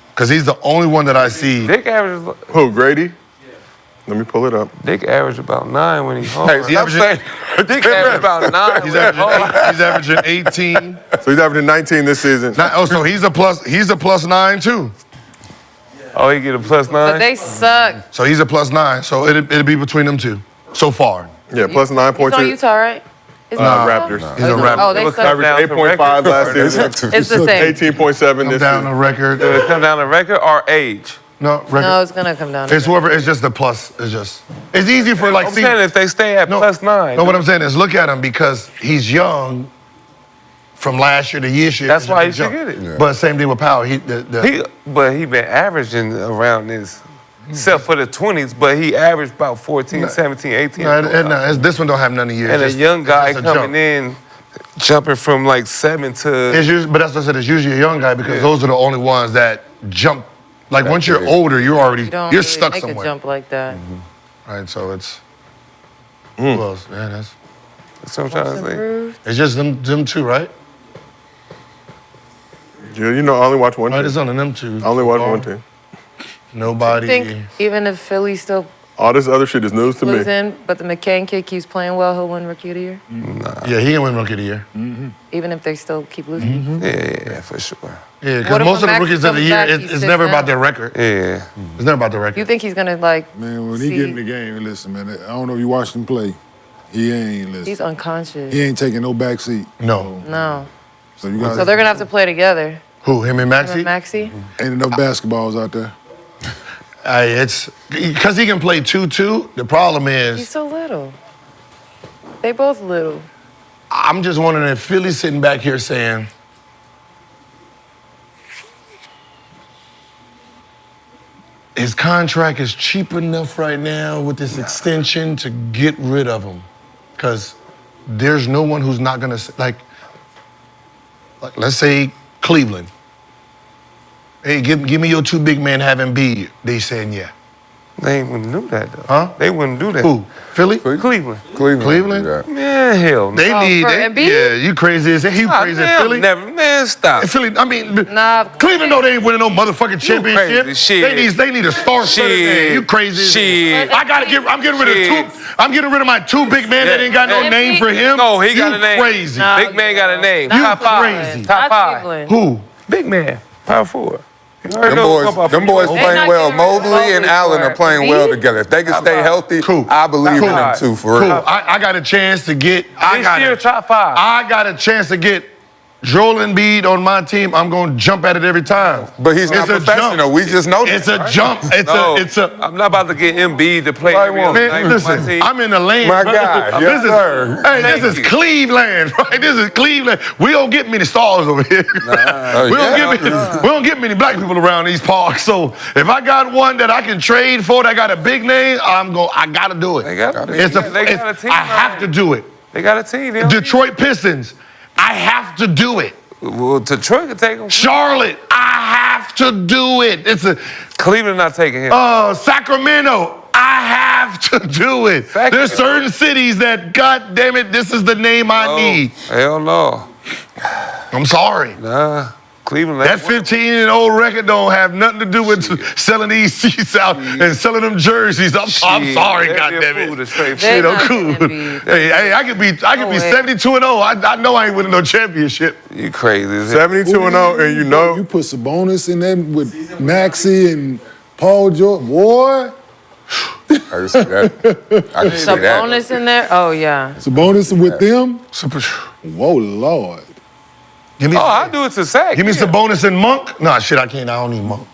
Because he's the only one that I see. Dick averages. Who, Grady? Let me pull it up. Dick averaged about 9 when he's home. Hey, stop averaging- saying. Dick averaged about 9. He's averaging 18. So he's averaging 19 this season. So he's a +9 too. Oh, he get a +9. But they suck. So he's a +9. So it'll be between them two so far. Yeah, plus He's on 9.2. Utah, right? Isn't it Raptors. Utah? He's a Raptor. Oh, they It was suck. down Averaged to 8.5 last record. season. It's the same. 18.7 Come this down the season. record. Did it come down to record or age? No, record. No, it's gonna come down. It's whoever. It's just the plus. It's easy for like. I'm saying if they stay at +9. No, what I'm saying is look at him because he's young. From last year to this year. That's why he jump. should get it. Yeah. But same thing with Powell. But he been averaging around this, except for the 20s, but he averaged about 14, 17, 18. This one don't have none of years. And a It's- young it's guy just a coming jump. in, jumping from like 7 to. But that's what I said. It's usually a young guy because those are the only ones that jump. Like once you're older, you're You don't you're really stuck make somewhere. a jump like that. Right. So it's. Who else? Man, That's what I'm trying to say. Improved. it's just them two, right? Yeah, you know, I only watch one Right. team. It's only them two. I only watch so one far. team. Nobody. I think even if Philly still All this other shit is news to me. losing, but the McCain kid keeps playing well, he'll win Rookie of the Year. Yeah, he can win Rookie of the Year. Even if they still keep losing. Yeah, for sure. Yeah, What because if most of the Maxey rookies of the comes year, back, it's he never sits about down? their record. Yeah. It's never about their record. You think he's gonna like? Man, when he see- get in the game, listen, man, I don't know if you watched him play. He ain't listen. He's unconscious. He ain't taking no back seat. No. No. So you guys So they're gonna have to play together. Who? Him and Him Maxey? and Maxie. ain't enough basketballs out there. It's because he can play 2-2. The problem He's is, so little. They both little. I'm just wondering if Philly's sitting back here saying, his contract is cheap enough right now with this extension to get rid of him. Because there's no one who's not going to, like, let's say Cleveland. Hey, give me your two big men having B. They saying yeah. They wouldn't do that, though. Huh? They wouldn't do that. Who? Philly? Cleveland. Cleveland? Yeah. Man, hell no. They Oh, need, for they, Embiid? yeah, you crazy as hell. You Ah, crazy as damn, Philly? Never, man, stop. Philly, I mean, Nah. Cleveland know they ain't winning no motherfucking championship. crazy. Shit. They need a star Shit. man. You crazy as Shit. hell. I'm getting rid of Shit. I'm getting rid of my two big men that ain't got no Embiid? name for him. No, he got You a name. crazy. Nah. Big man got a name. You Top 5. crazy. Top Not 5. Cleveland. Who? Big man. Power 4. Them boys playing well. Mobley and Allen are playing well together. If they can stay healthy, I believe in them too, for real. Cool. I got a chance to get. This year, top 5. I got a chance to get Joel Embiid on my team. I'm going to jump at it every time. But he's not professional. We just know that. It's a jump. I'm not about to get Embiid to play every other night with my team. I'm in the lane. My guy. Yes, sir. This is Cleveland, right? This is Cleveland. We don't get many stars over here. We don't get many black people around these parks. So if I got one that I can trade for that got a big name, I got to do it. They got a team. I have to do it. They got a team. Detroit Pistons. I have to do it. Well, Detroit can take him. Charlotte, I have to do it. Cleveland not taking him. Sacramento, I have to do it. There's certain cities that, God damn it, this is the name I need. Hell no. I'm sorry. Nah. Cleveland. That 15-year-old record don't have nothing to do with selling these seats out and selling them jerseys. I'm sorry, goddammit. Shit, I'm cool. Hey, I could be 72-0. I know I ain't winning no championship. You crazy. 72-0, and you know. You put Sabonis in there with Maxey and Paul George. Boy. I can see that. Sabonis in there? Oh, yeah. Sabonis with them? Whoa, Lord. I do it to Sack. Give me Sabonis and Monk. Nah, shit, I can't. I don't need Monk.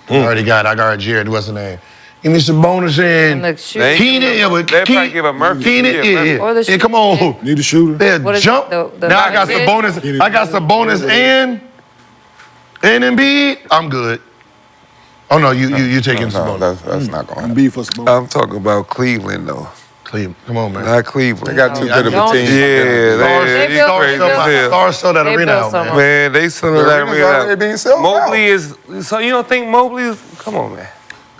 I already got Jared. What's his name? Give me Sabonis and Keenan. They'll probably give a Murphy. Keenan, yeah, come on. Need a shooter. They'll jump. Now I got Sabonis. I got Sabonis and Embiid. I'm good. Oh no, you taking Sabonis? That's not going to Embiid for Sabonis. I'm talking about Cleveland though. Cleveland, come on, man. Not Cleveland. They got too good of a team. Yeah, Stars sell that arena out, man. Man, they selling that arena already being sold Mobley is. So you don't think Mobley is? Come on, man.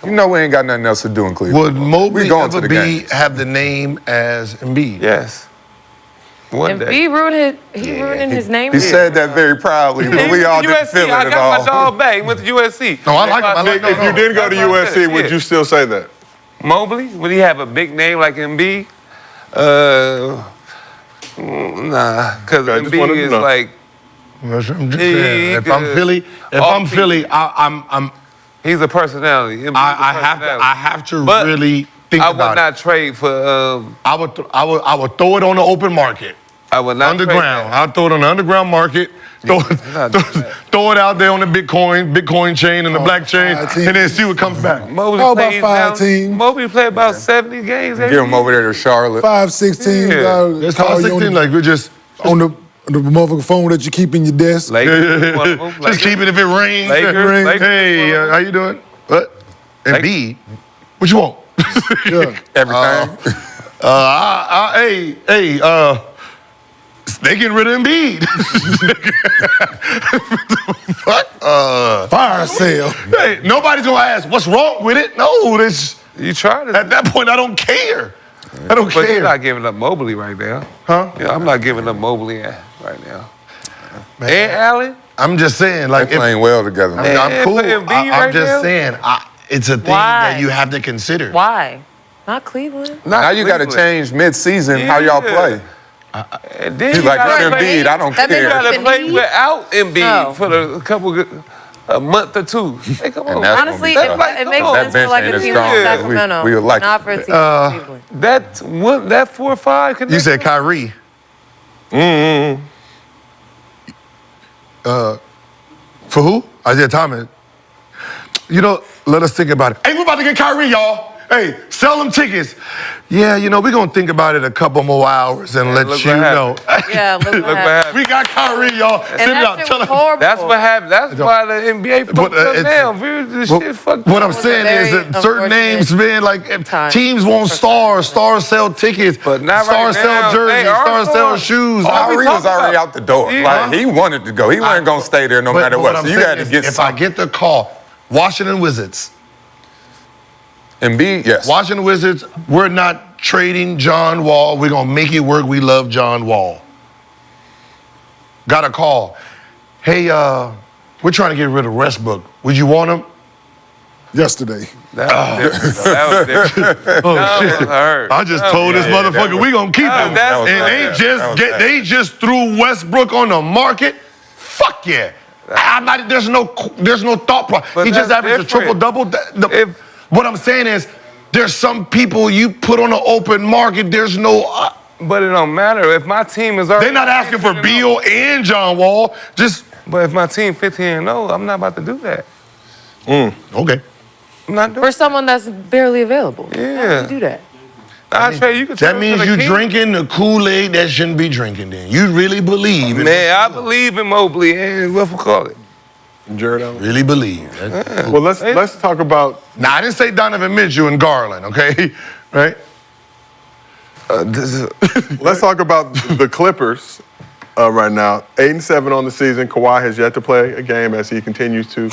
You know we ain't got nothing else to do in Cleveland. Would Mobley going to ever the have the name as Embiid? Yes. One day. He ruining his name. He said that very proudly, but we all didn't feel it I at got all. my dog back. He went to USC. No, I like him. If you did go to USC, would you still say that? Mobley, would he have a big name like Embiid? Nah, because Embiid is like. I'm just saying, if I'm Philly, I'm. He's a personality. I have to really think about it. I would not trade for. I would throw it on the open market. I would not underground. I'll throw it on the underground market. Throw it out there on the Bitcoin chain and the black chain, and then see what comes back. Mobley about 5 teams. Mobley played about 70 games. Get him over there to Charlotte. 5, 6 teams. There's 5, 6 teams. Like we're just on the motherfucking phone that you keep in your desk. Just keep it if it rains. Lakers. Hey, how you doing? What? Embiid? What you want? Everything. They getting rid of Embiid. What? Fire sale. Hey, nobody's gonna ask what's wrong with it. No, this. You tried it. At that point, I don't care. I don't But care. you're not giving up Mobley right now. Huh? Yeah, I'm not giving up Mobley right now. And Allen? I'm just saying, like, They're playing well together. I'm cool. put Embiid I'm right just now? saying, it's a thing that you have to consider. Why? Not Cleveland. Now you got to change mid-season how y'all play. And then He's like, Embiid, I don't That care. You got to play Embiid? without Embiid No. for a month or two. Hey, come on. And that's Honestly, gonna be tough. it makes That sense for bench like ain't a as team strong. like Yeah, Sacramento, we would like not for a team like Cleveland. That 4 or 5 connection. You said Kyrie. For who? Isaiah Thomas. You know, let us think about it. Hey, we're about to get Kyrie, y'all. Hey, sell them tickets. Yeah, you know, we're going to think about it a couple more hours and let look you what know. Yeah, look what happened. We got Kyrie, y'all. And Send it that out. shit Tell was them. horrible. That's what happened. That's why the NBA fucked up now. This shit fucked What up. I'm saying is very that certain names, man, like time. teams want stars. Stars sell tickets. But not stars right sell now. jerseys. They are Stars sell stars. shoes. Kyrie was already out the door. Yeah. Like, he wanted to go. He wasn't going to stay there no matter what. I'm So you saying had to is, get if I something. get the call, Washington Wizards. Embiid, yes. Washington Wizards, we're not trading John Wall. We're going to make it work. We love John Wall. Got a call. Hey, we're trying to get rid of Westbrook. Would you want him? Yesterday. That was different. Oh, shit. Hurt. I just told this motherfucker we going to keep him. that was And bad. they just threw Westbrook on the market. Fuck yeah. There's no thought process. But He just that's averaged a different. triple-double. What I'm saying is, there's some people you put on the open market, there's no... But it don't matter. If my team is already... They're not asking for 15-0. Beal and John Wall. Just... But if my team 15-0, I'm not about to do that. Okay. I'm not doing For someone that's barely available. Yeah. How do you do that? I'll trade you. That means you drinking the Kool-Aid that shouldn't be drinking then. You really believe in Man, I believe in Mobley and what we call it. Jared Allen. Really believe. Well, let's talk about. Now, I didn't say Donovan Mitchell and Garland, okay? Right? Let's talk about the Clippers right now. 8-7 on the season. Kawhi has yet to play a game as he continues to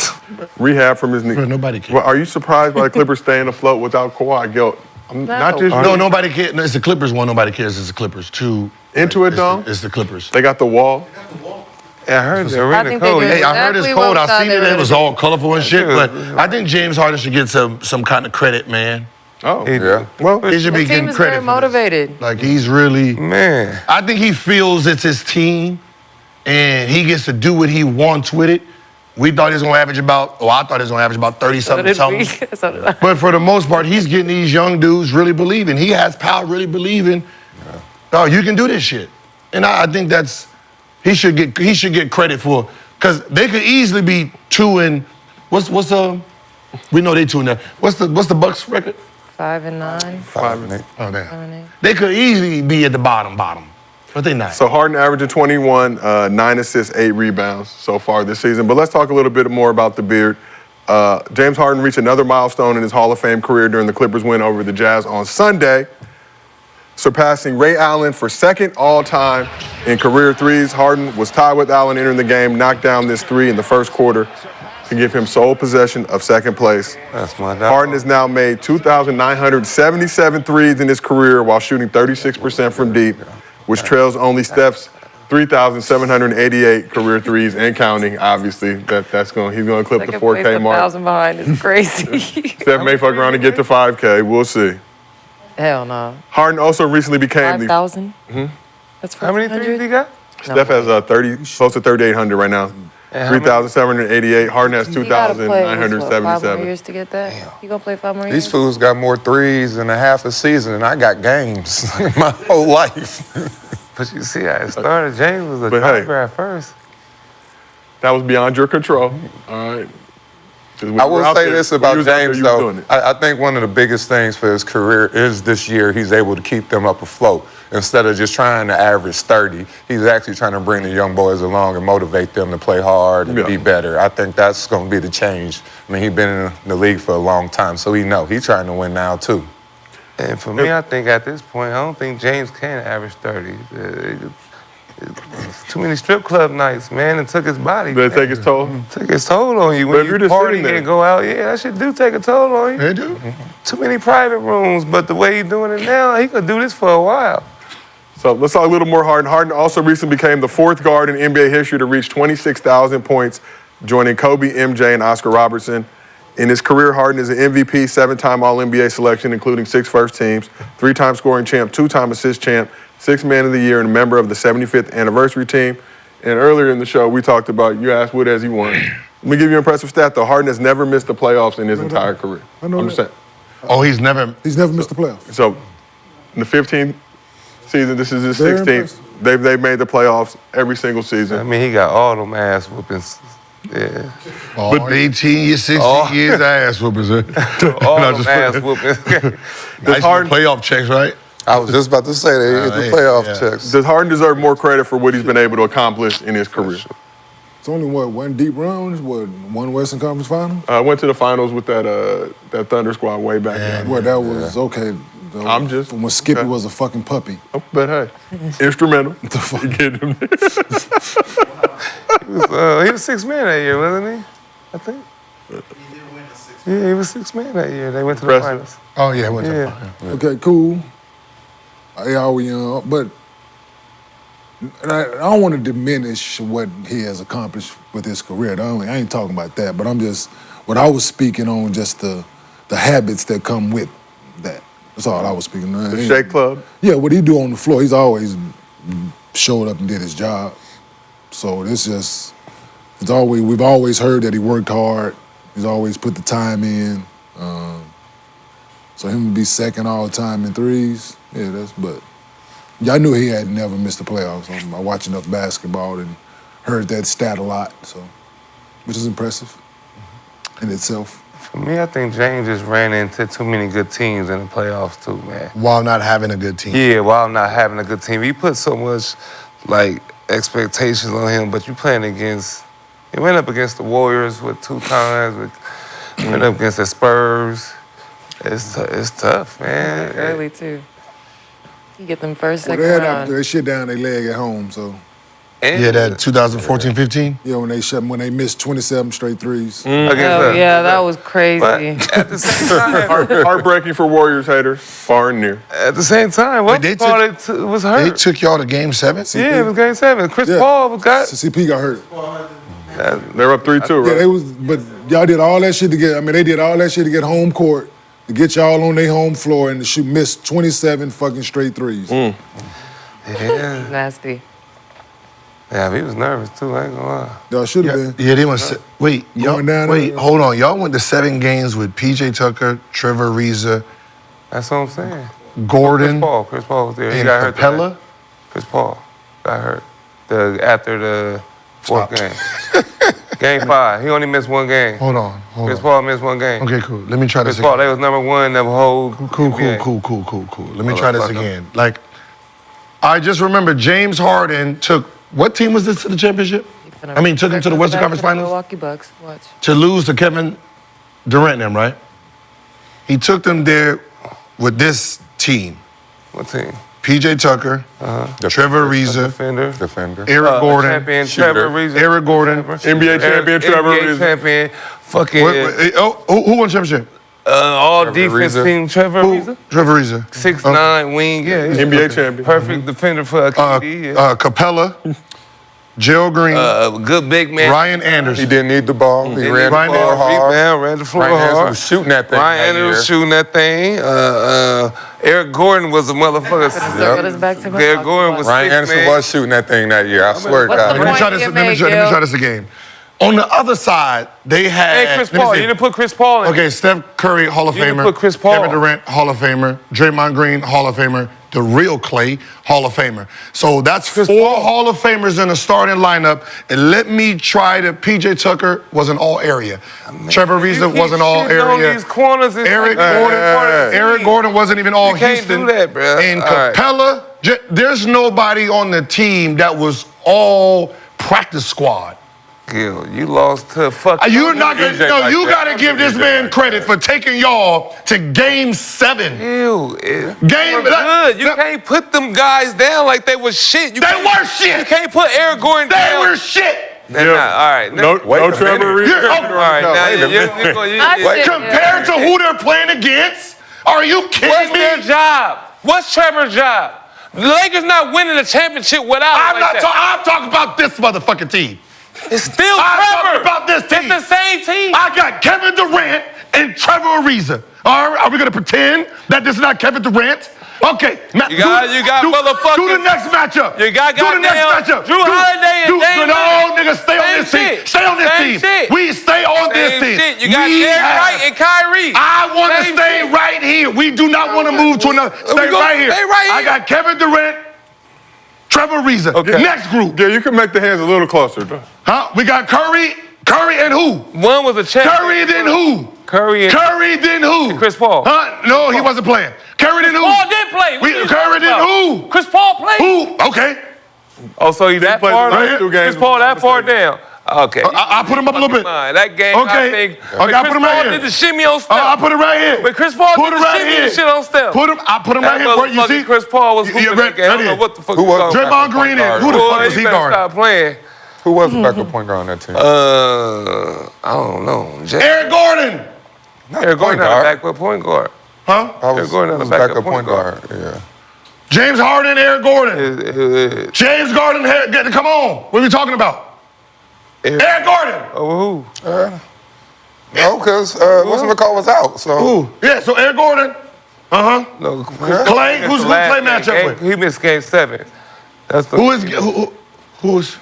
rehab from his knee. Bro, nobody cares. Well, are you surprised by the Clippers staying afloat without Kawhi? Gil, not just No, nobody cares. No, it's the Clippers. One, nobody cares. It's the Clippers. Two, Into it, Dom? It's the Clippers. They got the wall. I heard the I arena think they code. do. Hey, I heard it's Exactly cold. what I seen they it. It were was gonna all colorful and shit. But I think James Harden should get some kind of credit, man. Oh, Yeah. well, He should be The team getting is credit. very for this. motivated. Like he's really. Man. I think he feels it's his team, and he gets to do what he wants with it. We thought he was gonna average about. Oh, I thought he was gonna average about 30-something. So did I. But for the most part, he's getting these young dudes really believing. He has power, really believing. Oh, you can do this shit, and I think that's he should get credit for, because they could easily be 2 and what's we know they 2 and that. What's the Bucks record? 5-9. 5-8. Oh damn. They could easily be at the bottom, but they not. so Harden averaging 21, 9 assists, 8 rebounds so far this season. But let's talk a little bit more about the beard. James Harden reached another milestone in his Hall of Fame career during the Clippers' win over the Jazz on Sunday, surpassing Ray Allen for second all-time in career threes. Harden was tied with Allen entering the game, knocked down this three in the first quarter to give him sole possession of second place. That's my dog. Harden has now made 2,977 threes in his career while shooting 36% from deep, which trails only Steph's 3,788 career threes and counting. Obviously, he's going to clip the 4K mark. 1,000 behind is crazy. Steph may fuck around and get to 5K. We'll see. Hell no. Harden also recently became the 5,000? That's How many threes he got? Steph has close to 3,800 right now. 3,788. Harden has You gotta play 5 more 2,977. years to get that. You gonna play 5 more years? These fools got more threes in a half a season, and I got games my whole life. But you see how it started. James was a But hey. driver at first. That was beyond your control. All right. 'Cause when I you were will out say there- this when you about was out there, James, you was though. doing it. I think one of the biggest things for his career is this year he's able to keep them up afloat. Instead of just trying to average 30, he's actually trying to bring the young boys along and motivate them to play hard and be better. I think that's going to be the change. I mean, he's been in the league for a long time, so he's trying to win now, too. And for me, I think at this point, I don't think James can average 30. It's too many strip club nights, man, and took his body. Did it take his toll? Took its toll on you But when if you you're just party sitting there- and go out. Yeah, that shit do take a toll on you. They do. Too many private rooms, but the way he's doing it now, he could do this for a while. So let's talk a little more Harden. Harden also recently became the 4th guard in NBA history to reach 26,000 points, joining Kobe, MJ, and Oscar Robertson. In his career, Harden is an MVP, 7-time All-NBA selection, including 6 first teams, 3-time scoring champ, 2-time assist champ, 6th man of the year, and a member of the 75th anniversary team. And earlier in the show, we talked about, you asked what has he won. Let me give you an impressive stat, though. Harden has never missed the playoffs in his entire career. I know I'm just that. saying. Oh, he's never. He's never missed the playoffs. So, in the 15th season, this is his Very 16th. They've made the playoffs every single season. I mean, he got all them ass whoopings. Yeah. All 18 years, 16 years ass whoopers. All No, them just- ass whoopings. Nice Harden- playoff checks, right? I was just about to say that he hit the playoff checks. Does Harden deserve more credit for what he's been able to accomplish in his career? It's only one deep round, one Western Conference Final. I went to the finals with that Thunder squad way back then. Well, that was okay. Though, I'm just- when Skippy okay. was a fucking puppy. Oh, but hey, instrumental. The fuck? You get him. He was 6th man that year, wasn't he? I think. Yeah, he was 6th man that year. They went to the Impressive. finals. Oh yeah, went to Yeah. Okay, cool. Yeah, we young, but and I don't want to diminish what he has accomplished with his career. I ain't talking about that, but I'm just what I was speaking on, just the habits that come with that. That's all I was speaking on. The Shake Club. Yeah, what he do on the floor, he's always showed up and did his job. So it's we've always heard that he worked hard. He's always put the time in. So him to be second all time in threes, but I knew he had never missed the playoffs. I watch enough basketball and heard that stat a lot, which is impressive in itself. For me, I think James just ran into too many good teams in the playoffs too, man. While not having a good team. Yeah, while not having a good team. He put so much, expectations on him, but you playing against, he went up against the Warriors with 2 times, went up against the Spurs. It's tough, man. Early, too. You get them first, Well, second they had round. they shit down their leg at home, so. Yeah, that 2014-15? Yeah, when they missed 27 straight threes. Oh, yeah, that was crazy. But at the same time, Heartbreaking for Warriors haters, far and near. at the same time, Wait, they was hurt. They took y'all to Game 7? Yeah, it was Game 7. Chris Yeah. Paul got. CP got hurt. They're up 3-2, Yeah, right? but y'all did all that shit to get. They did all that shit to get home court, to get y'all on their home floor, and to miss 27 fucking straight threes. Yeah. Nasty. Yeah, he was nervous too. I ain't gonna lie. Y'all should have been. Yeah, they went. Wait, Going down wait, there. hold on. Y'all went to 7 games with PJ Tucker, Trevor Ariza, That's what I'm saying. Gordon, Chris Paul was there. He and got hurt. Capella. today. Chris Paul got hurt. After the 4th game. Game 5. He only missed 1 game. Hold on. Chris Paul missed 1 game. Okay, cool. Let me try Chris this Paul, again. they was number 1 in the whole. Cool. NBA. Let me try this Motherfucker. again. I just remember James Harden took, what team was this to the championship? Took him to the Western Conference Finals? Milwaukee Bucks. Watch. To lose to Kevin Durant and them, right? He took them there with this team. What team? PJ Tucker, Trevor Ariza, Defender. Eric Gordon, Champion Shooter. Trevor Ariza. Eric Gordon. NBA champion Trevor NBA Ariza. champion. Fucking Who won championship? all Trevor defense Ariza. team. Trevor Who? Ariza. Trevor Ariza. 6'9" wing. Yeah. he's NBA champion. Perfect defender for KD. Yeah. Capella, Gerald Green, Good big man. Ryan He Anderson. didn't need the ball. He ran the Ryan floor Anderson. hard. Ran the floor Ryan Anderson hard. was shooting that thing. Ryan that Anderson was year. shooting that thing. Eric Gordon was a motherfucker. Circle this back to Eric Gordon was Ryan 6 Anderson man. was shooting that thing that year. I swear to What's God. the Let me point try this. you Let me make, try Gil? this again. On the other side, they had. Hey, Chris let me Paul. see. You didn't put Chris Paul in. Okay, Steph Curry, Hall of You didn't Famer. put Chris Paul. Kevin Durant, Hall of Famer. Draymond Green, Hall of Famer. The real Clay, Hall of Famer. So that's 4 Hall of Famers in the starting lineup. And let me try to. PJ Tucker was an all area. Trevor Ariza was an all shitting on area. these corners. It's Eric like- Gordon. Hey. Eric Gordon wasn't even all You can't Houston. do that, bro. And All right. Capella, there's nobody on the team that was all practice squad. Gil, you lost to fucking. You're not gonna. DJ No, like you that. gotta give this man credit for taking y'all to Game 7. Ew. Game. Good. You can't put them guys down like they was shit. They were shit. You can't put Eric Gordon They down. were shit. They're not. All right. No Wait a Trevor minute. Ariza. You're- All right. Now Wait a minute. Wait. Compared to who they're playing against, are you kidding What's me? their job? What's Trevor's job? The Lakers not winning the championship without him I'm like not. that. I'm talking about this motherfucking team. It's still I'm Trevor. talking about this team. It's the same team. I got Kevin Durant and Trevor Ariza. Are we gonna pretend that this is not Kevin Durant? Okay, You got motherfucking- Do the next matchup. You got do the next goddamn matchup. Drew Holiday and Dame No, Lillard. nigga, stay on Same this team. shit. Stay on this Same team. shit. We stay on this Same team. shit. You got We Derrick have- White and Kyrie. I want to Same stay shit. right here. We do not want to move to another. Stay gonna right here. stay right I here. got Kevin Durant, Trevor Ariza. Okay. Next group. Yeah, you can make the hands a little closer. Though. Huh? We got Curry and who? One was a champion. Curry then who? Curry and Curry then who? Chris Paul. Huh? No, he wasn't playing. Curry then who? Paul did play. What you Curry talking then about? who? Chris Paul played. Who? Okay. Oh, so he that played far? the last 2 games Chris Paul that far down. Okay. I put him up a little bit. That game, Okay. I think. Okay, When I Chris put him right Paul here. did the shimmy on Steph. I put him right here. When Chris Paul Put did him the right shimmy here. and shit on Steph. I put him That right here. Where you see? motherfucking Chris Paul was hooping Yeah, that game. I don't know right what the fuck Who you was talking about. Draymond Green and who the Boy, fuck was you he better guarding? stop playing. Who was the backup point guard on that team? I don't know. Eric Gordon. Eric Gordon point not a guard. backup point guard. Huh? I was, Gordon was a backup backup point point guard. Yeah. James Harden, Eric Gordon. James Gordon, come on. What are we talking about? Eric Gordon. Oh, who? No, because what's-the-call was out. So Who? Yeah, so Eric Gordon. Uh-huh. No, Clay, who's Clay matchup with? He missed game 7. That's the Who's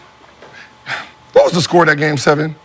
What was the score of that game 7?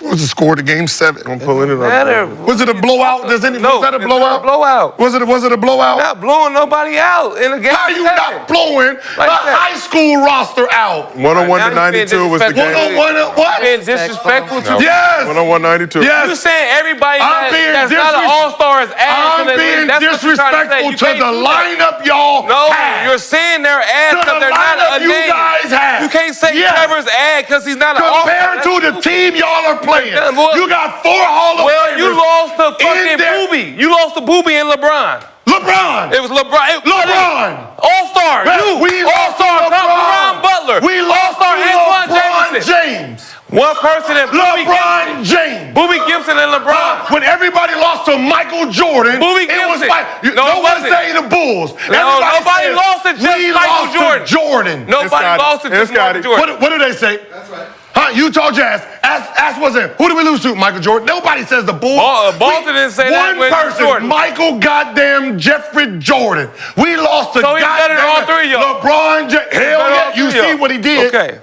What was the score of the game 7? I'm pulling it Matter. up. Was it a blowout? Was that a It's not a blowout? blowout. Was it a blowout? Not blowing nobody out in a game. How you 7. not blowing Like a that. high school roster out? 101 to Now you being 92 was the disrespectful. game. 101 what? Being disrespectful to Yes. 101 92. Yes. You saying everybody I'm being that's not an all-star is ass I'm in the being league. That's what you're trying to say. disrespectful You to can't the do that. lineup y'all No, had. you're saying they're ass To because the they're not lineup a you name. guys had. You can't say Yes. Trevor's ass because he's not an all-star. Compared to the team y'all are playing, Yeah, well- you got 4 Hall of Well, Famers. you lost to in fucking there. Boobie. You lost to Boobie and LeBron. LeBron. It was LeBron. LeBron. All-star. Man, we lost All-star. to LeBron. LeBron Butler. We lost All-star to Antoine LeBron Jameson. James. One person and Boobie Gibson. LeBron James. Boobie Gibson and LeBron. When everybody lost to Michael Jordan, Boobie it was Gibson. like No, no it one wasn't. saying the Bulls. No, Everybody nobody said, lost to just we Michael lost Jordan. To Jordan. Nobody got it. lost to It's just got Michael it. Jordan. What do they say? That's right. Huh? Utah Jazz. Ask what's it. Who did we lose to? Michael Jordan. Nobody says the Bulls. Boston didn't say that One when person, Jordan. Michael goddamn Jeffrey Jordan. We lost to So he's better than all three of y'all. LeBron James. Hell Better than yeah. all You three of see y'all. what he did. Okay.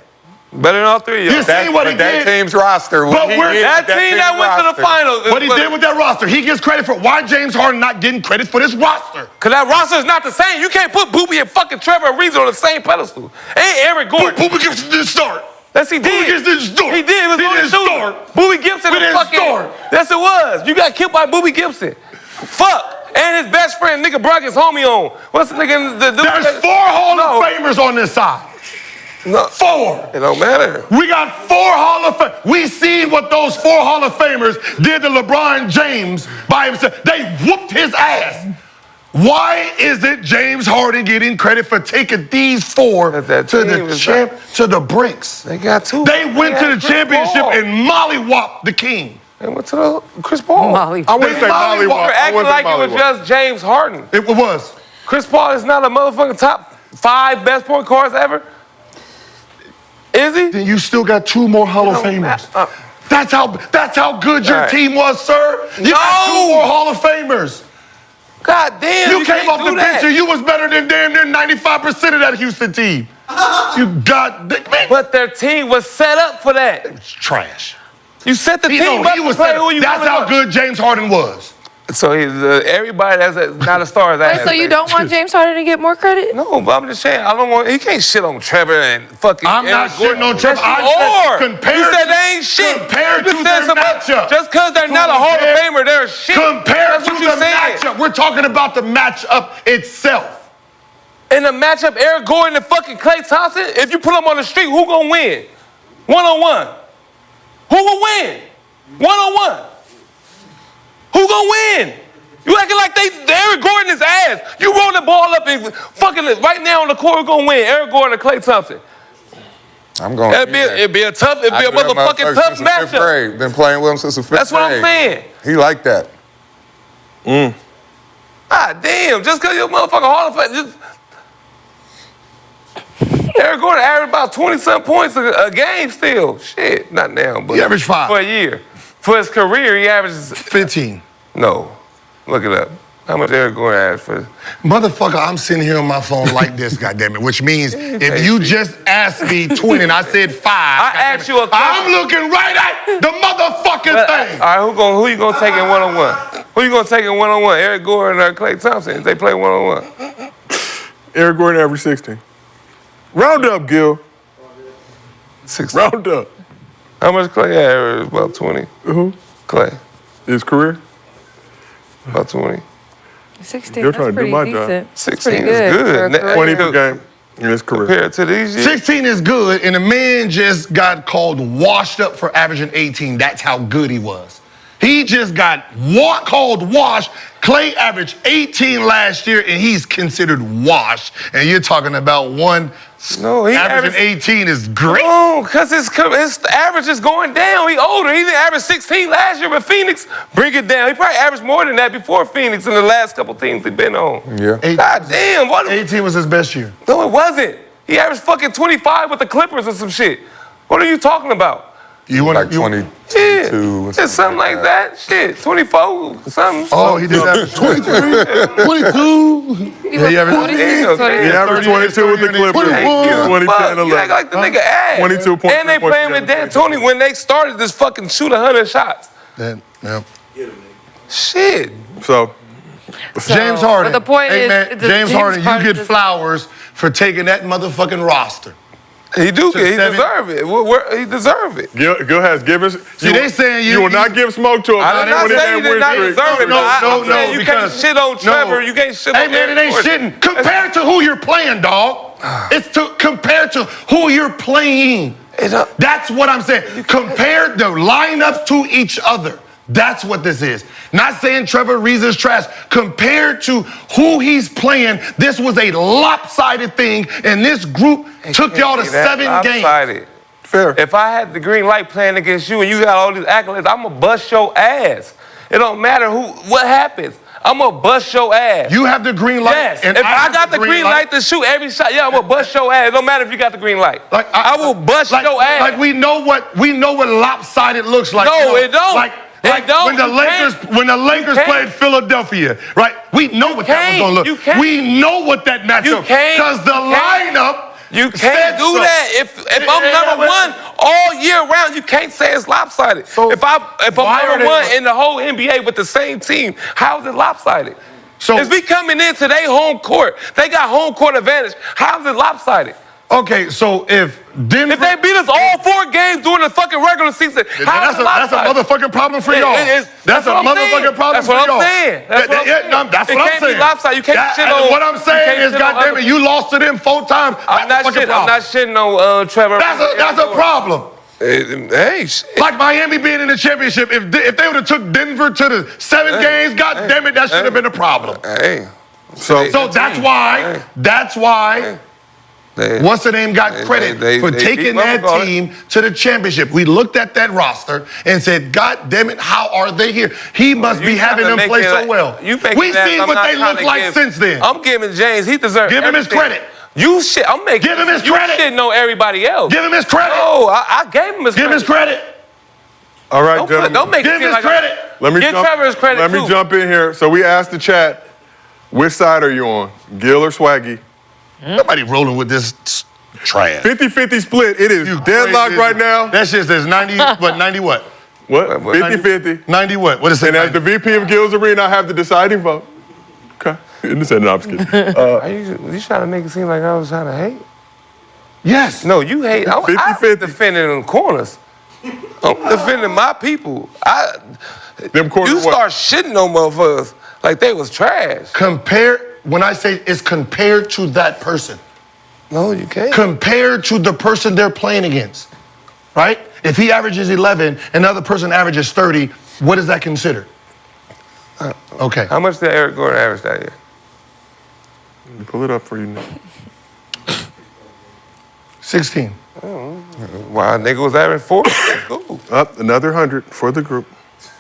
Better than all three of y'all. You see what he But that did. team's roster. But what he we're- did That with team team's that went to the roster. finals. What he did with that roster. He gets credit for why James Harden not getting credit for this roster. Because that roster is not the same. You can't put Boobie and fucking Trevor Ariza on the same pedestal. Ain't Eric Gordon. Boobie Gibson didn't start. Yes, he did. Boobie Gibson didn't start. He did. It was He on the didn't shooter. start. Boobie Gibson We is didn't fucking. start. Yes, it was. You got killed by Boobie Gibson. Fuck. And his best friend, nigga, brought his homie on. What's the nigga? There's 4 Hall of Famers on this side. No. 4. It don't matter. We got 4 Hall of Fame. We seen what those 4 Hall of Famers did to LeBron James by himself. They whooped his ass. Why is it James Harden getting credit for taking these 4 That to team the is to the brinks? They got 2. They went to the had Chris championship Paul. and mollywhopped the king. They went to the Chris Paul. Molly. I wouldn't They say mollywop. Mollywop. You're I acting wouldn't say like it was Mollywop. just James Harden. It was. Chris Paul is not a motherfucking top 5 best point guards ever. Is he? Then you still got 2 more Hall of Famers. That's how good your All right. team was, sir. You got 2 No. more Hall of Famers. God damn. You came can't off the do that. bench and you was better than damn near 95% of that Houston team. You got man, But their team was set up for that. it's trash. You set the He, team no, up he to was play set, who you that's wanna how go. good James Harden was. So he's, everybody that's not a star is ass. So you don't want James Harden to get more credit? No, but I'm just saying, I don't want. He can't shit on Trevor and fucking. I'm not Eric Gordon. shitting on Trevor. Yes, you I said are. compared You said to- they ain't shit. compared You to said their some- matchup. Just because they're not a Hall of Compared- Famer, they're shit. Compared That's to what the you said. matchup, we're talking about the matchup itself. In the matchup, Eric Gordon and fucking Klay Thompson, if you put them on the street, who gonna win? 1-on-1. Who will win? 1-on-1. Who gonna win? You acting like Eric Gordon is ass. You roll the ball up and fucking right now on the court, who gonna win? Eric Gordon or Klay Thompson? I'm going. It'd be a motherfucking tough matchup. Grade. Been playing with him since the 5th grade. That's what I'm saying. He like that. Ah, damn, just because you're a motherfucking Hall of Fame. Eric Gordon averaged about 20-something points a game still. Shit, not now, but He averaged 5. for a year. For his career, he averages, 15. no, look it up. How much Eric Gordon averaged for Motherfucker, I'm sitting here on my phone like this, goddammit, which means if you just asked me 20 and I said 5, I asked you a question. I'm looking right at the motherfucking thing. All right, who you gonna take in 1-on-1? Who you gonna take in 1-on-1? Eric Gordon or Klay Thompson if they play 1-on-1? Eric Gordon averaged 16. Round up, Gil. 16. Round up. How much Klay averaged? About 20. Who? Clay, His career? about 20. 16, You're that's trying to do pretty my decent. job. That's 16 pretty is good. for a good. career. 20 per game in his career. Compared to these years. 16 is good, and the man just got called washed up for averaging 18. That's how good he was. He just got called washed. Klay averaged 18 last year, and he's considered washed. And you're talking about one No, he averaging averaged 18 is great. No, because his average is going down. He older. He didn't average 16 last year with Phoenix. Bring it down. He probably averaged more than that before Phoenix in the last couple teams he's been on. Yeah. God damn. What? 18 was his best year. No, it wasn't. He averaged fucking 25 with the Clippers or some shit. What are you talking about? You want like 22. Yeah, it's something like that. Shit, 24, something. Oh, he did that. 22. He Yeah, was yeah, 46, yeah, 26. He averaged 22 with the Clippers. 2010, Fuck, you 11. act like the nigga ass. 22 points. And they playing with Dan Tony when they started this fucking shoot 100 shots. Yeah. Shit. So, James Harden. But the point hey, is, man, James Harden, you get flowers for taking that motherfucking roster. He do To get, he seven- deserve it. He deserve it. Gil has given. See, they saying you will not give smoke to him. I did not say you did not deserve it. I'm saying you can't shit on Trevor. You can't shit on Hey, man, it ain't shitting. Compared to who you're playing, dog. It's compared to who you're playing. That's what I'm saying. Compare the lineups to each other. That's what this is. Not saying Trevor Ariza's trash. Compared to who he's playing, this was a lopsided thing, and this group took y'all to 7 games. Fair. If I had the green light playing against you and you got all these accolades, I'm gonna bust your ass. It don't matter what happens. I'm gonna bust your ass. You have the green light. Yes. And If I got the green light to shoot every shot, yeah, I'm gonna bust your ass. It don't matter if you got the green light. Like I will bust your ass. Like we know what lopsided looks like. No, it don't. Like It don't. when the You Lakers can't. played Philadelphia, right? We know what that was gonna You look. can't. We know what that matchup. Because the lineup. You said can't do so. that. If I'm number one all year round, you can't say it's lopsided. So if I'm why are number they- one in the whole NBA with the same team, how is it lopsided? So It's me coming into their home court. They got home court advantage. How is it lopsided? okay, so if Denver, If they beat us all 4 games during the fucking regular season, how is that's it a lopsided? motherfucking problem for y'all. That's a what I'm saying. motherfucking problem That's for what y'all. I'm saying. That's what I'm saying. That's It what I'm can't be saying. lopsided. You can't shit on- What I'm you saying can't is, shit on goddamn other- it, you lost to them 4 times. I'm not shitting on Trevor. That's a problem. Hey, shit. Like Miami being in the championship, if they would have took Denver to the 7 games, God damn it, that should have been a problem. Hey. So That's why. What's the name got credit for they taking beat that Buffalo. team to the championship. We looked at that roster and said, God damn it, how are they here? He must be having them play so well. We seen what they look like since then. I'm giving James, he deserves Give him his everything. credit. You shit, I'm making. Give him his you credit. shitting on everybody else. Give him his credit. No, I gave him his Give him credit. his credit. all right, Don't gentlemen. make it Give seem his like credit. Let me Give jump, Trevor his credit, Let me too. jump in here. So we asked the chat, which side are you on, Gil or Swaggy? Nobody rolling with this trash. 50-50 split. It is deadlock right now. That shit says 90, what, 90 what? What? What? 50-50. 90 what? What is it? And as the VP of Gil's Arena, I have the deciding vote. Okay. In the Senate, no, I'm just kidding. Are you trying to make it seem like I was trying to hate? Yes. No, you hate. I'm 50-50. defending them corners. I'm defending my people. Them corners You what? start shitting on motherfuckers like they was trash. When I say it's compared to that person, No, you can't. compared to the person they're playing against, right? If he averages 11 and the other person averages 30, what is that considered? Okay. How much did Eric Gordon average that year? Let me pull it up for you now. 16. Wow, nigga was averaging 40. Cool. Up another 100 for the group.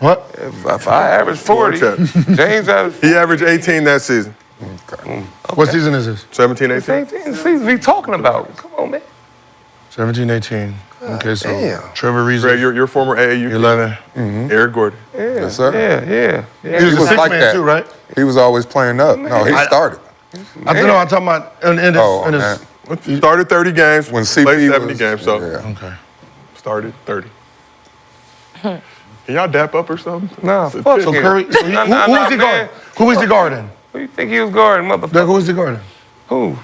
What? If I average 40, Check. James averaged He averaged 18 that season. What season is this? 17, 18. 18. See, we talking about. Come on, man. 17, 18. Okay, so damn. Trevor Greg, Ariza, your former AAU. 11. Eric Gordon. Yes, sir. Yeah. He was a was six like man that. too, right? He was always playing up. No, he started. I don't know. I'm talking about in Oh, his man. Started 30 games, When CP played 70 was, games, so yeah. Okay. started 30. Can y'all dap up or something? Nah, It's a fuck tip. So him. Curry, so who is he man. guarding? Who is he guarding? Who you think he was guarding, motherfucker? Who is he guarding? Who?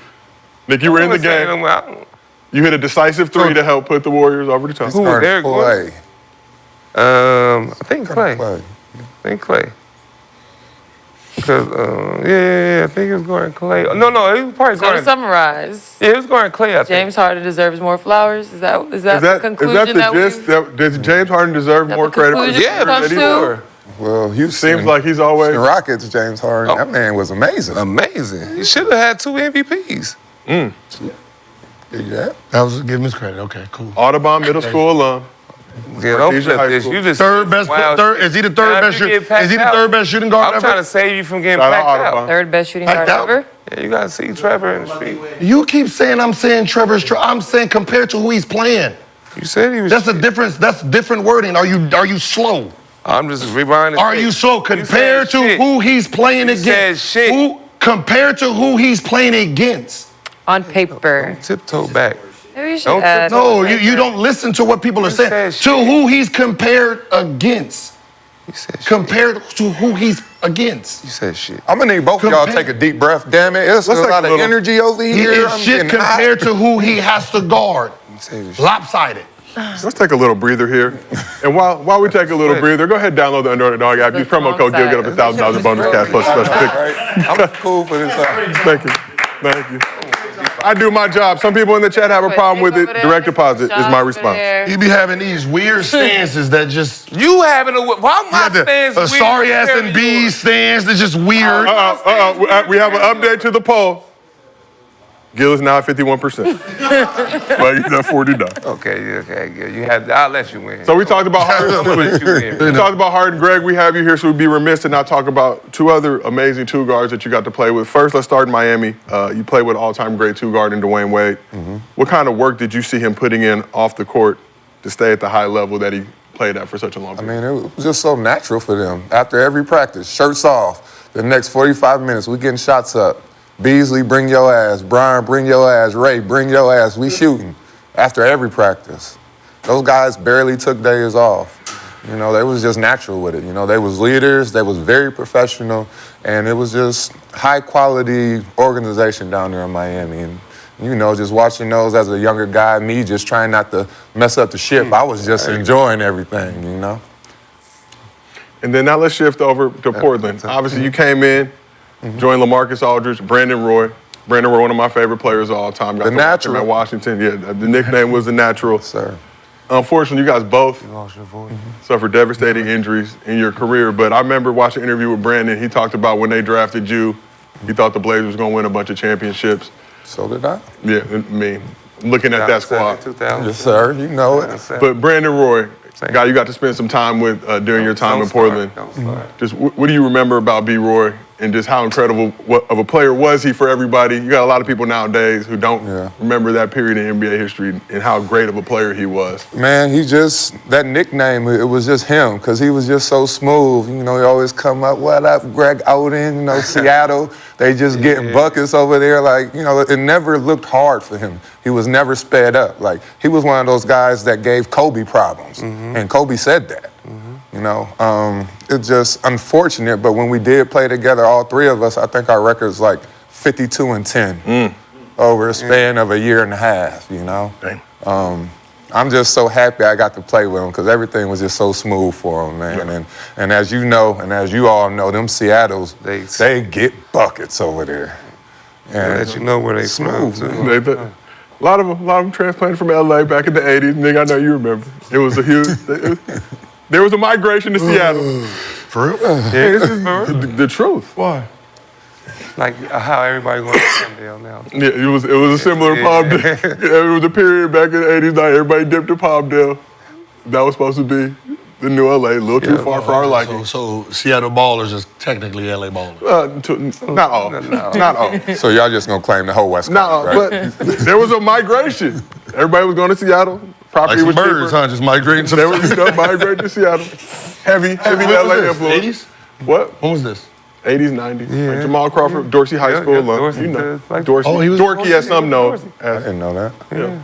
Nick, you were in the game. Who You hit a decisive 3 to help put the Warriors over the top. was Eric Gordon? Play. I think Clay. Play. I think Clay. Because, I think he was guarding Clay. No, he was probably So to guarding. summarize, Yeah, he was guarding Clay, I think. James Harden deserves more flowers. Is that Is the that conclusion the gist? Does James Harden deserve that more the credit for conclusion the Yeah, it comes that he to? scored? Well, Houston. Seems like he's always. The Rockets, James Harden. Oh. That man was amazing. Amazing. He should have had 2 MVPs. Yeah. That was give him his credit. Okay, cool. Audubon Middle School alum. Yeah, don't Marquise flip High this. School. You just Third best. Is he the third best shooting? Is he the third best shooting guard I'm ever? trying to save you from getting Shout out packed Audubon. out. Third best shooting Like guard that- ever. Yeah, you gotta see Trevor in the street. You keep saying I'm saying Trevor's. I'm saying compared to who he's playing. You said he was. That's a difference. That's different wording. Are you slow? I'm just rewinding. Are you slow compared to who he's playing against? Said shit. Compared to who he's playing against? On paper. Tiptoe back. Maybe you should Don't add No, on you paper. don't listen to what people are saying. said To shit. who he's compared against. You said shit. Compared to who he's against. You said shit. I'm gonna need both of y'all to take a deep breath. Damn it, it's a Let's take lot a of little- energy over He here. is I'm shit getting hot. compared to who he has to guard. You said shit. Lopsided. Let's take a little breather here. And while we take a little breather, go ahead and download the Underdog app. Use promo code GIL, get up to $1,000 bonus cash plus special pick. Right? I'm cool for this. Thank you. Thank you. I do my job. Some people in the chat have a problem with it. Direct deposit is my response. He be having these weird stances that just. You having a. Why my stance A weird sorry ass compared and to B yours? stance that's just weird. We have an update to the poll. Gil is now at 51%. But he's at 49. Okay, good. You had. I'll let you win. So we talked about Harden. I'll let you win. We talked about Harden. Greg, we have you here, so we'd be remiss to not talk about two other amazing two guards that you got to play with. First, let's start in Miami. You played with all-time great two guard in Dwayne Wade. What kind of work did you see him putting in off the court to stay at the high level that he played at for such a long I time? mean, it was just so natural for them. After every practice, shirts off. The next 45 minutes, we getting shots up. Beasley, bring your ass. Brian, bring your ass. Ray, bring your ass. We shooting after every practice. Those guys barely took days off. You know, they was just natural with it. You know, they was leaders. They was very professional. And it was just high-quality organization down there in Miami. And, you know, just watching those as a younger guy, me just trying not to mess up the ship, I was just enjoying everything, you know? And then now let's shift over to Portland. Obviously, you came in, joined LaMarcus Aldridge, Brandon Roy. Brandon Roy, one of my favorite players of all time. Got The to watch him Natural. at Washington. Yeah, the nickname was the Natural. Sir. Unfortunately, you guys both You lost your voice. suffered devastating injuries in your career. But I remember watching an interview with Brandon. He talked about when they drafted you, he thought the Blazers was going to win a bunch of championships. So did I. Yeah, I mean, looking at that squad. 2000. Yes, sir. You know it. But Brandon Roy, guy you got to spend some time with during your time in Portland. Just what do you remember about B. Roy and just how incredible of a player was he for everybody? You got a lot of people nowadays who don't remember that period in NBA history and how great of a player he was. Man, that nickname, it was just him, because he was just so smooth. You know, he always come up, what up, Greg Oden, you know, Seattle. They just getting buckets over there. Like, you know, it never looked hard for him. He was never sped up. Like, he was one of those guys that gave Kobe problems. And Kobe said that. You know, it's just unfortunate, but when we did play together, all three of us, I think our record's like 52-10 over a span of a year and a half, you know? I'm just so happy I got to play with him because everything was just so smooth for him, man. And as you know, and as you all know, them Seattles, they get buckets over there. And let you know where they smooth. A lot of them transplanted from LA back in the 80s. Nigga, I know you remember. It was a huge, there was a migration to Seattle. For real? Yeah, this is the truth. Why? Like how everybody going to Palmdale now. Yeah, it was a similar Palmdale. It was a period back in the 80s, like everybody dipped to Palmdale. That was supposed to be the new LA, a little too far for our liking. So Seattle Ballers is technically LA Ballers. Not all. Not all. So y'all just gonna claim the whole West Coast, No, right? but there was a migration. Everybody was going to Seattle. Property Like some was birds, cheaper. huh? Just migrating to They the were migrating to Seattle. Heavy When was LA this? influence. 80s? What? When was this? 80s, 90s. Like Jamal Crawford, Dorsey High School alum. Dorsey, You know, like- Dorsey. Oh, he was Dorky, as some know. I didn't know that. Yeah.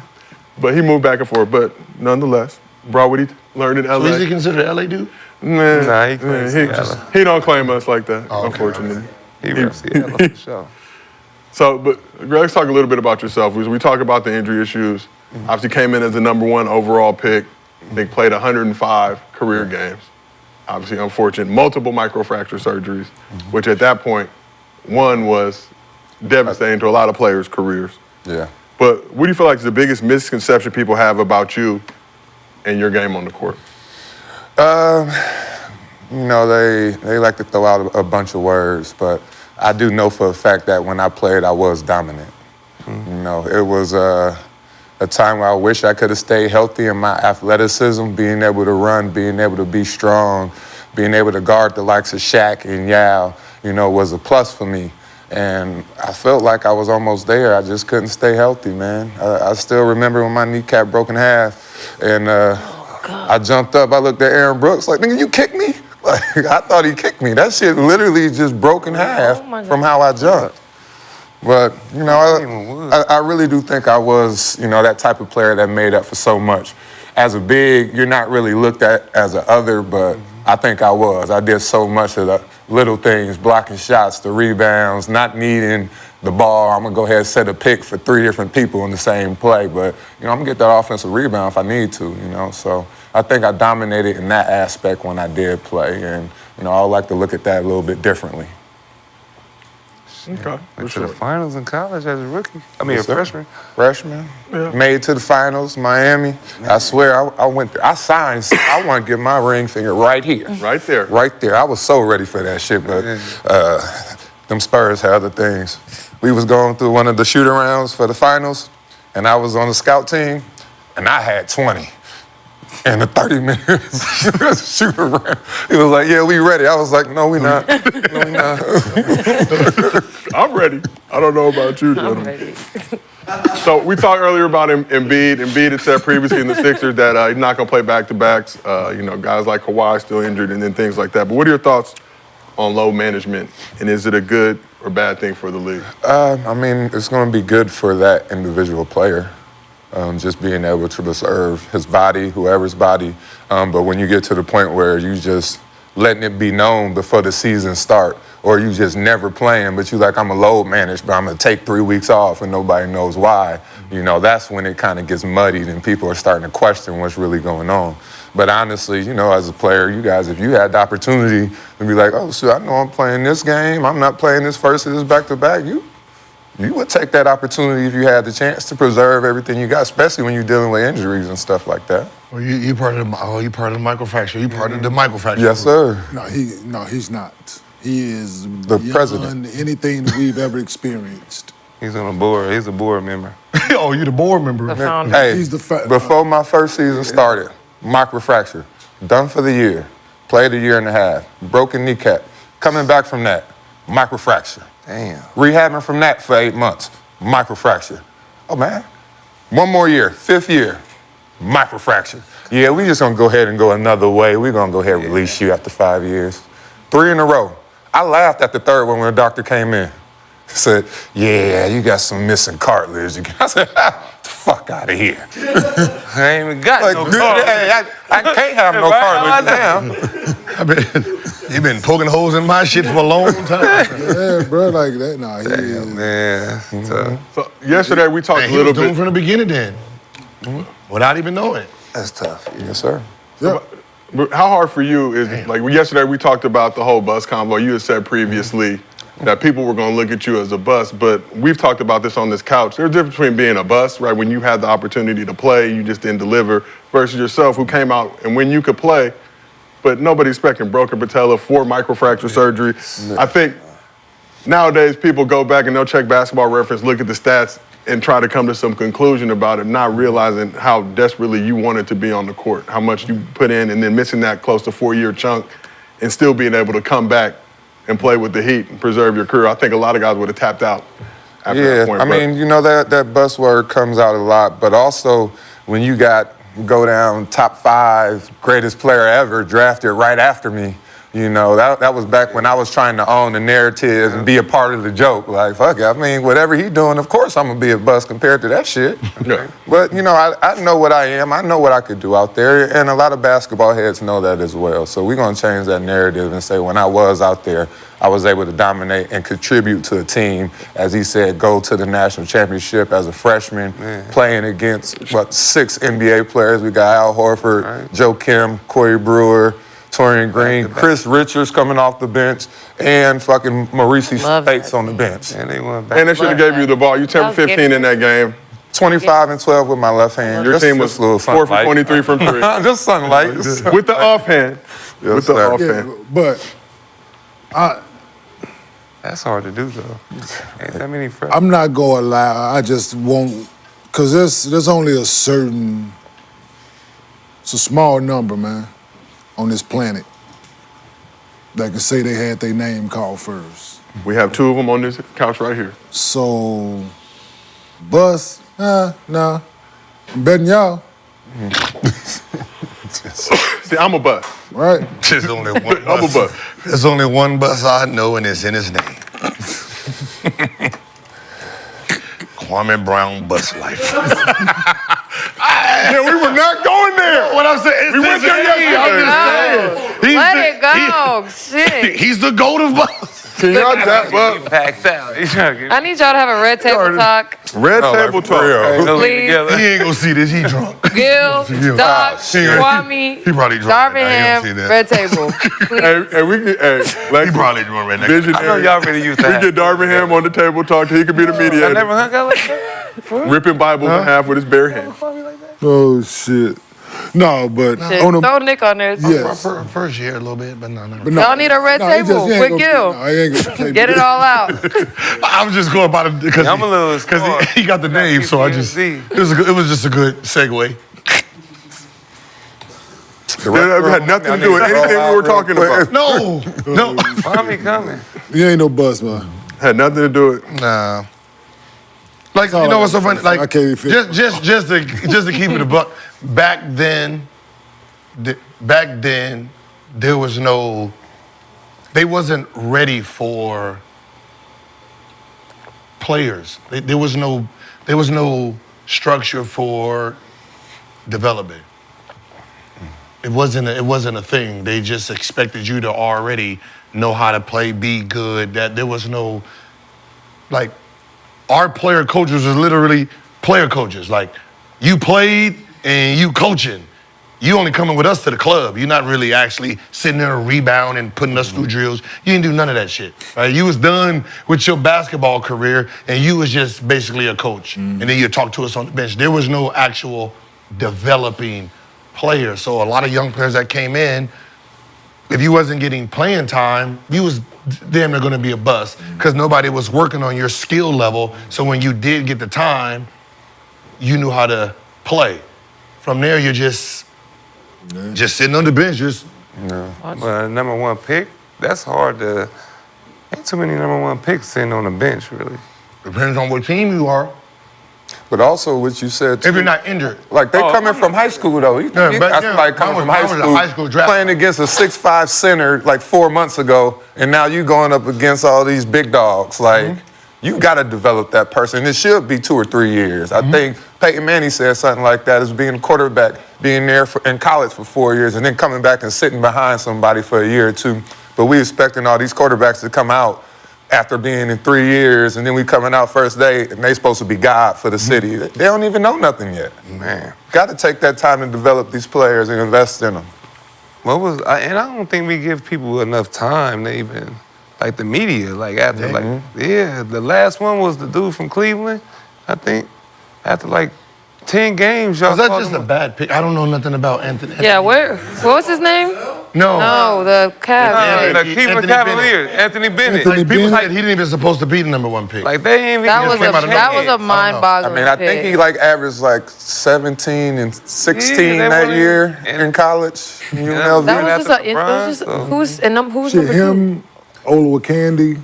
But he moved back and forth. But nonetheless, brought what he learned in So is he LA. considered an LA dude? Nah, he claims Seattle. He don't claim us like that, unfortunately. He reps Seattle for sure. So, but Greg, let's talk a little bit about yourself. We talk about the injury issues. Obviously came in as the #1 overall pick. I think played 105 career games. Obviously unfortunate, multiple microfracture surgeries, which at that point, one was devastating to a lot of players' careers. Yeah. But what do you feel like is the biggest misconception people have about you and your game on the court? You know, they like to throw out a bunch of words, but I do know for a fact that when I played, I was dominant. You know, it was a time where I wish I could have stayed healthy in my athleticism, being able to run, being able to be strong, being able to guard the likes of Shaq and Yao, you know, was a plus for me. And I felt like I was almost there. I just couldn't stay healthy, man. I still remember when my kneecap broke in half, and I jumped up. I looked at Aaron Brooks like, nigga, you kicked me? Like, I thought he kicked me. That shit literally just broke in half from how I jumped. But, you know, I really do think I was, you know, that type of player that made up for so much. As a big, you're not really looked at as an other, but I think I was. I did so much of the little things, blocking shots, the rebounds, not needing the ball. I'm going to go ahead and set a pick for 3 different people in the same play. But, you know, I'm going to get that offensive rebound if I need to, you know. So I think I dominated in that aspect when I did play. And, you know, I would like to look at that a little bit differently. Okay. Went to the finals in college as a rookie. I mean, Yes, a sir. freshman. Freshman. Yeah. Made it to the finals, Miami. I swear, I went there. I signed. I want to get my ring finger right here. Right there. Right there. I was so ready for that shit, but them Spurs had other things. We was going through one of the shoot-arounds for the finals, and I was on the scout team, and I had 20. And the 30 minutes shoot around. He was like, yeah, we ready. I was like, no, we not. No, we not. I'm ready. I don't know about you, I'm gentlemen. ready. So we talked earlier about Embiid. Embiid had said previously in the Sixers that he's not going to play back-to-backs. You know, guys like Kawhi still injured and then things like that. But what are your thoughts on load management? And is it a good or bad thing for the league? I mean, it's going to be good for that individual player. Just being able to preserve his body, whoever's body. But when you get to the point where you just letting it be known before the season start, or you just never playing, but you like, I'm a load managed, but I'm gonna take 3 weeks off and nobody knows why. You know, that's when it kind of gets muddied and people are starting to question what's really going on. But honestly, you know, as a player, you guys, if you had the opportunity to be like, oh, shit, I know I'm playing this game, I'm not playing this first of this back-to-back, you would take that opportunity if you had the chance to preserve everything you got, especially when you're dealing with injuries and stuff like that. Well, you part of the microfracture. You part of the microfracture. Yes, sir. No, he's not. He is The beyond president. anything that we've ever experienced. He's on a board. He's a board member. Oh, you the board member. The founder. Hey, He's the before my first season started, microfracture, done for the year, played a year and a half, broken kneecap, coming back from that, microfracture. Damn. Rehabbing from that for 8 months, microfracture. Oh, man. 1 more year, 5th year, microfracture. Yeah, we just gonna go ahead and go another way. We're gonna go ahead and release you after 5 years. 3 in a row. I laughed at the 3rd one when the doctor came in. He said, yeah, you got some missing cartilage. I said, the fuck out of here. I ain't even got Like, no dude, car. hey, I can't have no cartilage now. You've been poking holes in my shit for a long time. Yeah, bro, like that. Nah, he is. Man, it's tough. So yesterday we talked Man, a he little was doomed bit. from the beginning then, without even knowing. That's tough. Yes, sir. Yeah. But how hard for you is, like yesterday we talked about the whole bus combo. You had said previously that people were going to look at you as a bust, but we've talked about this on this couch. There's a difference between being a bust, right, when you had the opportunity to play, you just didn't deliver, versus yourself who came out and when you could play, but nobody's expecting broken patella, 4 microfracture surgery. I think nowadays people go back and they'll check Basketball Reference, look at the stats, and try to come to some conclusion about it, not realizing how desperately you wanted to be on the court, how much you put in, and then missing that close to 4-year chunk and still being able to come back and play with the Heat and preserve your career. I think a lot of guys would have tapped out after that point. I mean, you know, that buzzword comes out a lot, but also when you go down top 5 greatest player ever drafted right after me, you know, that was back when I was trying to own the narrative and be a part of the joke. Like, fuck it, I mean, whatever he doing, of course I'm gonna be a bust compared to that shit. Yeah. But, you know, I know what I am. I know what I could do out there, and a lot of basketball heads know that as well. So we're gonna change that narrative and say when I was out there, I was able to dominate and contribute to a team, as he said, go to the national championship as a freshman, playing against, 6 NBA players. We got Al Horford, Joe Kim, Corey Brewer, Torian Green, Chris Richards coming off the bench, and fucking Maurice Love Spates that. on the bench. And they went back. And they should have gave you the ball. You 10 for 15 in that game. 25 and 12 with my left hand. Your Just- team was just a little 4 for sunlight. 23 from 3. Just sunlight. With the offhand. Yes, With the sir. offhand. But That's hard to do, though. Ain't that many friends. I'm not gonna lie. I just won't, cause there's only a certain. It's a small number, man, on this planet that can say they had their name called first. We have 2 of them on this couch right here. So, bus? Nah. I'm betting y'all. See, I'm a bus. Right? There's only one I'm a bus. bus. There's only one bus I know, and it's in his name. Kwame Brown Bus Life. Yeah, we were not going there. What I'm saying, We went there yesterday. Let it go. Shit. He's the goat of bus. Can y'all dap up? Packed out. He's trying to get I need y'all to have a red table talk. Red table talk. Please. He ain't gonna see this. He drunk. Gil, Doc, Kwame, He probably drunk. Darvingham, I ain't see that. red table. Please. Hey, we get, like, He probably drunk right now. visionary. I know y'all really used to We have. get Darvingham on the table talk. He could be the I mediator. never hung out like that. Ripping Bibles in half with his bare hand. Oh, shit. No, but Shit, on throw Nick on there. Yeah. First year a little bit, but no. But no, Y'all need a red he table he ain't with gonna- Gil. No, he ain't gonna Get it all out. I was just going about it because I'm a little smart. he got the name, so I just PTSD. it was just a good segue. It had nothing to do with anything we were talking about. No. Kwame coming. You ain't no bus, man. Had nothing to do with it. Nah. Like you know what's so funny? Like I can't even feel just to keep it a buck. Back then, there was no. They wasn't ready for players. There was no structure for development. It wasn't a thing. They just expected you to already know how to play, be good. That there was no like. Our player coaches was literally player coaches. Like, you played and you coaching. You only coming with us to the club. You're not really actually sitting there rebounding, putting us through drills. You didn't do none of that shit. Right? You was done with your basketball career and you was just basically a coach. And then you talk to us on the bench. There was no actual developing player. So a lot of young players that came in, if you wasn't getting playing time, you was damn near gonna be a bust because nobody was working on your skill level. So when you did get the time, you knew how to play. From there, you're just sitting on the bench, just But number 1 pick, that's hard to. Ain't too many number 1 picks sitting on the bench, really. depends on what team you are. But also what you said, too, If you're not injured. like they coming from high school though. Yeah, but That's yeah, like coming from mine was a high school draft. playing against a 6'5" center like 4 months ago, and now you going up against all these big dogs. Like you got to develop that person. It should be 2 or 3 years. I think Peyton Manning said something like that as being a quarterback, being there in college for 4 years, and then coming back and sitting behind somebody for a year or two. But we expecting all these quarterbacks to come out after being in 3 years, and then we coming out first day, and they supposed to be God for the city. They don't even know nothing yet. Man. Got to take that time to develop these players and invest in them. And I don't think we give people enough time to even, like the media, like after the last one was the dude from Cleveland, I think. After like 10 games, y'all Was that called just him a bad pick? I don't know nothing about Anthony. Yeah, what was his name? No. No, the Cavs. Yeah, The Cleveland Anthony Cavaliers, Anthony Bennett. Anthony People Bennett. said he didn't even supposed to be the number 1 pick. Like they ain't even That was came out of a nowhere. mind-boggling I mean, I think pick. he like averaged like 17 and 16 Yeah, that they year were- in college. UNLV. That was after just LeBron, so- who's shit. number 2? Him, Olawakandi.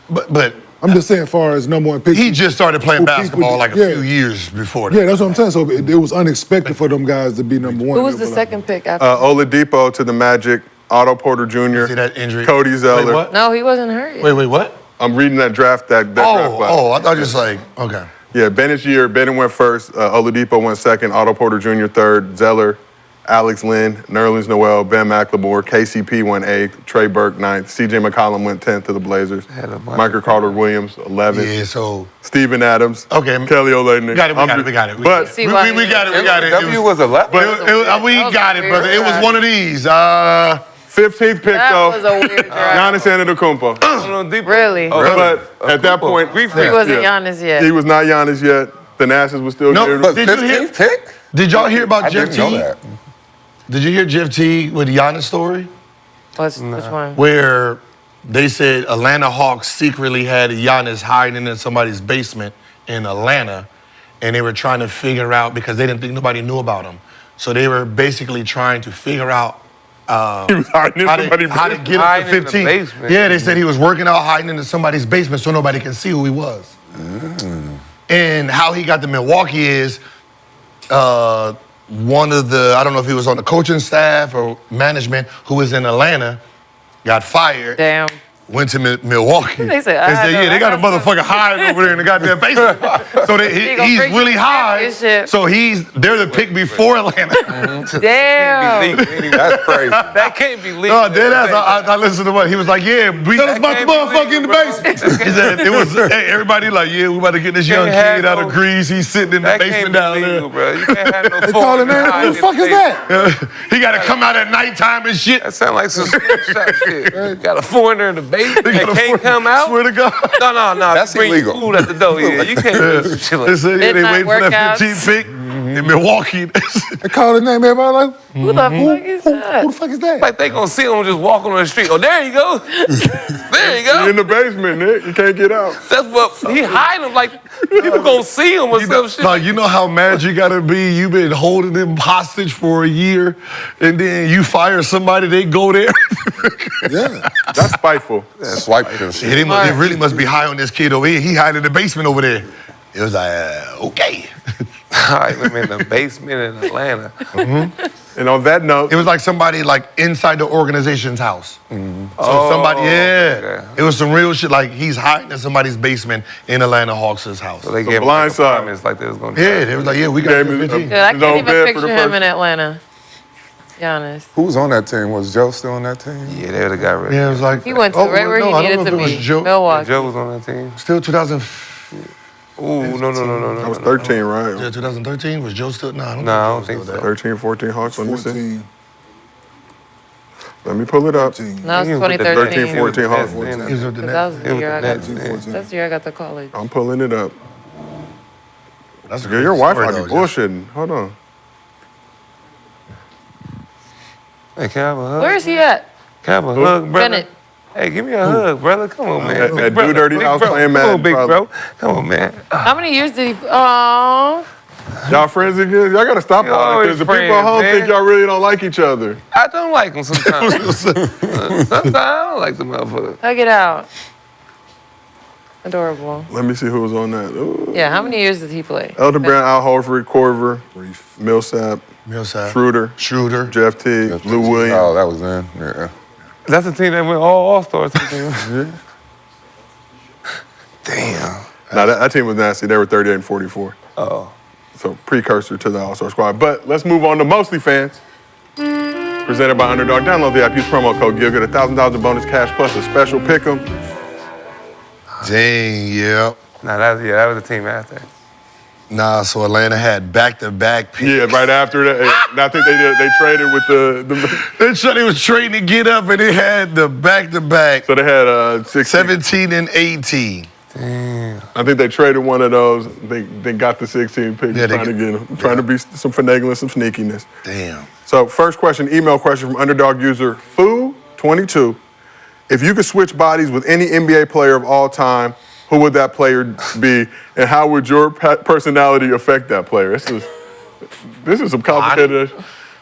But I'm just saying, as far as number 1 pick. he just started playing Who people basketball did- like a yeah. few years before that. Yeah, that's what I'm saying. So it was unexpected for them guys to be number 1. Who was They the were like, second pick after? Oladipo to the Magic, Otto Porter Jr., See that injury? Cody Zeller. Wait, what? No, he wasn't hurt yet. Wait, what? I'm reading that draft that draft class. I thought just like, okay. Yeah, Bennett's year, Bennett went first, Oladipo went second, Otto Porter Jr. third, Zeller, Alex Lynn, Nerlens Noel, Ben McLemore, KCP went 8th, Trey Burke 9th, CJ McCollum went 10th to the Blazers, Had a bunch Michael Carter-Williams 11th, Yeah, so Steven Adams, Okay. Kelly Olynyk. we got it. But See we why- got it. W was 11. we That was got it, weird. brother. It was one of these. 15th pick That though, was a weird draft. Giannis Antetokounmpo. Really? But at that point, He wasn't Giannis yet. he was not Giannis yet. The Nashes was still No, getting- But Did you hear- 15th pick? Did y'all hear about I Jeff didn't know T? that. Did you hear Jeff T with the Giannis story? Which one? Where they said Atlanta Hawks secretly had Giannis hiding in somebody's basement in Atlanta, and they were trying to figure out because they didn't think nobody knew about him. So they were basically trying to figure out He was hiding in somebody's how to basement. get up to Hiding in the 15. basement. Yeah, they said he was working out hiding into somebody's basement so nobody can see who he was. And how he got to Milwaukee is one of the, I don't know if he was on the coaching staff or management, who was in Atlanta, got fired. Damn. Went to Milwaukee. They said, and yeah, they got a motherfucker hiding over there in the goddamn basement. So he's bring really you high. championship. So they're the pick before Atlanta. Damn. That's crazy. That can't be legal. No, dead ass. I listened to what he was like. Yeah, we Tell us about the motherfucker in the basement. He said it was everybody like, yeah, we about to get this young Can't kid have out of no- Greece. He's sitting in the That basement can't be down legal, there. bro. You can't have no They call it foreign that. Who the fuck is that? He got to come out at nighttime and shit. That sound like some slingshot shit. Got a foreigner in the basement that can't come out. Swear to God. No. That's Bring illegal. Food at the door. Yeah, you can't do some shit They like said yeah, they Midnight waiting for that workouts. 15 pick in Milwaukee. They call his name. Everybody like, Who the fuck is who that? the fuck is that? Like they gonna see him just walking on the street. Oh, there you go. There you He in go. the basement, Nick. You can't get out. That's what he hiding him. Like people gonna see him or some shit. Like, you know how mad you gotta be? You've been holding them hostage for a year, and then you fire somebody, they go there. Yeah. That's spiteful. Swipe them shit. They really must be high on this kid over here. He hiding in the basement over there. It was like, okay. Hiding him in the basement in Atlanta. And on that note, It was like somebody like inside the organization's house. So somebody, okay. It was some real shit. Like he's hiding in somebody's basement in Atlanta Hawks' house. So they The gave him blind like side. apartments like they was gonna. Yeah, they was like, yeah, we got Gave you me 15. Dude, I His can't own even bed for picture the him first- in Atlanta. Be honest. Who was on that team? Was Joe still on that team? Yeah, they would have got rid of Yeah, it was like He went to right where no, he I don't needed know to if it was be. Joe. Milwaukee. Joe was on that team. Still 2000. Ooh, no. that was 13, Yeah, right? 2013 was Joe still? No, I don't No, I don't think think Joe was so. still 13, 14 Hawks. Let me see. 14, Let me pull it up. 13. No, it's He was with the 2013. 13, 14 Hawks. there. He was with the 'Cause that was Nets. the year I got. Nets, yeah. 14. That's the year I got to college. I'm pulling it up. That's a Yeah, your crazy Wi-Fi story, be though, bullshitting. Hold on. Hey, can I have a hug? Where is he at? Can I have a hug, brother? Bennett. Hey, give me a hug, brother. Come on, man. At Big brother, Do Dirty big House bro. playing Come on, Madden, big probably. bro. Come on, man. How many years did he? Oh, Y'all friends again? Y'all gotta stop Y'all all that always because the people friends, at home man. think y'all really don't like each other. I don't like him sometimes. Sometimes I don't like the motherfucker. hug it out. Adorable. Let me see who was on that. Ooh. Yeah, how many years did he play? Elton Brand, Al Horford, Corver, Millsap, Millsap. Schroeder, Jeff Teague, Lou Williams. Oh, that was in. Yeah. That's the team that went all All-Stars. Damn. Now that team was nasty. They were 38 and 44. Oh. So precursor to the All-Star squad. But let's move on to Mostly Fans. Presented by Underdog. Download the app. Use promo code GIL. Get $1,000 in bonus cash plus a special pick'em. Dang, yeah. Nah, that was the team after. Nah, so Atlanta had back-to-back picks. Yeah, right after that. And I think they traded with the They was trading to get up, and they had the back-to-back. so they had 17 and 18. Damn. I think they traded one of those. They got the 16 pick. Yeah, they trying to get- get them. Trying to be some finagling, some sneakiness. Damn. So first question, email question from Underdog user Foo22. If you could switch bodies with any NBA player of all time, who would that player be, and how would your personality affect that player? This is some complicated.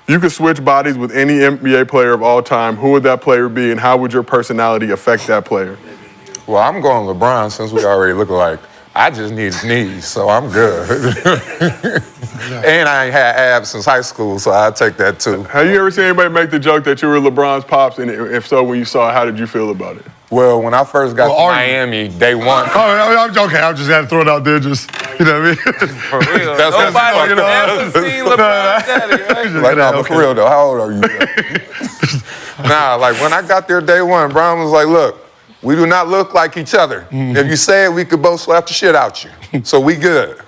You could switch bodies with any NBA player of all time. Who would that player be, and how would your personality affect that player? Well, I'm going LeBron since we already look alike. I just need his knees, so I'm good. And I ain't had abs since high school, so I'll take that too. Have you ever seen anybody make the joke that you were LeBron's pops, and if so, when you saw it, how did you feel about it? Well, when I first got to are you? Miami, day one. Oh, I'm joking. I'm just gonna throw it out there, just you know what I mean. For real. That's Nobody you know, ever seen LeBron's daddy, right? Like, nah, but for real though, how old are you? Nah, like when I got there day one, Brown was like, look, we do not look like each other. If you say it, we could both slap the shit out you. So we good.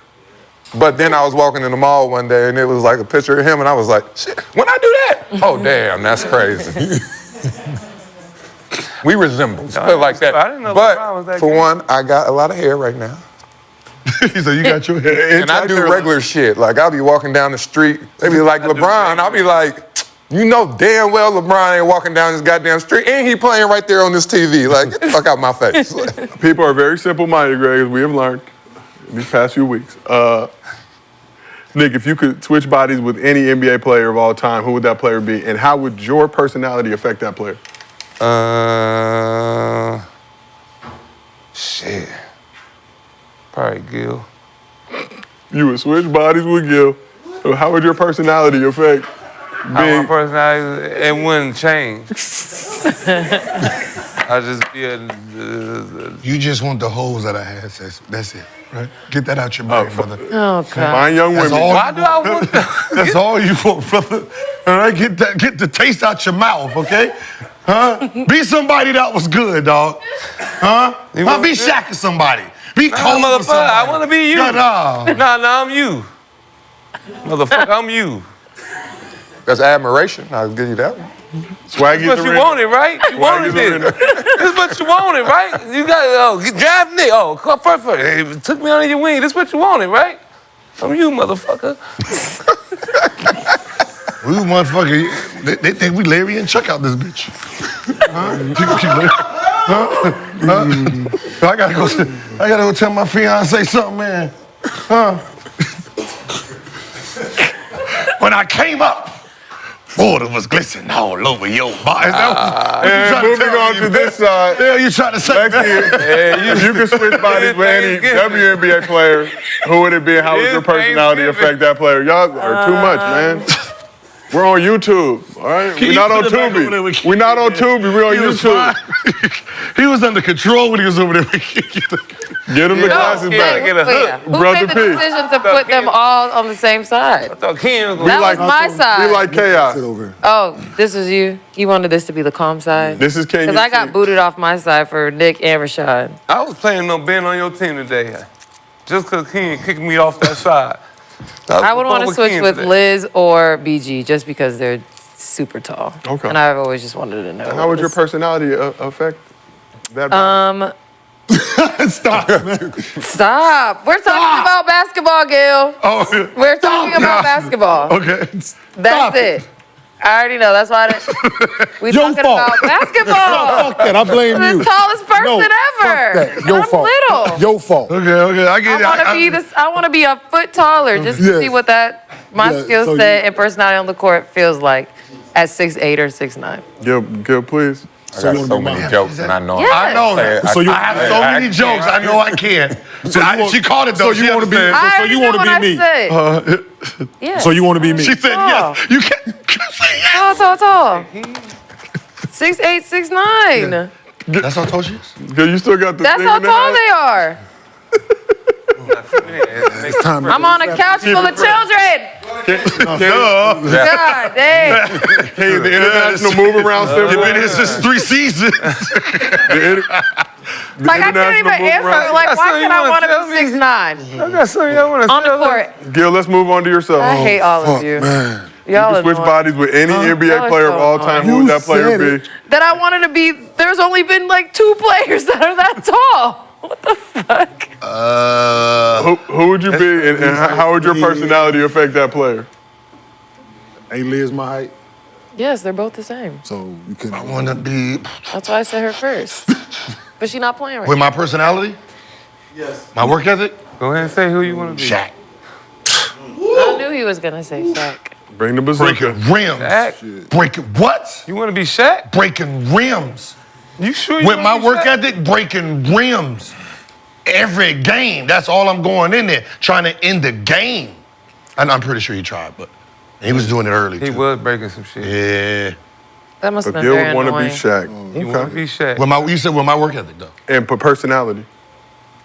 But then I was walking in the mall one day and it was like a picture of him and I was like, shit, when I do that? Oh, damn, that's crazy. We resemble, put it like that. I didn't know LeBron was But that for good. one, I got a lot of hair right now. So you got your hair. And I do regular shit. Like, I'll be walking down the street. They be like, LeBron. I'll be like, you know damn well LeBron ain't walking down this goddamn street. And he playing right there on this TV. Like, get the fuck out my face. People are very simple-minded, Greg, as we have learned in these past few weeks. Nick, if you could switch bodies with any NBA player of all time, who would that player be? And how would your personality affect that player? Shit. Probably Gil. You would switch bodies with Gil. So how would your personality affect How my being... personality, it wouldn't change. I just be a. You just want the holes that I had. That's it, right? Get that out your brain, brother. Oh, God. Fine young That's women. all. Why do I want That's all you want, brother. All right, get the taste out your mouth, okay? Huh? Be somebody that was good, dog. Huh? You Huh? want Be good? Shaq or somebody. Be Nah, Cole or motherfucker, somebody. I want to be you. Nah. Nah, I'm you. Motherfucker, I'm you. That's admiration. I'll give you that one. Swaggy's But you arena. wanted, right? You wanted Swaggy's this. This is what you wanted, right? You got, draft Nick. Oh, come first. Hey, took me under your wing. This is what you wanted, right? I'm you, motherfucker. We motherfucker, they think we Larry and Chuck out this bitch. Huh? I gotta go tell my fiance something, man. Huh? When I came up, water was glistening all over your body. And moving on to this side. Yeah, you trying to say Lexi, if you could switch bodies with any WNBA player, who would it be and how would your personality affect that player? Y'all are too much, man. We're on YouTube, all right? We're not on Tubi. We're not on Tubi, we're on YouTube. He was under control when he was over there. Get him the glasses back. Get a hook. Who Brother made the P. decision to put them all on the same side? I thought Kenyon was That like- was my side. We like chaos. Sit over. Oh, this was you? You wanted this to be the calm side? This is Kenyon. Because I got booted off my side for Nick and Rashad. I was planning on being on your team today. Just because Kenyon kicked me off that side. I would want to switch Kenyon with today. Liz or BG just because they're super tall. Okay. And I've always just wanted to know. How would your this. personality affect that? Stop, man. Stop. We're talking about basketball, Gil. Oh, We're talking about basketball. okay. That's it. I already know. That's why we Your talking fault. about basketball. Fuck that. I blame I'm you. the tallest person No, ever. fuck that. Your I'm fault. little. Your fault. Okay, I get it. I want to be this. I want to be a foot taller just to Yes. see what my Yeah, skill so set and personality on the court feels like at 6'8" or 6'9". Gil, please. I got you wanna so be many mine? jokes, and I know. Yes. I know. I- So you- I have so many jokes. I know I can. She caught it though. So you She want to be? understands. I So already you know want to what be me? I said. Yeah. So you want to be me? She said Oh. yes. You can't say yes. Tall. 6'8", 6'9". That's how tall she is. Gil, you still got the That's thing how in tall there? they are. Time. I'm on a couch full of children. God dang. Hey, the international move around You've symbol. been here since 3 seasons. Like I can't even answer. Like why can't I want to be 6'9" I got something I want to on the court? Gil, let's move on to yourself. I hate all of you. Man. Y'all Switch annoying. bodies with any NBA Y'all are player so of all time. Who annoying. would that player You said be? That I wanted to be. There's only been like 2 players that are that tall. What the fuck? Who would you be, and how would your personality affect that player? Ain't Liz my height? Yes, they're both the same. So you couldn't. I want to be That's why I said her first. But she's not playing right with my personality. Yes. My work ethic. Go ahead and say who you want to be. Shaq. I knew he was gonna say Shaq. Bring the Breaking bazooka. rims. Shaq? Breaking what? You want to be Shaq? Breaking rims. You sure you With wanna my be work Shaq? ethic, breaking rims. Every game. That's all I'm going in there, trying to end the game. And I'm pretty sure he tried, but he was doing it early, He too. was breaking some shit. Yeah. That must have But been Gil very would want to annoying. be Shaq. You want to be Shaq. You said with my work ethic, though. And for personality.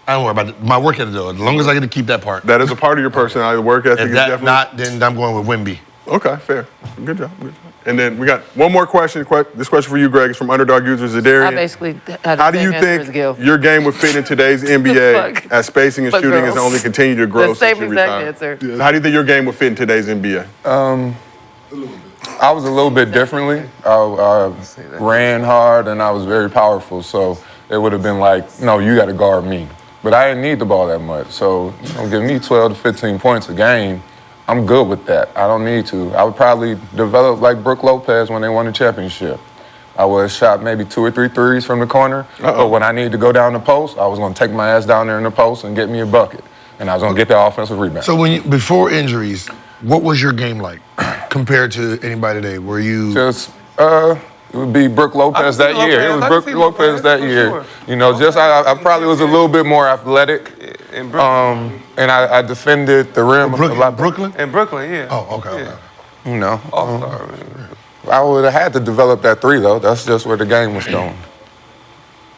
I don't worry about it. My work ethic, though. As long as I get to keep that part. That is a part of your personality. The work ethic If is that definitely. not, then I'm going with Wemby. Okay, fair. Good job. Good job. And then we got one more question. This question for you, Greg, is from Underdog user Zadarian. I basically had How the do you same answer as think Gil. your game would fit in today's NBA fuck? as spacing and But shooting has girls. only continued to grow The since same you exact retired? answer. So how do you think your game would fit in today's NBA? I was a little bit differently. I ran hard and I was very powerful, so it would have been like, no, you got to guard me. But I didn't need the ball that much, so give me 12 to 15 points a game. I'm good with that. I don't need to. I would probably develop like Brooke Lopez when they won the championship. I would have shot maybe 2 or 3 threes from the corner, but when I needed to go down the post, I was going to take my ass down there in the post and get me a bucket. and I was gonna get the offensive rebound. So before injuries, what was your game like compared to anybody today? Were you Just it would be Brook Lopez that year. It was Brook Lopez that year. Sure. You know, just I probably was a little bit more athletic. In Brooklyn. And I defended the rim a lot. Brooklyn? In Brooklyn, yeah. Oh, okay. You know, All-star. I would have had to develop that three though. That's just where the game was going.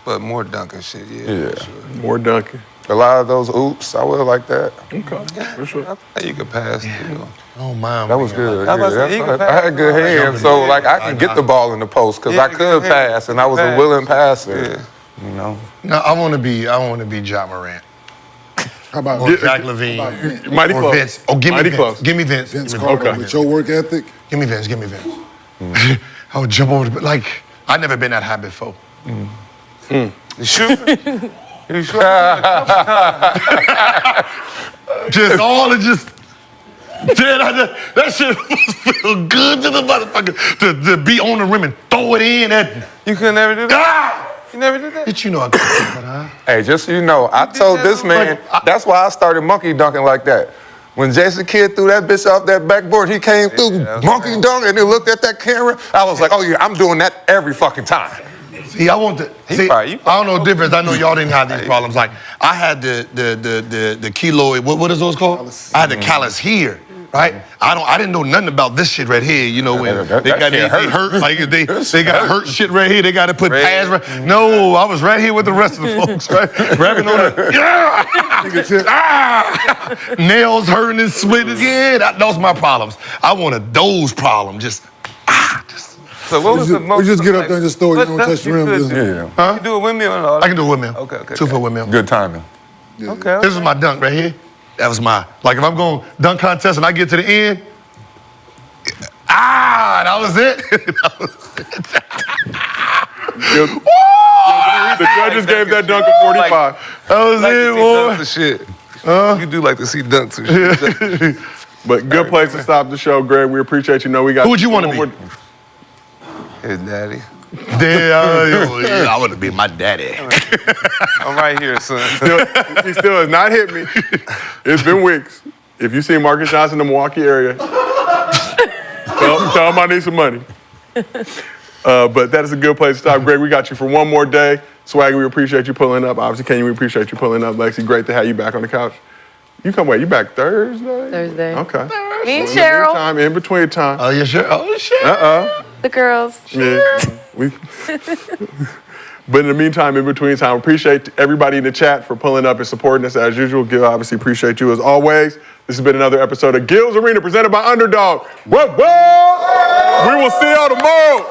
But more dunking shit, yeah. Yeah. For sure. More dunking. A lot of those oops, I would have liked that. Okay, for sure. I think you could pass, you know. Oh my. That was good. I was about to say, Yeah, he could I had good pass. hands, so like I can get the ball in the post because Yeah, I could good hands. pass, and I was a Pass. willing passer. Yeah. You know. No, I want to be Ja Morant How about or Zach LaVine Mighty or close. Vince. Oh, give me Mighty Vince. close. Give me Vince. Vince Give me Carter Okay. with your work ethic? Give me Vince. Give me Vince. I would jump over the like. I never been that high before. You shoot? You shoot? Just all it just. That shit feel good to the motherfucker to be on the rim and throw it in at. You could never do that? Ah! You never did that? Bitch, you know I couldn't do that, huh? Hey, just so you know, I told that this on- man, that's why I started monkey dunking like that. When Jason Kidd threw that bitch off that backboard, he came through that's monkey dunk and he looked at that camera. I was like, oh yeah, I'm doing that every fucking time. See, I want to. See, probably- I don't know the difference. I know y'all didn't have these problems. Like I had the keloid. What is those called? I had the callus here. Right? I didn't know nothing about this shit right here. You know when That they got shit they hurt like they got hurt shit right here. They got to put pads right. No, I was right here with the rest of the folks. Right? Grabbing on the nails hurting and splitting. Yeah, those my problems. I wanted those problems. Just. So what was the most? We just get up there and just throw it. You What don't dunk touch the you rim. could Just, do? Yeah. You do a windmill and all that? I can do a windmill. Okay. 2-foot windmill. Good timing. Okay. This is my dunk right here. That was my, like if I'm going dunk contest and I get to the end, that was it. The judges gave that dunk a 45. That was Like it, to see boy. dunks and shit. You do like to see dunks and shit. But good place to stop the show, Greg. We appreciate you. Know we got. Who would you wanna one be? more- His daddy. Yeah, I want to be my daddy. I'm right here, son. He still has not hit me. It's been weeks. If you see Marcus Johnson in the Milwaukee area, tell him I need some money. But that is a good place to stop. Greg, we got you for one more day. Swaggy, we appreciate you pulling up. Obviously, Kenyon, we appreciate you pulling up. Lexi, great to have you back on the couch. You come, you back Thursday? Thursday. Okay. Me and In Cheryl, time, in between time. Oh, yeah, sure. Oh, shit. the girls. Yeah. But in the meantime, in between time, appreciate everybody in the chat for pulling up and supporting us as usual. Gil, obviously appreciate you as always. This has been another episode of Gil's Arena presented by Underdog. Whoa, whoa! We will see y'all tomorrow.